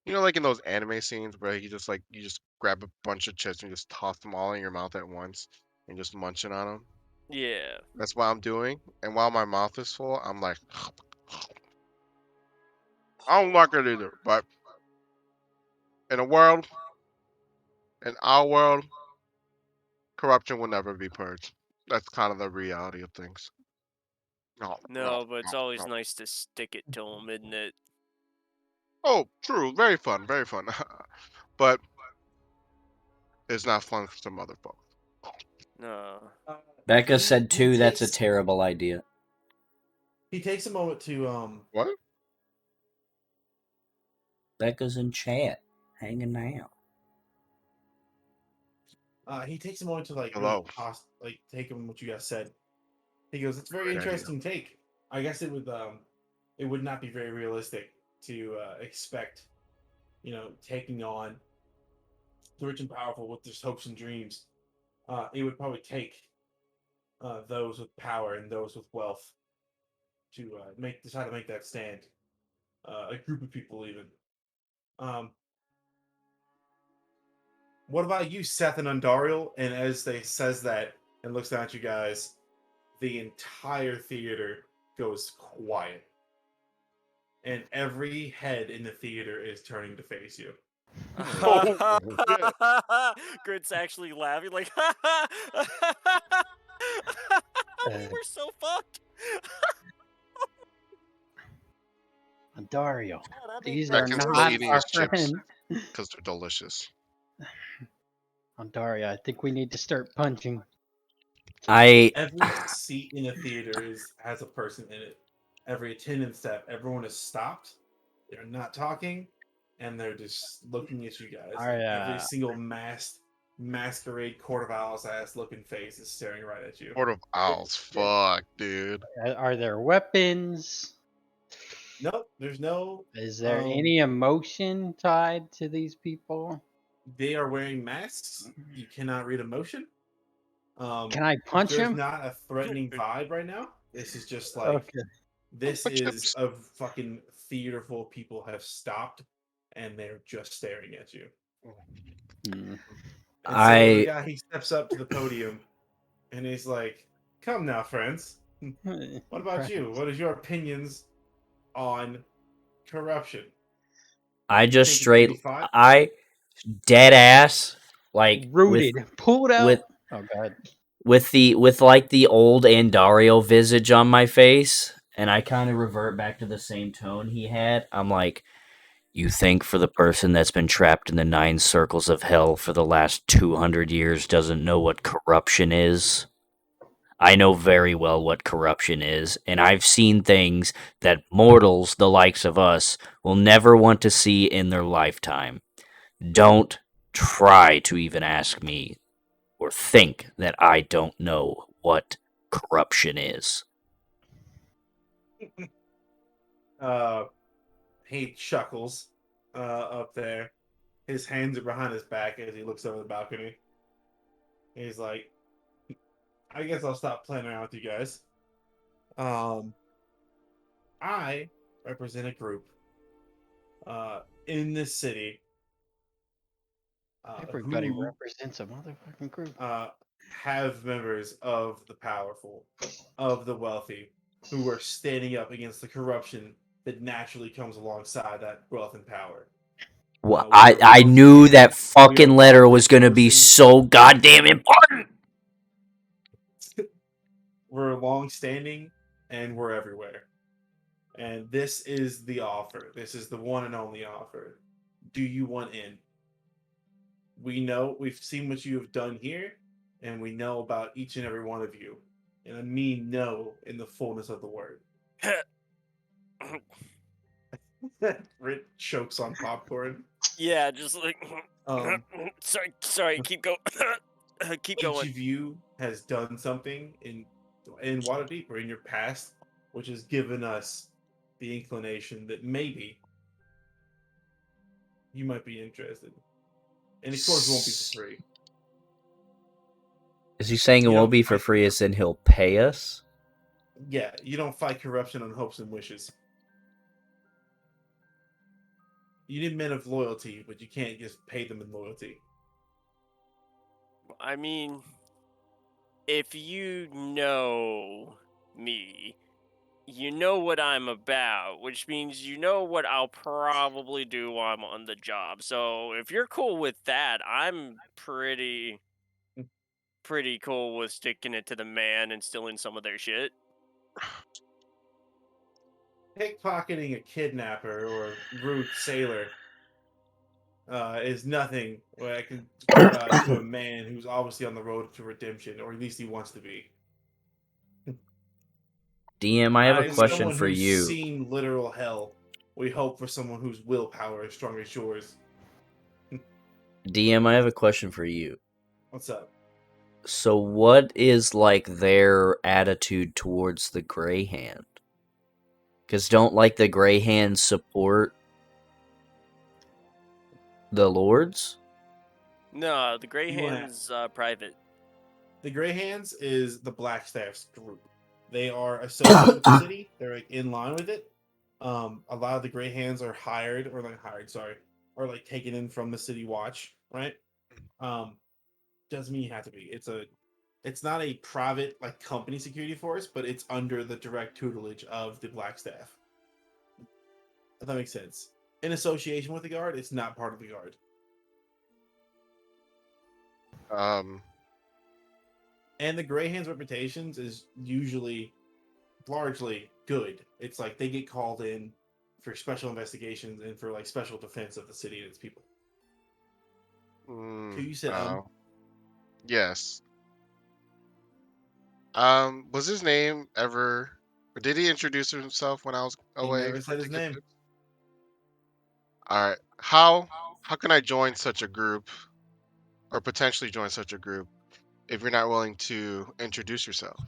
like in those anime scenes where he just like you just grab a bunch of chips and you just toss them all in your mouth at once and just munching on them. Yeah. That's what I'm doing. And while my mouth is full, I'm like, I don't like it either. But in a world, in our world, corruption will never be purged. That's kind of the reality of things. No, no, No, but it's no, always no. nice to stick it to them, isn't it? Oh, true. Very fun. Very fun. But it's not fun for some other folks. No. Becca He said he too. That's a takes terrible idea. he takes a moment to What? Becca's in chat, hanging out. he takes a moment to like really Hello. like take in what you guys said. He goes, "It's a very Great idea. interesting take. I guess it would not be very realistic to expect, taking on the rich and powerful with just hopes and dreams. It would probably take those with power and those with wealth to decide to make that stand. A group of people, even. Um, what about you, Seth and Undariel?" And as they says that and looks down at you guys, the entire theater goes quiet, and every head in the theater is turning to face you. Oh, shit. Grit's actually laughing like we're so fucked. Dario, God, I think these are that's Draken's still not eating crazy. our his chips friends. because they're delicious. Dario, I think we need to start punching. I Every seat in a theater has a person in it. Every attendance step, everyone is stopped. They're not talking, and they're just looking at you guys. Are, Like every single masquerade court of owls ass looking face is staring right at you. Court of Owls. Fuck, dude. are there weapons? Nope, there's no. Is there any emotion tied to these people? They are wearing masks. You cannot read emotion. Can I punch There's him? not a threatening vibe right now. This is just like Okay. this Punch him. is a fucking theater full of people have stopped and they're just staring at you. Hmm. And so the I guy he steps up to the podium and he's like, "Come now, friends. What about you? What is your opinions on corruption? I You just think it should straight be fought?" I dead ass like Rooted. Pulled out. with Oh god. with like the old Andario visage on my face, and I kind of revert back to the same tone he had. I'm like, you think for the person that's been trapped in the 9 circles of hell for the last 200 years doesn't know what corruption is? I know very well what corruption is, and I've seen things that mortals, the likes of us, will never want to see in their lifetime. Don't try to even ask me or think that I don't know what corruption is. He chuckles up there. His hands are behind his back as he looks over the balcony. He's like, I guess I'll stop playing around with you guys. I represent a group in this city Everybody who represents a motherfucking group. have members of the powerful, of the wealthy, who are standing up against the corruption that naturally comes alongside that wealth and power. Well, We are I knew that we are fucking letter was going to be long-standing so goddamn important. we're long standing and we're everywhere. And this is the offer. This is the one and only offer. Do you want in? We know we've seen what you have done here, and we know about each and every one of you. And I mean know in the fullness of the word. Rit chokes on popcorn. Yeah, just like Um, sorry, keep going. Keep each going. of you has done something in Waterdeep or in your past, which has given us the inclination that maybe you might be interested. And of course, it won't be for free. Is he saying it You won't don't be for fight, free as in he'll pay us? yeah, you don't fight corruption on hopes and wishes. You need men of loyalty, but you can't just pay them in loyalty. I mean, if you know me, you know what I'm about, which means you know what I'll probably do while I'm on the job. So if you're cool with that, I'm pretty cool with sticking it to the man and stealing some of their shit. Pickpocketing a kidnapper or a rude sailor is nothing to a man who's obviously on the road to redemption, or at least he wants to be. DM, I have a I As question someone for who's you. seen literal hell, we hope for someone whose willpower is strong as yours. DM, I have a question for you. What's up? So, what is like their attitude towards the Gray Hand? Because don't like the Gray Hand support the Lords? No, the Grey You wanna- Hand's private. The Grey Hands is the Blackstaff's group. They are associated with the city. They're like in line with it. A lot of the Grey Hands are or like taken in from the City Watch, right? Doesn't mean you have to be. It's not a private like company security force, but it's under the direct tutelage of the Blackstaff. If that makes sense. In association with the guard, it's not part of the guard. And the Grey Hands' reputations is usually largely good. It's like they get called in for special investigations and for like special defense of the city and its people. Who you said Yes. Was his name ever? Or did he introduce himself when I was He away never said his to get name. tips? All right. How can I join such a group, or potentially join such a group, if you're not willing to introduce yourself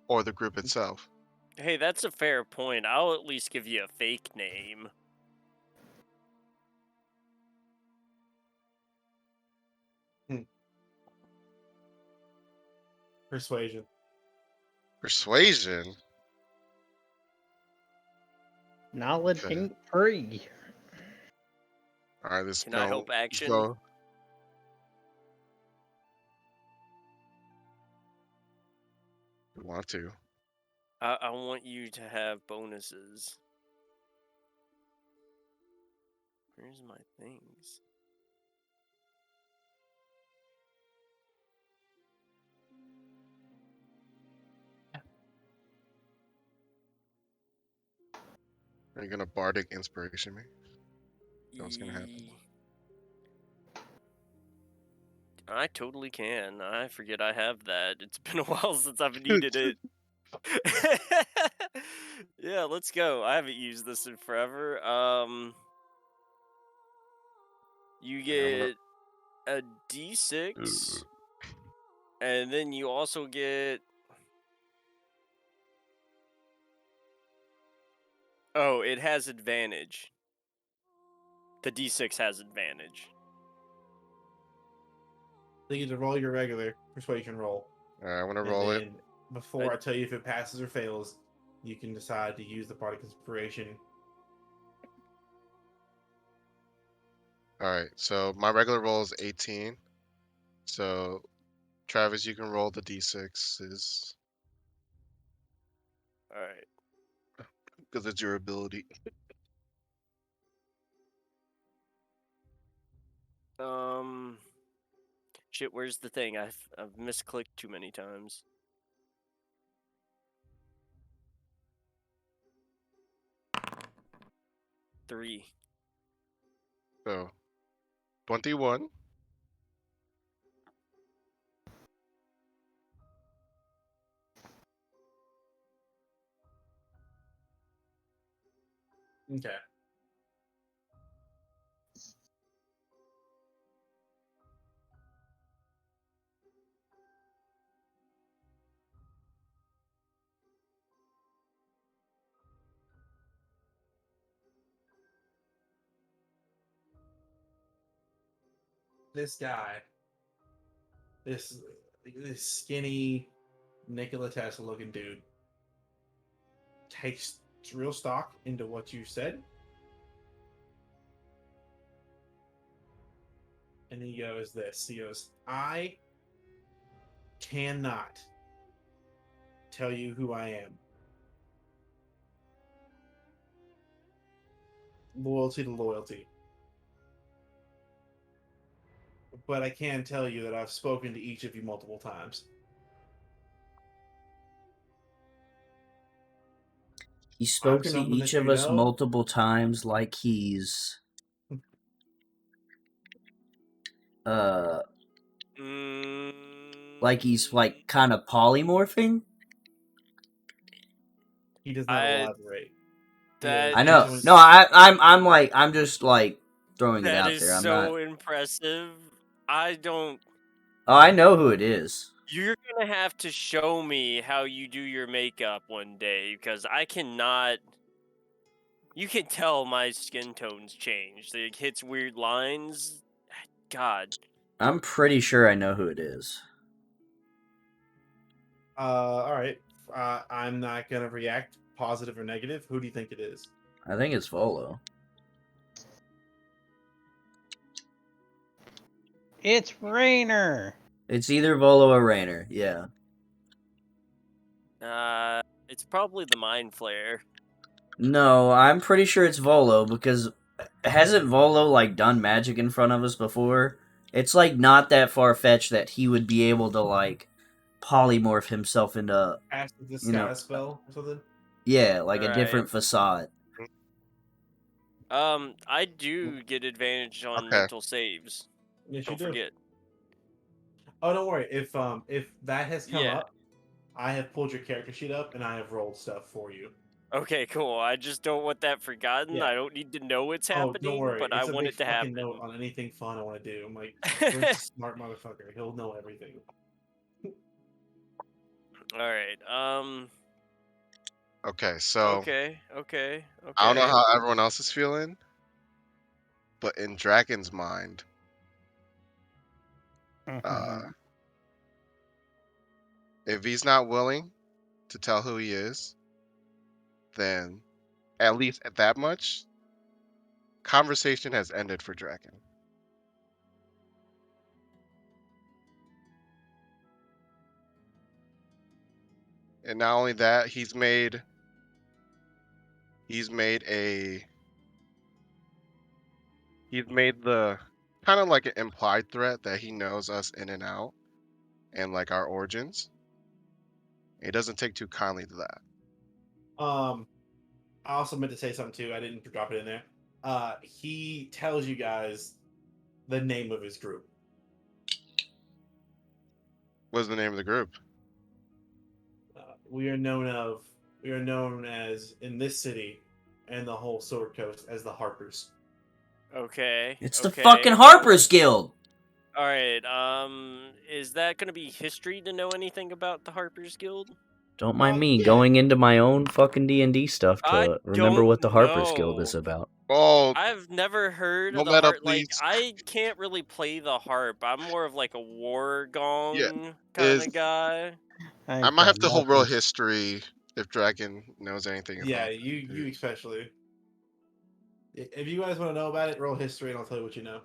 or the group itself? Hey, that's a fair point. I'll at least give you a fake name. Persuasion. Persuasion. Knowledge Okay. ain't free. All right. Let's Can I go. help Let's action? go. You want to? I want you to have bonuses. Where's my things? Are you gonna bardic inspiration me? That's what's gonna happen. I totally can. I forget I have that. It's been a while since I've needed it. Yeah, let's go. I haven't used this in forever. You Okay, I'm gonna. get a D6, and then you also get. Oh, it has advantage. The D6 has advantage. So you get to roll your regular persuasion roll, All right, I'm gonna and roll it. then before I tell you if it passes or fails, you can decide to use the bardic inspiration. All right. So my regular roll is 18. So Travis, you can roll the d6s All right. because it's your ability. Shit. Where's the thing? I've misclicked too many times. Three. So 21. Okay. This guy, this skinny Nikola Tesla looking dude, takes real stock into what you said, and he goes this. He goes, "I cannot tell you who I am. Loyalty to loyalty. But I can tell you that I've spoken to each of you multiple times." He I spoke can to open each let of you us know. multiple times like he's uh like he's like kind of polymorphing. He does not elaborate. That I know. is No, I'm like I'm just like throwing it that out is there. I'm so not. impressive. I don't. Oh, I know who it is. You're gonna have to show me how you do your makeup one day because I cannot. You can tell my skin tone's changed. It hits weird lines. God. I'm pretty sure I know who it is. All right. I'm not gonna react positive or negative. Who do you think it is? I think it's Volo. It's Rainer. It's either Volo or Rainer. Yeah. It's probably the Mind Flare. No, I'm pretty sure it's Volo because hasn't Volo like done magic in front of us before? It's like not that far fetched that he would be able to like polymorph himself into Cast the you know disguise spell or something? yeah like a Alright. different facade. I do get advantage on Okay. mental saves. Yes, you Don't do. forget. Oh, don't worry. If that has come Yeah. up, I have pulled your character sheet up and I have rolled stuff for you. Okay, cool. I just don't want that forgotten. Yeah. I don't need to know it's Oh, don't happening, worry. but I It's a want big it to fucking happen. note on anything fun I want to do. I'm like, Brent's a smart motherfucker. He'll know everything. All right. Okay, so Okay. I don't know how everyone else is feeling, but in Dragon's mind, if he's not willing to tell who he is, then at least at that much, conversation has ended for Dragon. And not only that, he's made the kind of like an implied threat that he knows us in and out and like our origins. He doesn't take too kindly to that. I also meant to say something too. I didn't drop it in there. He tells you guys the name of his group. What's the name of the group? We are known as in this city and the whole Sword Coast as the Harpers. Okay. It's the fucking Harper's Guild. All right. Is that gonna be history to know anything about the Harper's Guild? Don't mind me Yeah. going into my own fucking D&D stuff I to remember what the don't Harper's Guild is know. about. Oh, I've never heard no of the meta, harp. Like, please. I can't really play the harp. I'm more of like a war gong kind Is of guy. I might have to hold roll history if Dragon knows anything Yeah, about you especially. If you guys want to know about it, roll history and I'll tell you what you know.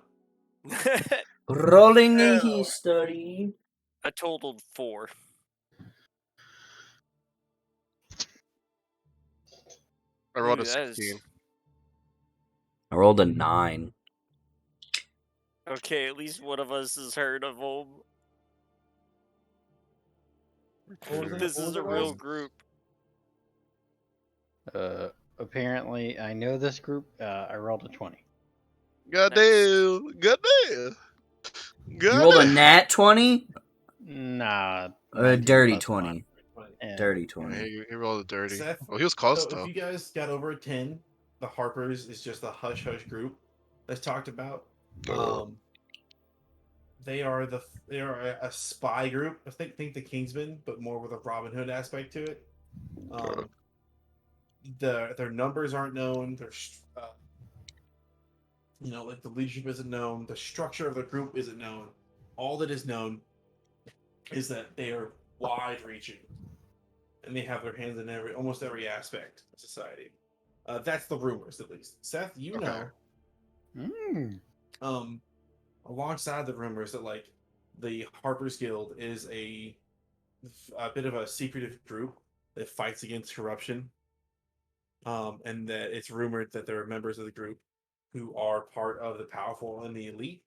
Rolling a history. I totaled 4. I rolled Ooh, a that 16. is I rolled a 9. okay. At least one of us has heard of them. This is a real group. Apparently, I know this group. I rolled a 20. Goddamn. Goddamn. You rolled a Goddamn. nat 20? Nah. Or a 19 dirty plus 20? Yeah. Dirty Yeah, 20. he rolled a dirty. Seth, Well, he was close so if though. you guys got over a 10, the Harpers is just a hush hush group that's talked about. They are a spy group. I think the Kingsmen, but more with a Robin Hood aspect to it. Their numbers aren't known. Their like the leadership isn't known. The structure of the group isn't known. All that is known is that they are wide reaching, and they have their hands in almost every aspect of society. That's the rumors, at least. Seth, you Okay. know, alongside the rumors that like the Harper's Guild is a bit of a secretive group that fights against corruption, and that it's rumored that there are members of the group who are part of the powerful and the elite.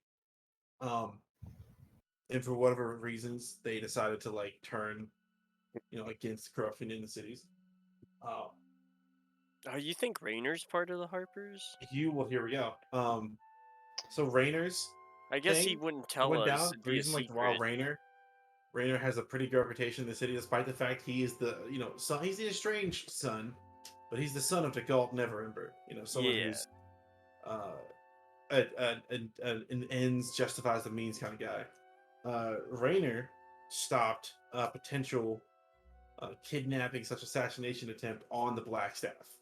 And for whatever reasons, they decided to like turn, against corruption in the cities. Oh, you think Rainer's part of the Harpers? Here we go. So Rainer's I guess he thing wouldn't tell went us. down. It'd The be a reason, like, while secret. Rainer has a pretty good reputation in the city, despite the fact he is the son. He's the estranged son, but he's the son of the Galt Neverember. Someone Yeah. who's an ends justifies the means kind of guy. Rainer stopped a potential kidnapping / assassination attempt on the Blackstaff,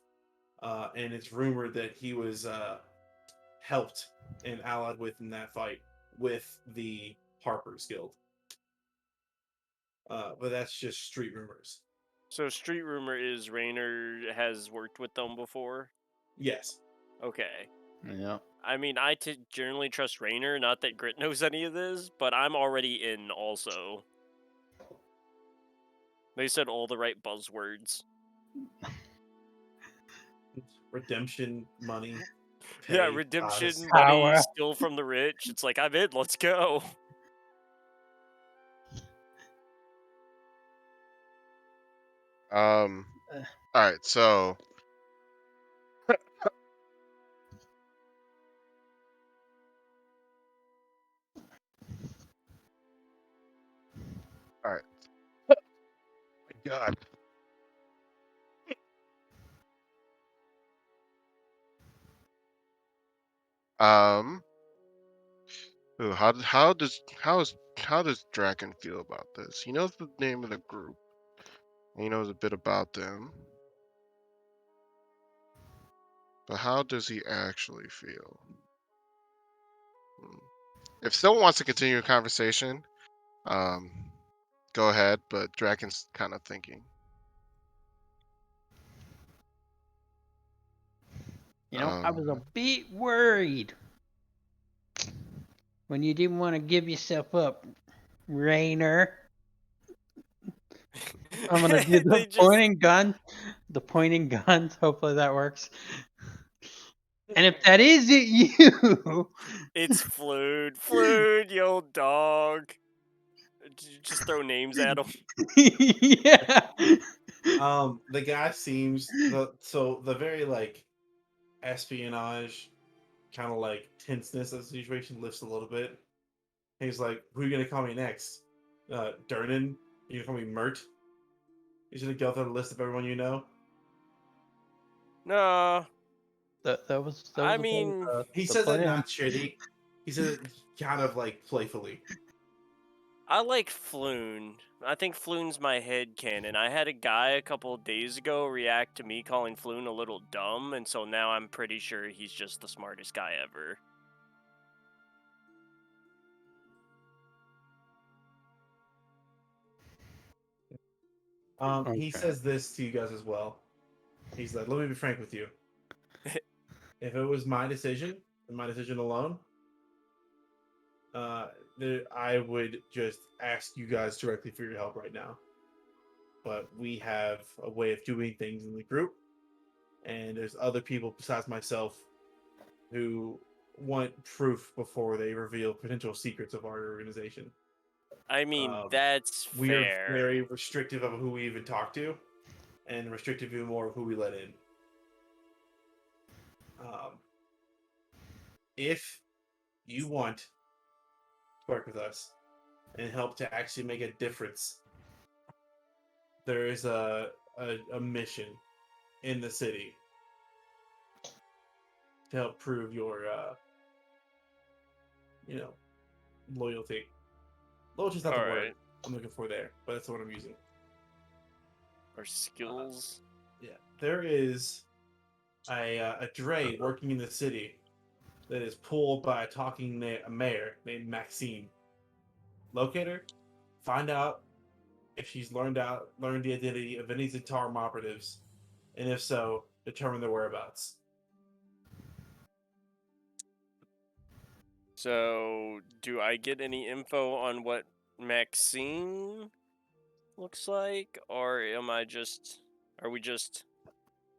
and it's rumored that he was helped and allied with in that fight with the Harper's Guild. But that's just street rumors. So street rumor is Rainer has worked with them before. Yes. Okay. Yeah. I mean, I generally trust Rainer. Not that Grit knows any of this, but I'm already in. Also, they said all the right buzzwords. Redemption money. Yeah, pay, redemption, status. money, Power. steal from the rich. It's like, I'm in. Let's go. All right, so all right. God. Ooh, how does Draken feel about this? He knows the name of the group. And he knows a bit about them. But how does he actually feel? If someone wants to continue a conversation, go ahead. But Draken's kind of thinking. You know, I was a bit worried when you didn't want to give yourself up, Rainer. I'm gonna do They the just- pointing gun. The pointing guns. Hopefully that works. And if that isn't you, It's Flood, you old dog. Just throw names at him. yeah. The guy seems the very like espionage kind of like tenseness of the situation lifts a little bit. He's like, "Who are you gonna call me next? Durnan? You gonna call me Mert? You gonna go through the list of everyone you know?" No, That was I the mean, He the says it plan. not shitty. He says it kind of like playfully. I like Floon. I think Floon's my head canon. I had a guy a couple of days ago react to me calling Floon a little dumb, and so now I'm pretty sure he's just the smartest guy ever. He says this to you guys as well. He's like, "Let me be frank with you. If it was my decision and my decision alone, I would just ask you guys directly for your help right now. But we have a way of doing things in the group, and there's other people besides myself who want proof before they reveal potential secrets of our organization. I mean, Um, that's We are fair. very restrictive of who we even talk to, and restrictive even more of who we let in. If you want to work with us and help to actually make a difference, there is a mission in the city to help prove your loyalty. Loyalty's not the word Alright. I'm looking for there, but that's what I'm using. Our skills. Yeah, there is a dray working in the city that is pulled by a talking mayor named Maxine. Locate her, find out if she's learned the identity of any Zentarum operatives, and if so, determine their whereabouts. So, do I get any info on what Maxine looks like, or are we just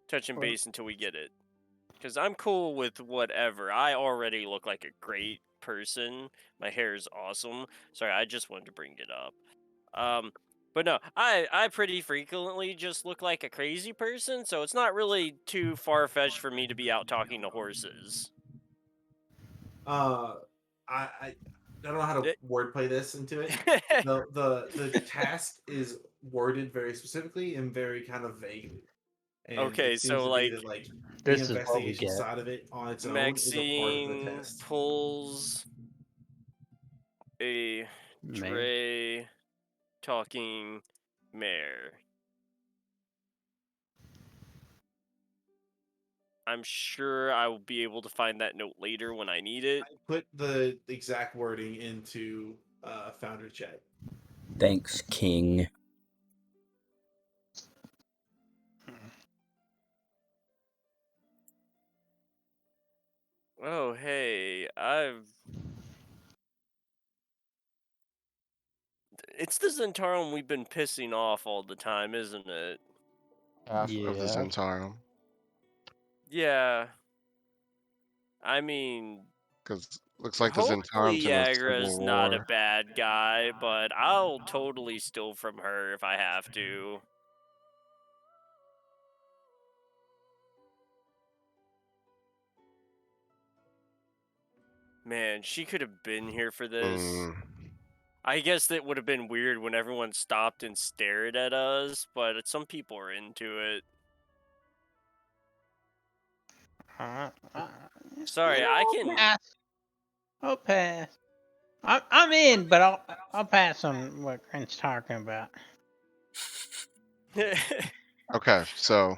touching Or- base until we get it? Because I'm cool with whatever. I already look like a great person. My hair is awesome. Sorry, I just wanted to bring it up. But no, I pretty frequently just look like a crazy person, so it's not really too far-fetched for me to be out talking to horses. I don't know how to wordplay this into it. The task is worded very specifically and very kind of vaguely, and Okay, it seems so to be like that like the This is what we investigation get. side of it on its own is a part of the Maxine test. pulls a Mayor. Dre talking mare. I'm sure I will be able to find that note later when I need it. I put the exact wording into founder chat. Thanks, King. Oh, hey, It's the Zentarum we've been pissing off all the time, isn't it? Half of the Yeah. Zentarum. Yeah. I mean, Because looks like the hopefully Zentarum's in a Yagra's civil not a war. bad guy, but I'll totally steal from her if I have to. Man, she could have been here for this. Mm. I guess that would have been weird when everyone stopped and stared at us, but some people are into it. Uh, uh, Sorry, I I'll can. pass. I'll pass. I'm in, but I'll pass on what Grant's talking about. Okay, so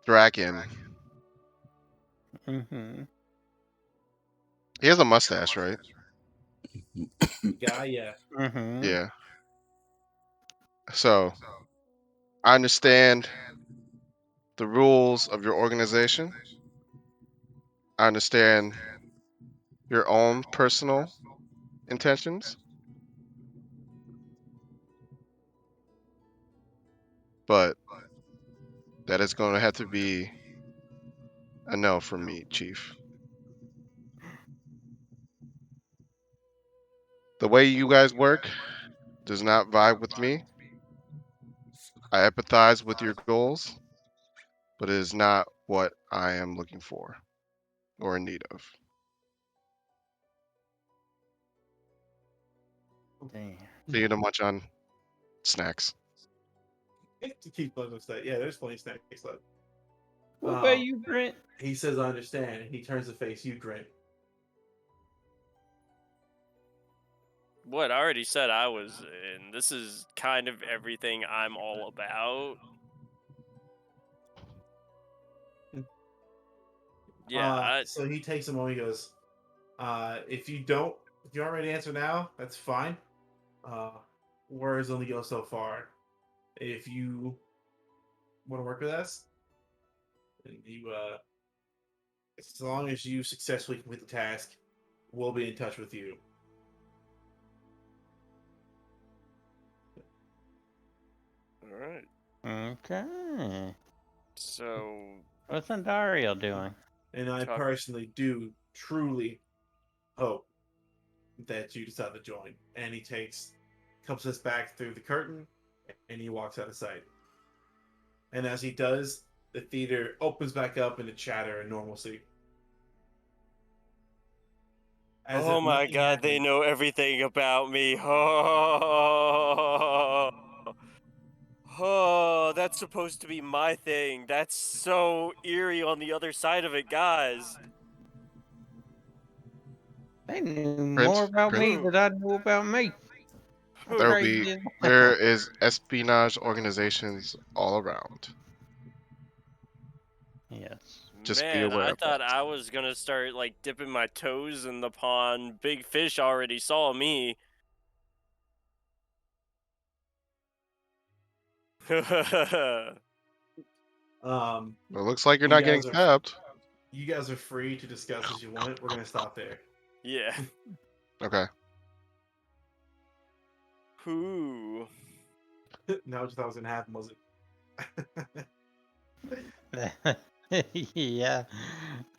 Draken. Mm-hmm. He has a mustache, right? Guy, yeah. Mm-hmm. Yeah. So I understand the rules of your organization. I understand your own personal intentions, but that is going to have to be a no from me, Chief. The way you guys work does not vibe with me. I empathize with your goals, but it is not what I am looking for or in need of. Damn. For you to munch on snacks. To keep playing with that. Yeah, there's plenty of snacks left. What about you, Grant? He says, I understand, and he turns to face you, Grant. What I already said I was in. This is kind of everything I'm all about. Yeah, So he takes a moment. He goes, if you aren't ready to answer now, that's fine. Words only go so far. If you want to work with us, and you, as long as you successfully complete the task, we'll be in touch with you. all right. Okay. So What's Andario doing? And I Talk- personally do truly hope that you decide to join. And he comes us back through the curtain, and he walks out of sight. And as he does, the theater opens back up into chatter and normalcy. As oh if my nothing god, they happened. know everything about me. Oh, oh, that's supposed to be my thing. That's so eerie on the other side of it, guys. They knew more Prince, about me Prince, than I knew about me. How there will crazy be is there that? is espionage organizations all around. Yes. Just be Man, aware I of that. thought I was gonna start like dipping my toes in the pond. Big fish already saw me. It looks like you're you not getting guys are stabbed. you guys are free to discuss as you want. We're gonna stop there. Yeah. Okay. Who? No, what you thought was gonna happen, was it? Yeah.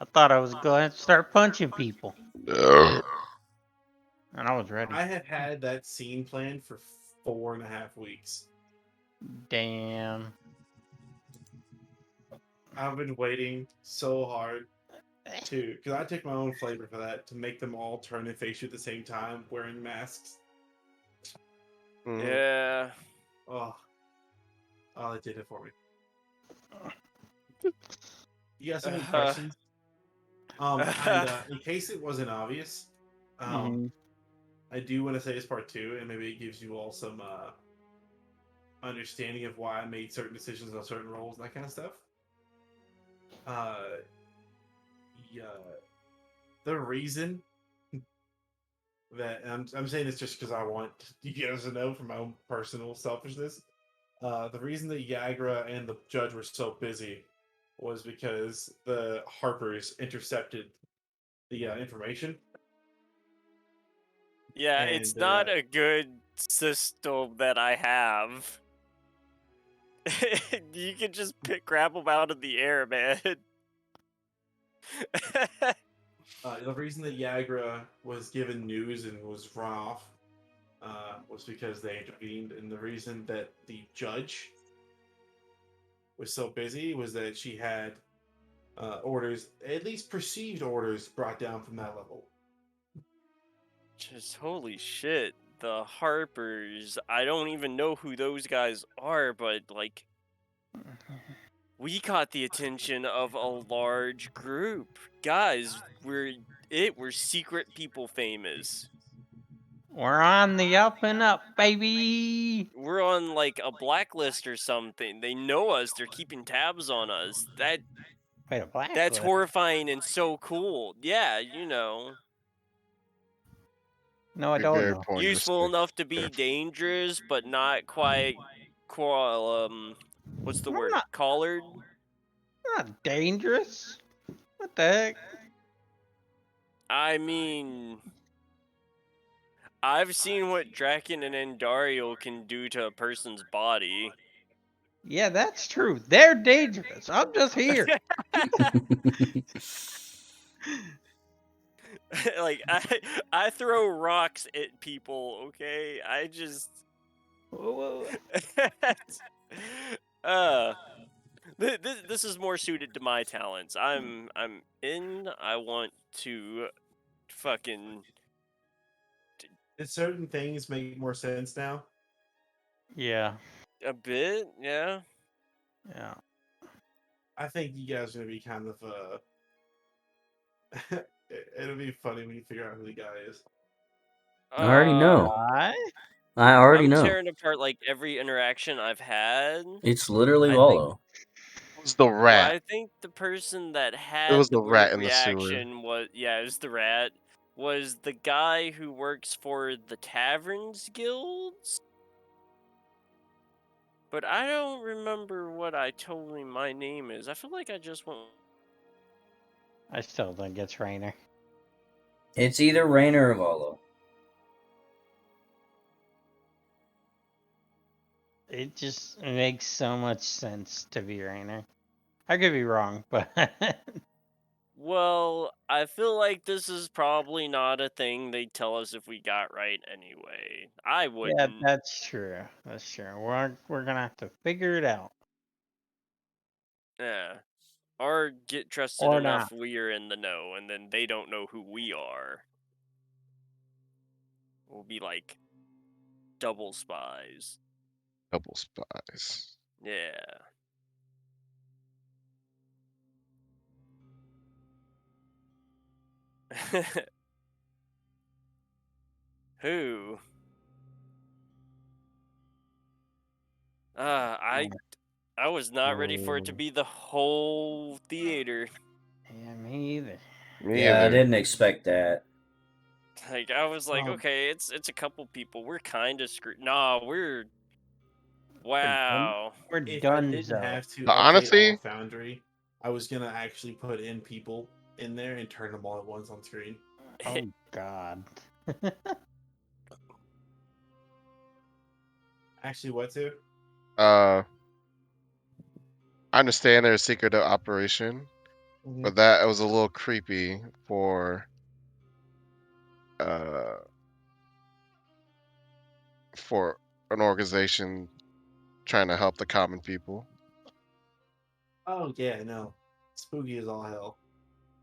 I thought I was going to start punching people. Ugh. And I was ready. I have had that scene planned for 4.5 weeks. Damn. I've been waiting so hard because I take my own flavor for that to make them all turn and face you at the same time wearing masks. Mhm. Yeah. Oh, they did it for me. You guys have any questions? And in case it wasn't obvious, Mhm. I do want to say it's part two, and maybe it gives you all some understanding of why I made certain decisions on certain roles and that kind of stuff. Yeah, the reason that I'm saying this just because I want you guys to know from my own personal selfishness. The reason that Yagra and the judge were so busy was because the Harpers intercepted the information. Yeah, And it's not a good system that I have. You can just grab them out of the air, man. the reason that Yagra was given news and was run off was because they intervened, and the reason that the judge was so busy was that she had orders, at least perceived orders, brought down from that level. Just holy shit. The Harpers. I don't even know who those guys are, but like we caught the attention of a large group. Guys, we're secret people famous. We're on the up and up, baby. We're on like a blacklist or something. They know us. They're keeping tabs on us. Wait, a That's blacklist? horrifying and so cool. Yeah, you know. No, I Be don't very know. Useful pointless. enough to be dangerous, but not quite what's the I'm word? not, Collared? not dangerous. What the heck? I mean, I've seen what Draken and Endariel can do to a person's body. Yeah, that's true. They're dangerous. I'm just here. Like I throw rocks at people, okay? I just Whoa. uh this is more suited to my talents. I'm in. I want to fucking Did certain things make more sense now? Yeah, a bit, yeah. yeah. I think you guys are gonna be kind of it'll be funny when you figure out who the guy is. I already know. Why? I already I'm know. tearing apart like every interaction I've had. It's literally I think Wallow. It was the rat. I think the person that It had was the the rat weird in the sewer. reaction was it was the rat. Was the guy who works for the taverns guilds? But I don't remember what I told him my name is. I feel like I just went. I still think it's Rainer. It's either Rainer or Wallow. It just makes so much sense to be Rainer. I could be wrong, but Well, I feel like this is probably not a thing they'd tell us if we got right anyway. I yeah, wouldn't. that's true. That's true. We're gonna have to figure it out, Yeah. Or get trusted or enough not. we're in the know, and then they don't know who we are. We'll be like double spies. Double spies. Yeah. Who? I was not ready for it to be the whole theater. Yeah, me either. Me Yeah, I either. didn't expect that. Like I was like, Um, okay, it's a couple people. We're kind of screwed. Nah, we're We're done. wow. We're If I done, didn't have to But update all honestly, of Foundry, I was gonna actually put in people in there and turn them all at once on screen. Oh God. Actually, what to? I understand there's a secret operation, but that was a little creepy for uh for an organization trying to help the common people. Oh yeah, no, spooky as all hell.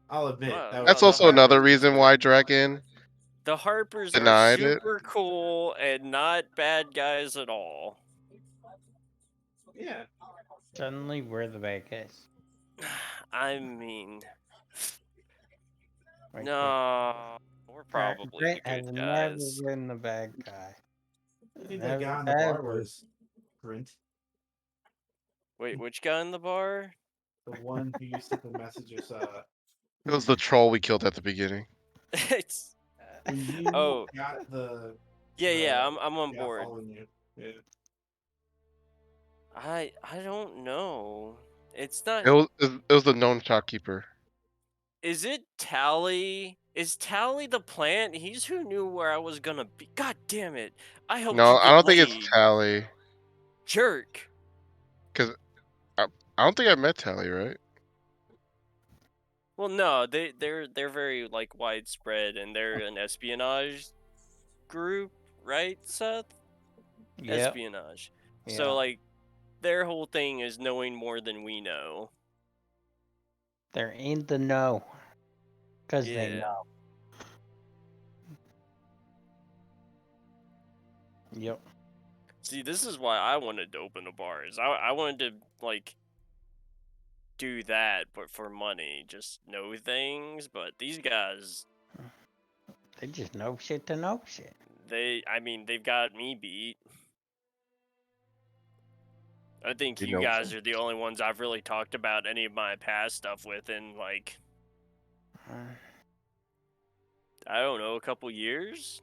I'll admit that That's Well, was the also another definitely reason why Dragon Harpers are denied it. super cool and not bad guys at all. Yeah. Suddenly, we're the bad guys. I mean, Like, no, we're probably Brent the has good never guys. been the bad guy. What do you think that Never guy on the bar ever. was? Brent, Wait, which guy in the bar? the one who you sent the messages. It was the troll we killed at the beginning. It's When you oh got the yeah, I'm on guy board. following you. Yeah. I don't know. It's not. It was the known shopkeeper. Is it Tally? Is Tally the plant? He's who knew where I was gonna be. God damn it! I helped No, you I get don't think it's laid, Tally. jerk. Cause I don't think I met Tally, right? Well, no, they're very like widespread, and they're an espionage group, right, Seth? Yep. Espionage. Yeah. So like, their whole thing is knowing more than we know. They're in the know. Because they Yeah. know. Yep. See, this is why I wanted to open a bar. I wanted to like do that, but for money, just know things. But these guys, They just know shit to know shit. I mean, they've got me beat. I think You you know, guys are the only ones I've really talked about any of my past stuff with in like Uh, I don't know, a couple years.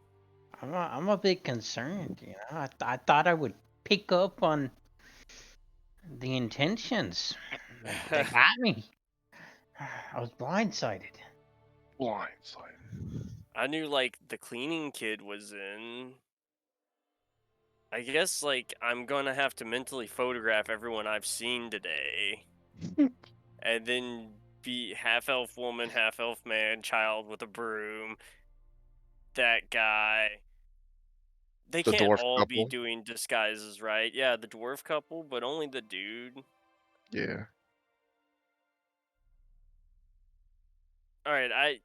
I'm a bit concerned. You know, I thought I would pick up on the intentions. They got me. I was blindsided. blindsided. I knew like the cleaning kid was in. I guess like I'm gonna have to mentally photograph everyone I've seen today, and then be half elf woman, half elf man, child with a broom. That guy. They The can't dwarf all be couple. doing disguises, right? Yeah, the dwarf couple, but only the dude. Yeah. All right,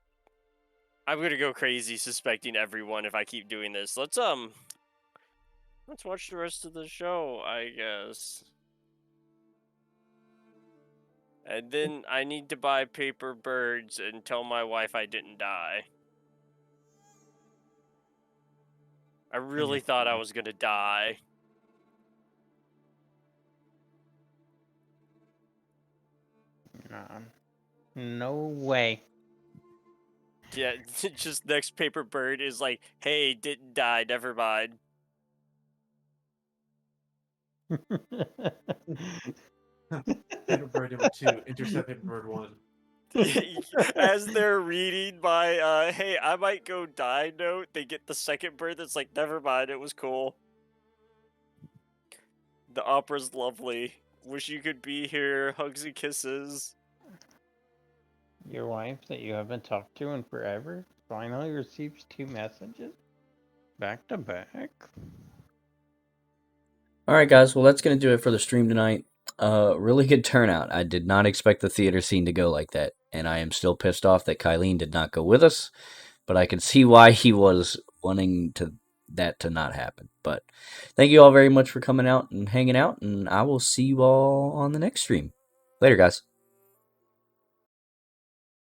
I'm gonna go crazy suspecting everyone if I keep doing this. Let's watch the rest of the show, I guess. And then I need to buy paper birds and tell my wife I didn't die. I really thought I was gonna die. No way. Yeah, just next paper bird is like, hey, didn't die, never mind. Paperbird number 2, intercept Paperbird 1. As they're reading my hey, I might go die note, they get the second bird that's like, never mind, it was cool. The opera's lovely. Wish you could be here. Hugs and kisses. Your wife that you haven't talked to in forever finally receives 2 messages back to back. All right, guys. Well, that's gonna do it for the stream tonight. Really good turnout. I did not expect the theater scene to go like that, and I am still pissed off that Kylene did not go with us. But I can see why he was wanting that to not happen. But thank you all very much for coming out and hanging out, and I will see you all on the next stream. Later, guys.